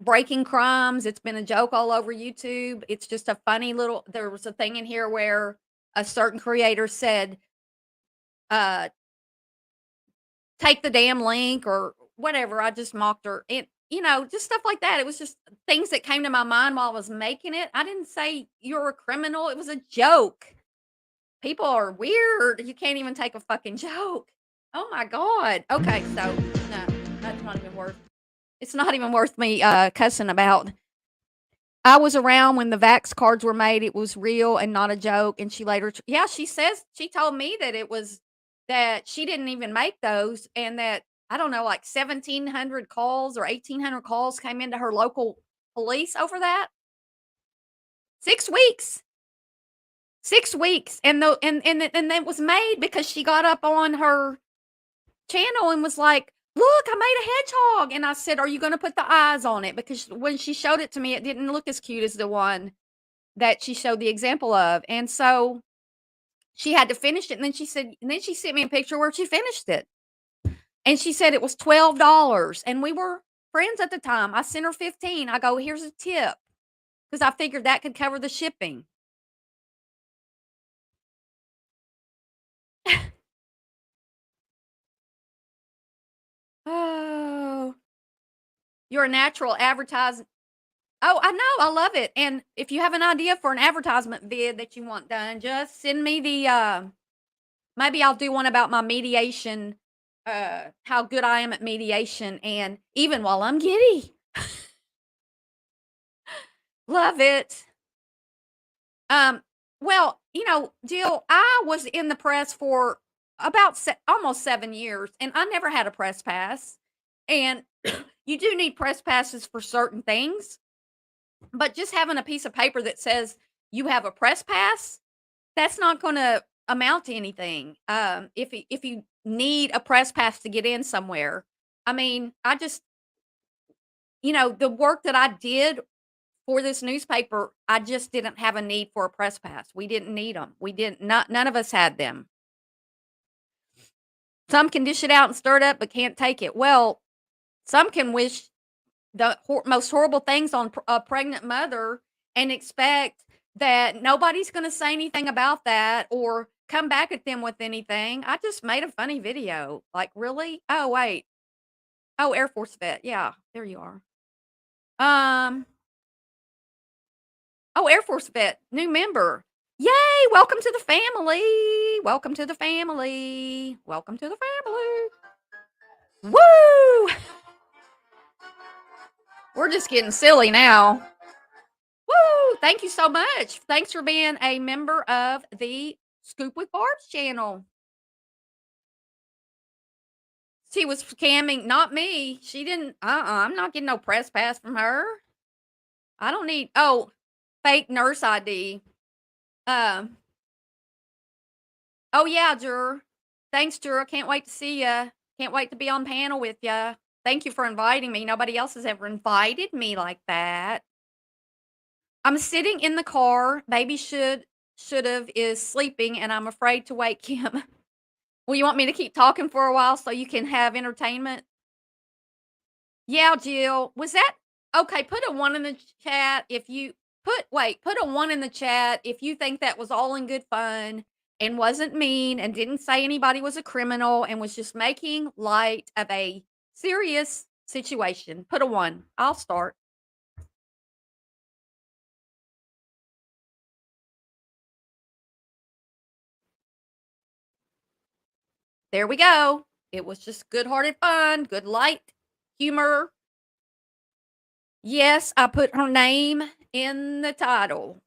Speaker 1: Breaking crimes. It's been a joke all over YouTube. It's just a funny there was a thing in here where a certain creator said, take the damn link or whatever. I just mocked her. And, just stuff like that. It was just things that came to my mind while I was making it. I didn't say you're a criminal. It was a joke. People are weird. You can't even take a fucking joke. Oh my God. Okay, so no, that's not even worth. It's not even worth me cussing about. I was around when the Vax cards were made. It was real and not a joke. And she later, she told me that she didn't even make those, and that I don't know, like 1,700 calls or 1,800 calls came into her local police over that. 6 weeks. 6 weeks, and it was made because she got up on her channel and was like, "Look, I made a hedgehog." And I said, "Are you going to put the eyes on it?" Because when she showed it to me, it didn't look as cute as the one that she showed the example of. And so she had to finish it. And then she sent me a picture where she finished it. And she said it was $12. And we were friends at the time. I sent her 15. I go, "Here's a tip," because I figured that could cover the shipping. Oh, you're a natural advertising. Oh, I know. I love it. And if you have an idea for an advertisement vid that you want done, just send me maybe I'll do one about my mediation, how good I am at mediation, and even while I'm giddy. Love it. Well, Jill, I was in the press for about almost 7 years, and I never had a press pass. And you do need press passes for certain things, but just having a piece of paper that says you have a press pass, that's not going to amount to anything. If you need a press pass to get in somewhere, I mean, I just, the work that I did for this newspaper, I just didn't have a need for a press pass. We didn't need them. We didn't, none of us had them. Some can dish it out and stir it up, but can't take it. Well, some can wish the most horrible things on a pregnant mother and expect that nobody's going to say anything about that or come back at them with anything. I just made a funny video. Like, really? Oh, wait. Oh, Air Force vet. Yeah, there you are. Oh, Air Force vet, new member. Yay! Welcome to the family. Welcome to the family. Welcome to the family. Woo! We're just getting silly now. Woo! Thank you so much. Thanks for being a member of the Scoop with Barb's channel. She was scamming, not me. She didn't. I'm not getting no press pass from her. I don't need. Oh, fake nurse ID. Oh yeah, Jur. Thanks, Jur. Can't wait to see ya. Can't wait to be on panel with ya. Thank you for inviting me. Nobody else has ever invited me like that. I'm sitting in the car. Baby should've is sleeping, and I'm afraid to wake him. Well, you want me to keep talking for a while so you can have entertainment? Yeah, Jill. Was that okay? Put a 1 in the chat if you put a 1 in the chat if you think that was all in good fun and wasn't mean and didn't say anybody was a criminal and was just making light of a serious situation. Put a 1. I'll start. There we go. It was just good-hearted fun, good light humor. Yes, I put her name in the title.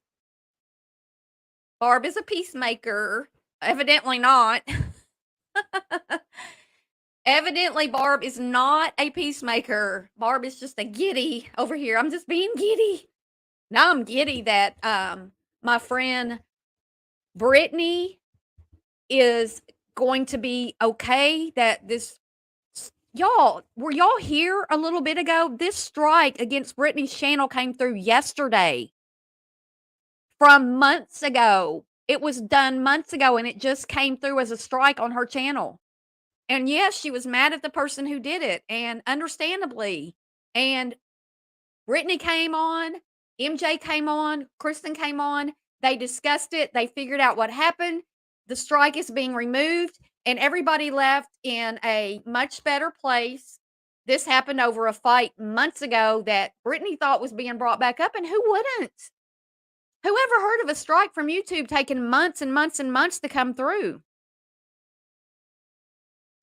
Speaker 1: Barb is a peacemaker. Evidently not. Evidently, Barb is not a peacemaker. Barb is just a giddy over here. I'm just being giddy. Now I'm giddy that my friend Brittany is going to be okay. That this were y'all here a little bit ago? This strike against Brittany's channel came through yesterday. From months ago. It was done months ago and it just came through as a strike on her channel. And yes, she was mad at the person who did it, and understandably. And Brittany came on, MJ came on, Kristen came on. They discussed it. They figured out what happened. The strike is being removed, and everybody left in a much better place. This happened over a fight months ago that Brittany thought was being brought back up, and who wouldn't? Whoever heard of a strike from YouTube taking months and months and months to come through?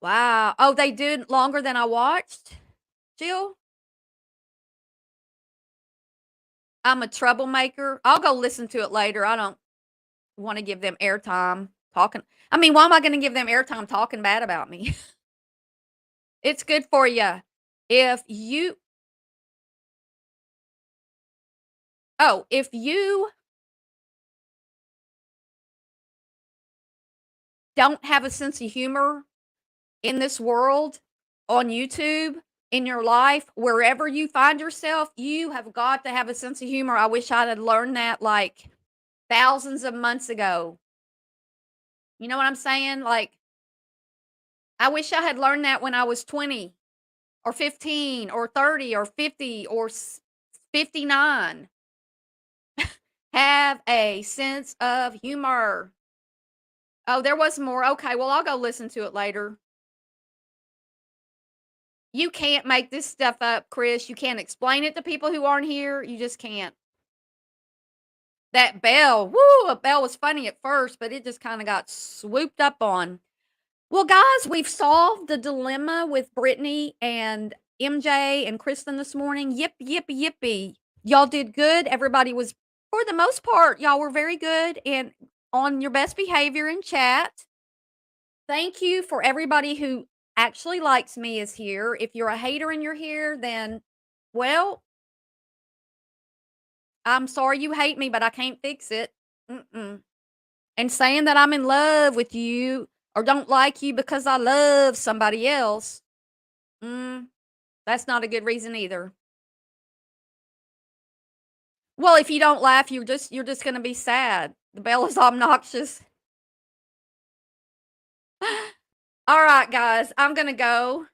Speaker 1: Wow. Oh, they did longer than I watched? Jill? I'm a troublemaker. I'll go listen to it later. I don't want to give them airtime talking. I mean, why am I going to give them airtime talking bad about me? It's good for you. If you don't have a sense of humor in this world, on YouTube, in your life, wherever you find yourself, you have got to have a sense of humor. I wish I had learned that like thousands of months ago. You know what I'm saying? Like, I wish I had learned that when I was 20 or 15 or 30 or 50 or 59. Have a sense of humor. Oh, there was more. Okay, well, I'll go listen to it later. You can't make this stuff up, Chris. You can't explain it to people who aren't here. You just can't. That bell, woo, a bell was funny at first, but it just kind of got swooped up on. Well, guys, we've solved the dilemma with Brittany and MJ and Kristen this morning. Yippee, yippee, yippee. Y'all did good. Everybody was, for the most part, y'all were very good and on your best behavior in chat. Thank you for everybody who actually likes me is here. If you're a hater and you're here, then, well, I'm sorry you hate me, but I can't fix it. And saying that I'm in love with you or don't like you because I love somebody else, That's not a good reason either. Well, if you don't laugh, you're just gonna be sad. The bell is obnoxious. All right, guys, I'm gonna go.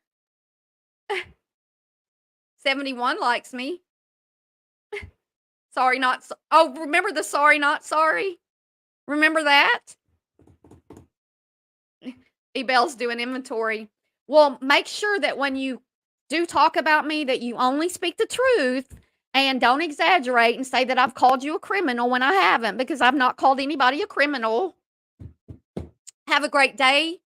Speaker 1: 71 likes me. Sorry, not so- oh, remember the sorry, not sorry? Remember that? Ebell's doing inventory. Well, make sure that when you do talk about me, that you only speak the truth and don't exaggerate and say that I've called you a criminal when I haven't, because I've not called anybody a criminal. Have a great day.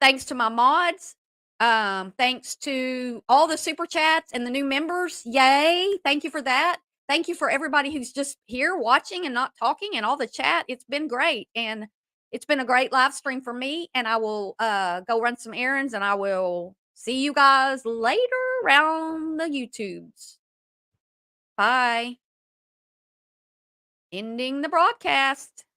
Speaker 1: Thanks to my mods. Thanks to all the super chats and the new members. Yay. Thank you for that. Thank you for everybody who's just here watching and not talking and all the chat. It's been great. And it's been a great live stream for me. And I will go run some errands and I will see you guys later around the YouTubes. Bye. Ending the broadcast.